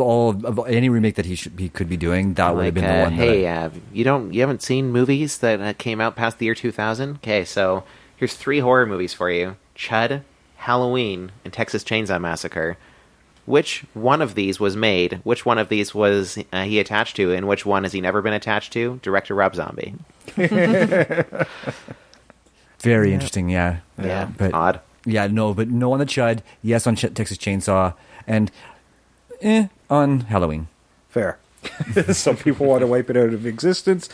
any remake that he could be doing, that would have been the one. Hey, you haven't seen movies that came out past the year 2000? Okay, so here's 3 horror movies for you: C.H.U.D, Halloween, and Texas Chainsaw Massacre. Which one of these was made? Which one of these was he attached to? And which one has he never been attached to? Director Rob Zombie. Very interesting, yeah. But odd. Yeah, but no on the C.H.U.D, yes on Texas Chainsaw, and on Halloween. Fair. Some people want to wipe it out of existence,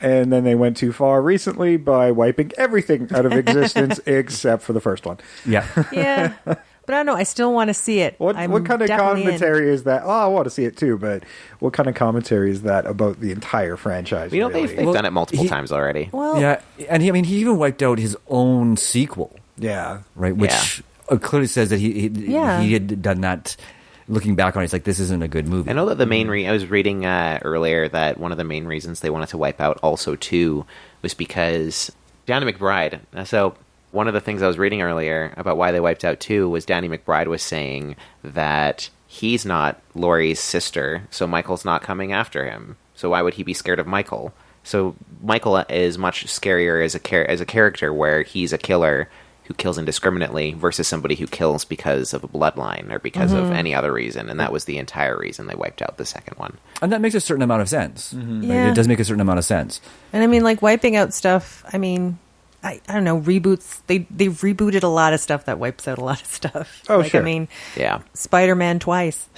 and then they went too far recently by wiping everything out of existence except for the first one. Yeah. Yeah. But I don't know. I still want to see it. What kind of commentary is that? Oh, I want to see it too, but what kind of commentary is that about the entire franchise? They've done it multiple times already. Well, yeah, and he even wiped out his own sequel. Yeah. Right, which clearly says that he had done that. Looking back on it, it's like, this isn't a good movie. I know that I was reading earlier that one of the main reasons they wanted to wipe out also too was because Danny McBride. So one of the things I was reading earlier about why they wiped out 2 was Danny McBride was saying that he's not Laurie's sister, so Michael's not coming after him. So why would he be scared of Michael? So Michael is much scarier as a character where he's a killer who kills indiscriminately versus somebody who kills because of a bloodline or because of any other reason. And that was the entire reason they wiped out the second one. And that makes a certain amount of sense. Mm-hmm. Right? It does make a certain amount of sense. And I mean, like, wiping out stuff, I mean, I don't know, reboots. They've rebooted a lot of stuff that wipes out a lot of stuff. Oh, like, sure. I mean, Yeah. Spider-Man twice.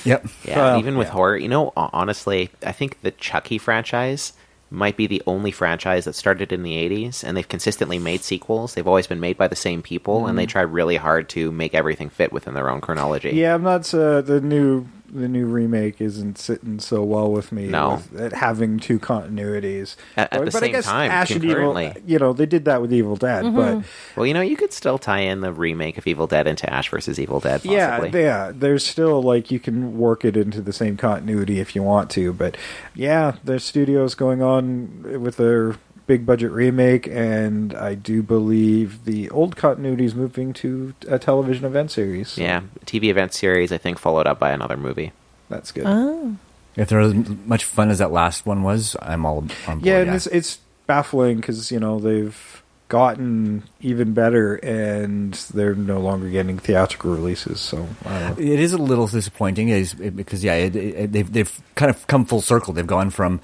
Yep. Yeah, even with horror, honestly, I think the Chucky franchise might be the only franchise that started in the 80s, and they've consistently made sequels. They've always been made by the same people, and they try really hard to make everything fit within their own chronology. Yeah, I'm not the new remake isn't sitting so well with me. No. With it having two continuities At the but same I guess time, Ash and Evil, concurrently. they did that with Evil Dead, but Well, you could still tie in the remake of Evil Dead into Ash versus Evil Dead, possibly. yeah, there's still you can work it into the same continuity if you want to, but yeah, there's studios going on with their big budget remake, and I do believe the old continuity is moving to a television event series. So Yeah, TV event series, I think, followed up by another movie. that's good. Oh. If they're as much fun as that last one was, I'm all on board. Yeah, and it's baffling because they've gotten even better, and they're no longer getting theatrical releases. So I don't know. It is a little disappointing because they've kind of come full circle. They've gone from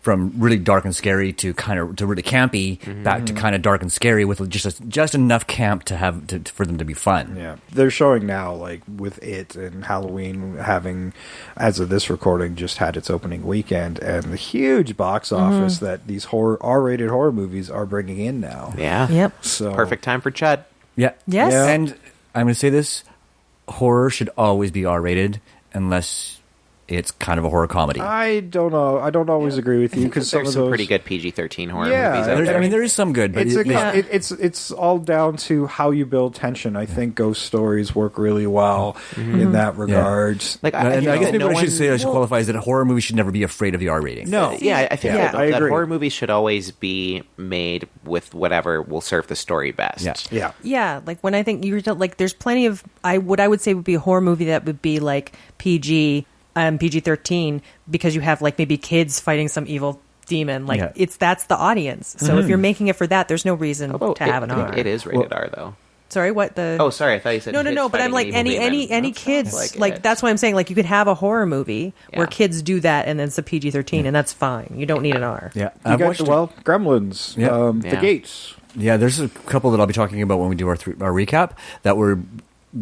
really dark and scary to really campy, back to kind of dark and scary with just enough camp for them to be fun. Yeah, they're showing now with it and Halloween having, as of this recording, just had its opening weekend, and the huge box office that these R-rated horror movies are bringing in now. Yeah. Yep. So Perfect time for Chud. Yeah. Yes. Yeah. And I'm going to say this: horror should always be R-rated, unless it's kind of a horror comedy. I don't know. I don't always agree with you because There's some pretty good PG-13 horror movies out there. there is some good, but it's all down to how you build tension. I think ghost stories work really well in that regard. I guess maybe what I should qualify is that a horror movie should never be afraid of the R rating. No, I think that I agree. horror movies should always be made with whatever will serve the story best. Yeah. Yeah, when I think there's plenty of what I would say would be a horror movie that would be PG, PG-13, because you have maybe kids fighting some evil demon. That's the audience. So if you're making it for that, there's no reason to have an R. It is rated R though. Sorry, what the? Oh, sorry, I thought you said No. But I'm any kids. That's why I'm saying you could have a horror movie where kids do that, and then it's a PG-13, and that's fine. You don't need an R. Yeah, You got Gremlins, The Gates. Yeah, there's a couple that I'll be talking about when we do our recap that were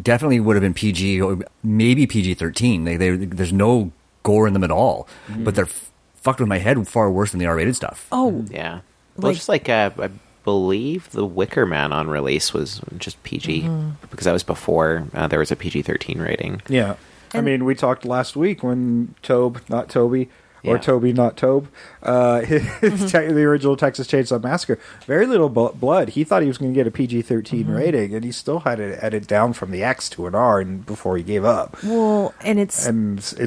definitely would have been PG or maybe PG-13. There's no gore in them at all, but they're fucked with my head far worse than the R-rated stuff. Oh, yeah. Well, just I believe The Wicker Man on release was just PG because that was before there was a PG-13 rating. Yeah. I mean, we talked last week when Tobe, not Toby, or Toby, not Tobe, the original Texas Chainsaw Massacre, very little blood. He thought he was going to get a PG-13 rating, and he still had it edited down from the X to an R before he gave up. Well, and it's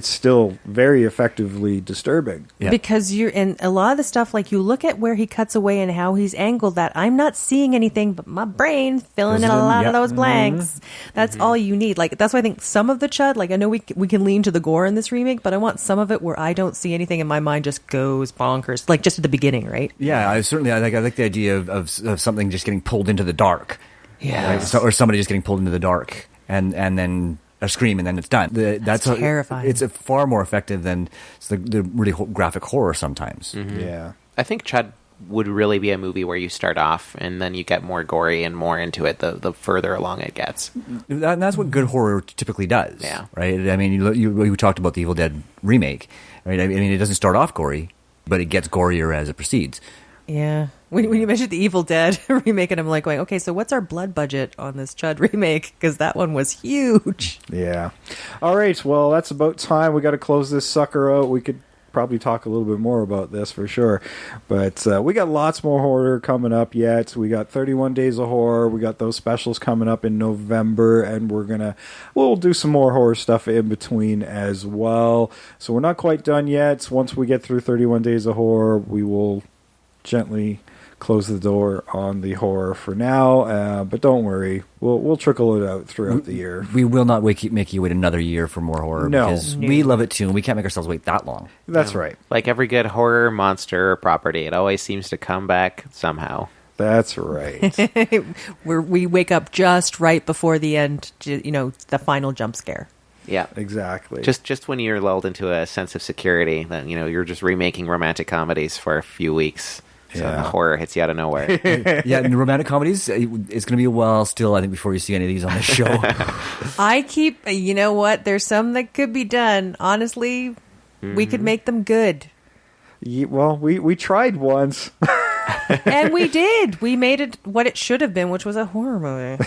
still very effectively disturbing. Yeah. Because you're in a lot of the stuff, you look at where he cuts away and how he's angled that. I'm not seeing anything, but my brain filling in a lot of those blanks. That's all you need. That's why I think some of the Chud, I know we can lean to the gore in this remake, but I want some of it where I don't see anything and my mind just goes bonkers, just at the beginning, right? Yeah, I like the idea of something just getting pulled into the dark. Yeah, right? Or somebody just getting pulled into the dark, and then a scream, and then it's done. That's terrifying. It's far more effective than the really graphic horror sometimes. Yeah, I think Chud would really be a movie where you start off and then you get more gory and more into it the further along it gets. And that's what good horror typically does. Yeah, right. I mean, you talked about the Evil Dead remake, right? I mean, it doesn't start off gory, but it gets gorier as it proceeds. Yeah. When you mentioned the Evil Dead remake, and I'm going, okay, so what's our blood budget on this Chud remake? Because that one was huge. Yeah. All right. Well, that's about time. We got to close this sucker out. We could probably talk a little bit more about this for sure, but we got lots more horror coming up yet. We got 31 Days of Horror. We got those specials coming up in November, and we'll do some more horror stuff in between as well. So we're not quite done yet. Once we get through 31 Days of Horror, we will gently close the door on the horror for now, but don't worry, we'll trickle it out throughout the year. We will not make you wait another year for more horror, because we love it too, and we can't make ourselves wait that long. That's right. Like every good horror monster or property, it always seems to come back somehow. That's right. We wake up just right before the end, the final jump scare. Yeah, exactly. Just when you're lulled into a sense of security, that you're just remaking romantic comedies for a few weeks. So the horror hits you out of nowhere. Yeah, and romantic comedies, it's going to be a while still, I think, before you see any of these on the show. You know what? There's some that could be done. Honestly, we could make them good. Well, we tried once. And we did. We made it what it should have been, which was a horror movie.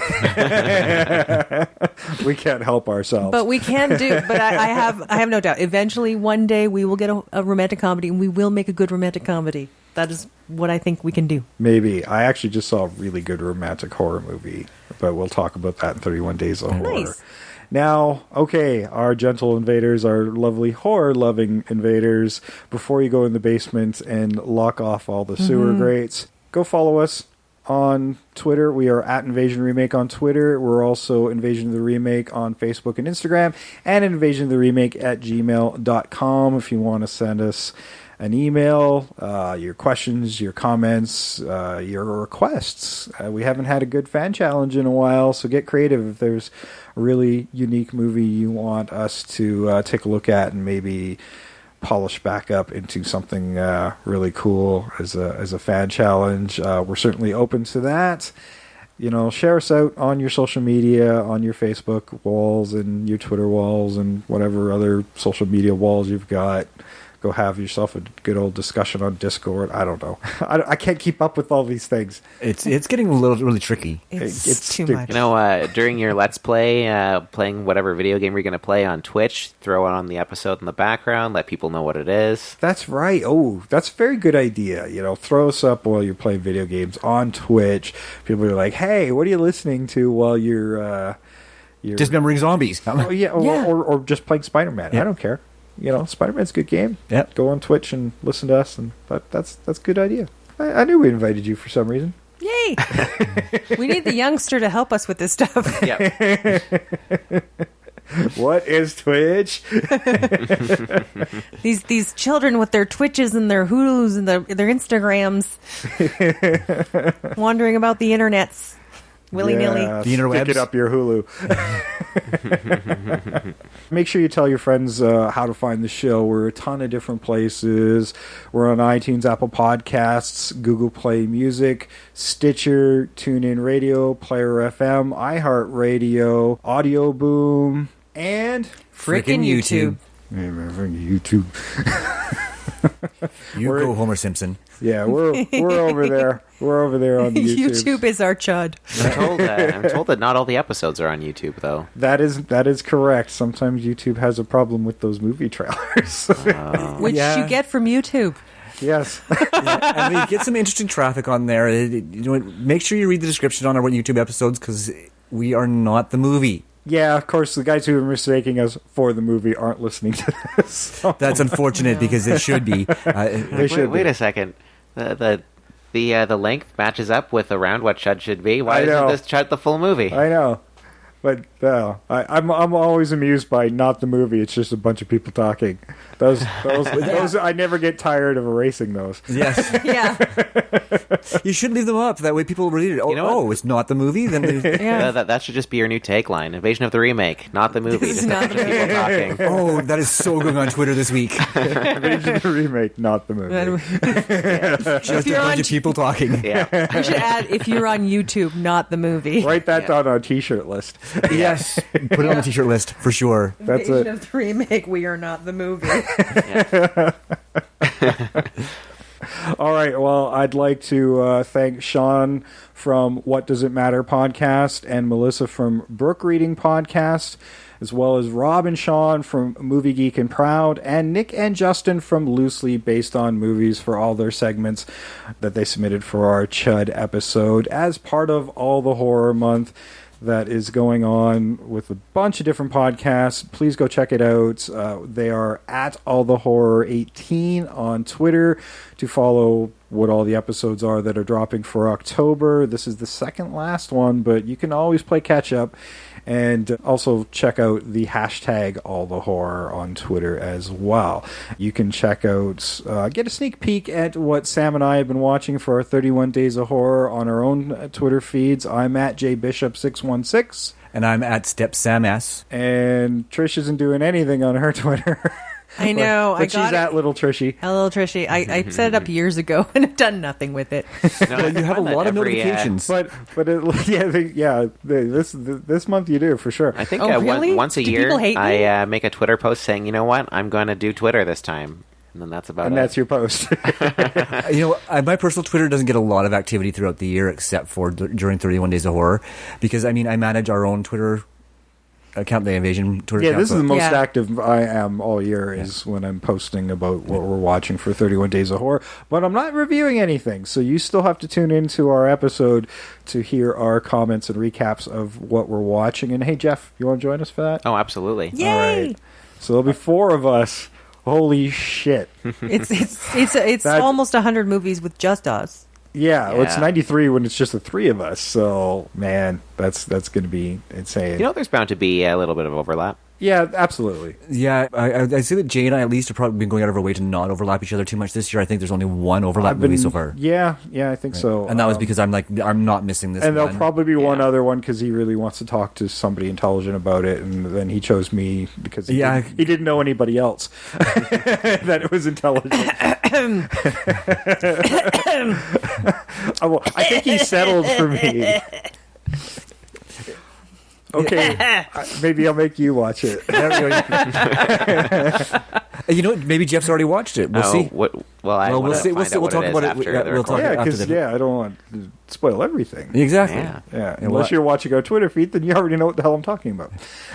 We can't help ourselves. But we can do. But I have no doubt. Eventually, one day, we will get a romantic comedy, and we will make a good romantic comedy. That is what I think we can do. Maybe. I actually just saw a really good romantic horror movie, but we'll talk about that in 31 Days of Horror. Nice. Now, okay, our gentle invaders, our lovely horror-loving invaders, before you go in the basement and lock off all the sewer grates, go follow us on Twitter. We are at Invasion Remake on Twitter. We're also Invasion of the Remake on Facebook and Instagram, and Invasion of the Remake at gmail.com if you want to send us an email, your questions, your comments, your requests. We haven't had a good fan challenge in a while, so get creative. If there's a really unique movie you want us to take a look at and maybe polish back up into something really cool as a fan challenge, we're certainly open to that. You know, share us out on your social media, on your Facebook walls and your Twitter walls and whatever other social media walls you've got. Go have yourself a good old discussion on Discord. I don't know. I can't keep up with all these things. It's getting really tricky. It's too much. You know, during your Let's Play, playing whatever video game you're going to play on Twitch, throw on the episode in the background, let people know what it is. That's right. Oh, that's a very good idea. You know, throw us up while you're playing video games on Twitch. People are like, hey, what are you listening to while you're Dismembering zombies. Oh, yeah, or just playing Spider-Man. Yeah. I don't care. You know, Spider-Man's a good game. Yep. Go on Twitch and listen to us, and that's a good idea. I knew we invited you for some reason. Yay! We need the youngster to help us with this stuff. Yeah. What is Twitch? These children with their Twitches and their Hulus and their Instagrams, wandering about the internets. Willy-nilly. Yeah, The interwebs. stick it up your Hulu. Make sure you tell your friends how to find the show. We're a ton of different places. We're on iTunes, Apple Podcasts, Google Play Music, Stitcher, TuneIn Radio, Player FM, iHeartRadio, Audio Boom, and Frickin' YouTube. YouTube. Go Homer Simpson. Yeah, we're over there. We're over there on the YouTube. YouTube is our chud. I'm told that not all the episodes are on YouTube, though. That is correct. Sometimes YouTube has a problem with those movie trailers. Which you get from YouTube. Yes. And we get some interesting traffic on there. You know, make sure you read the description on our YouTube episodes because we are not the movie. Yeah, of course, the guys who are mistaking us for the movie aren't listening to this. So. That's unfortunate because it should be. Wait a second. The length matches up with around what C.H.U.D should be. Why isn't this C.H.U.D the full movie? I know. But I'm always amused by not the movie. It's just a bunch of people talking. Those I never get tired of erasing those. Yes. Yeah. You should leave them up. That way people read it. Oh, it's not the movie? Then that should just be your new tagline. Invasion of the Remake, not the movie. Just a bunch of people talking. Oh, that is so going on Twitter this week. Invasion of the Remake, not the movie. Just a bunch of people talking. Yeah. We should add, if you're on YouTube, not the movie. Write that down on a t-shirt list. Yes. Put it on the t-shirt list for sure. That's Invasion it. of the Remake, we are not the movie. All right. Well, I'd like to thank Sean from What Does It Matter podcast and Melissa from Brook Reading podcast, as well as Rob and Sean from Movie Geek and Proud, and Nick and Justin from Loosely Based on Movies for all their segments that they submitted for our C.H.U.D episode as part of All the Horror Month that is going on with a bunch of different podcasts. Please go check it out. They are at All the Horror 18 on Twitter to follow what all the episodes are that are dropping for October. This is the second last one, but you can always play catch up. And also check out the hashtag All the Horror on Twitter as well. You can check out, get a sneak peek at what Sam and I have been watching for our 31 Days of Horror on our own Twitter feeds. I'm at jbishop616. And I'm at StepSamS. And Trish isn't doing anything on her Twitter. I know. But she's at Little Trishy. Hello, Trishy. I set it up years ago and have done nothing with it. You have a lot of notifications. This month you do for sure. I think really? once a Do year people hate me? I make a Twitter post saying, you know what, I'm going to do Twitter this time. And then that's about it. And that's your post. My personal Twitter doesn't get a lot of activity throughout the year except for during 31 Days of Horror. Because, I manage our own Twitter account, the Invasion Twitter account. Yeah, this is the most active I am all year is when I'm posting about what we're watching for 31 Days of Horror. But I'm not reviewing anything, so you still have to tune into our episode to hear our comments and recaps of what we're watching. And hey, Jeff, you want to join us for that? Oh, absolutely. Yay! All right. So there'll be 4 of us. Holy shit. It's almost 100 movies with just us. Yeah, well, it's 93 when it's just the 3 of us. So, man, that's going to be insane. You know, there's bound to be a little bit of overlap. Yeah, absolutely. Yeah, I see that Jay and I at least have probably been going out of our way to not overlap each other too much this year. I think there's only one overlap movie so far. Yeah, I think so. And that was because I'm not missing this and one. there'll probably be one other one because he really wants to talk to somebody intelligent about it, and then he chose me because he didn't know anybody else that it was intelligent. I think he settled for me. Okay, maybe I'll make you watch it. You know what? Maybe Jeff's already watched it. We'll see. We'll see. We'll talk about it. We'll talk because I don't want to spoil everything. Exactly. Yeah. Unless you're watching our Twitter feed, then you already know what the hell I'm talking about.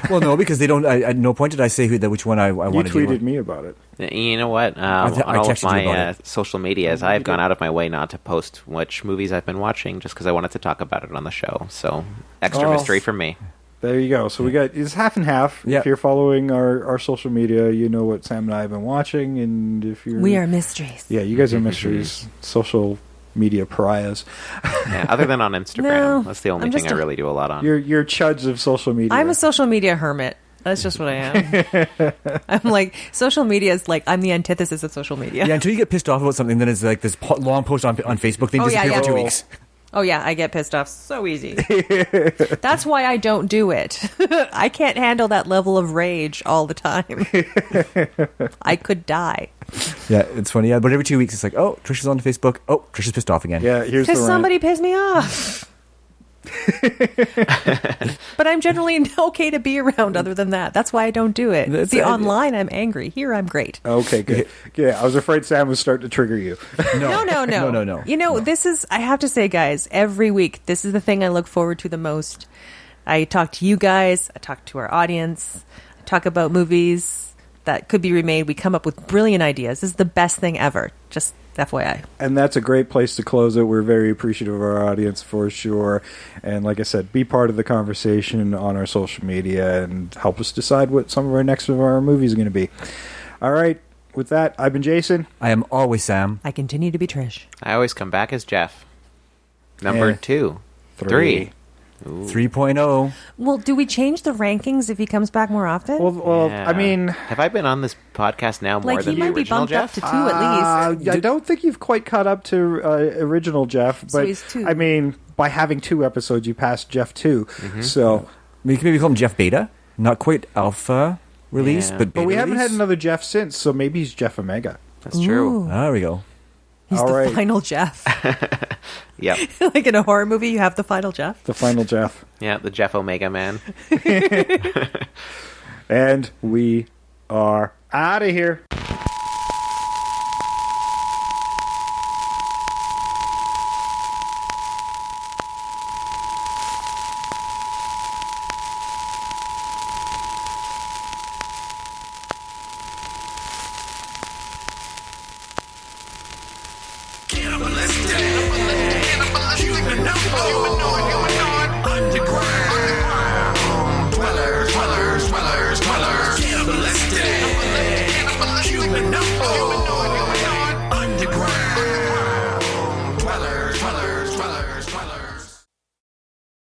Well, no, because they don't. At no point did I say which one I wanted to do. You tweeted me about it. You know what? On all of my social medias, I've gone out of my way not to post which movies I've been watching just because I wanted to talk about it on the show. So extra mystery for me. There you go. So it's half and half. Yep. If you're following our social media, you know what Sam and I have been watching, and if you're we are mysteries. Yeah, you guys are mysteries. Social media pariahs. Yeah, other than on Instagram, No, that's the only thing I really do a lot on. You're chuds of social media. I'm a social media hermit. That's just what I am. I'm like, social media is like, I'm the antithesis of social media. Yeah, until you get pissed off about something, then it's like this long post on Facebook thing disappears for 2 weeks. Oh, yeah, I get pissed off so easy. That's why I don't do it. I can't handle that level of rage all the time. I could die. Yeah, it's funny. Yeah, but every 2 weeks, it's like, oh, Trisha's on Facebook. Oh, Trisha's pissed off again. Yeah, here's the because somebody pissed me off. But I'm generally okay to be around other than that. That's why I don't do it. See, online I'm angry. Here I'm great. Okay, good. Yeah, I was afraid Sam was starting to trigger you. No. You know, this is, I have to say, guys, every week, this is the thing I look forward to the most. I talk to you guys. I talk to our audience. I talk about movies that could be remade. We come up with brilliant ideas. This is the best thing ever. Just FYI. And that's a great place to close it. We're very appreciative of our audience for sure. And like I said, be part of the conversation on our social media and help us decide what some of our next of our movies are going to be. All right. With that, I've been Jason. I am always Sam. I continue to be Trish. I always come back as Jeff. Number 2. 3. 3.0. Well, do we change the rankings if he comes back more often? Well, Yeah. I mean, have I been on this podcast now more like than he the might be original bumped Jeff? up to 2 at least. I don't think you've quite caught up to original Jeff, So but he's 2. I mean, by having 2 episodes, you passed Jeff 2. So We can maybe call him Jeff Beta. Not quite Alpha release, Yeah. but Beta but we haven't release. had another Jeff since, so maybe he's Jeff Omega. That's true. There we go. He's All the right. final Jeff. Yep. Like in a horror movie, you have the final Jeff. The final Jeff. Yeah, the Jeff Omega man. And we are out of here.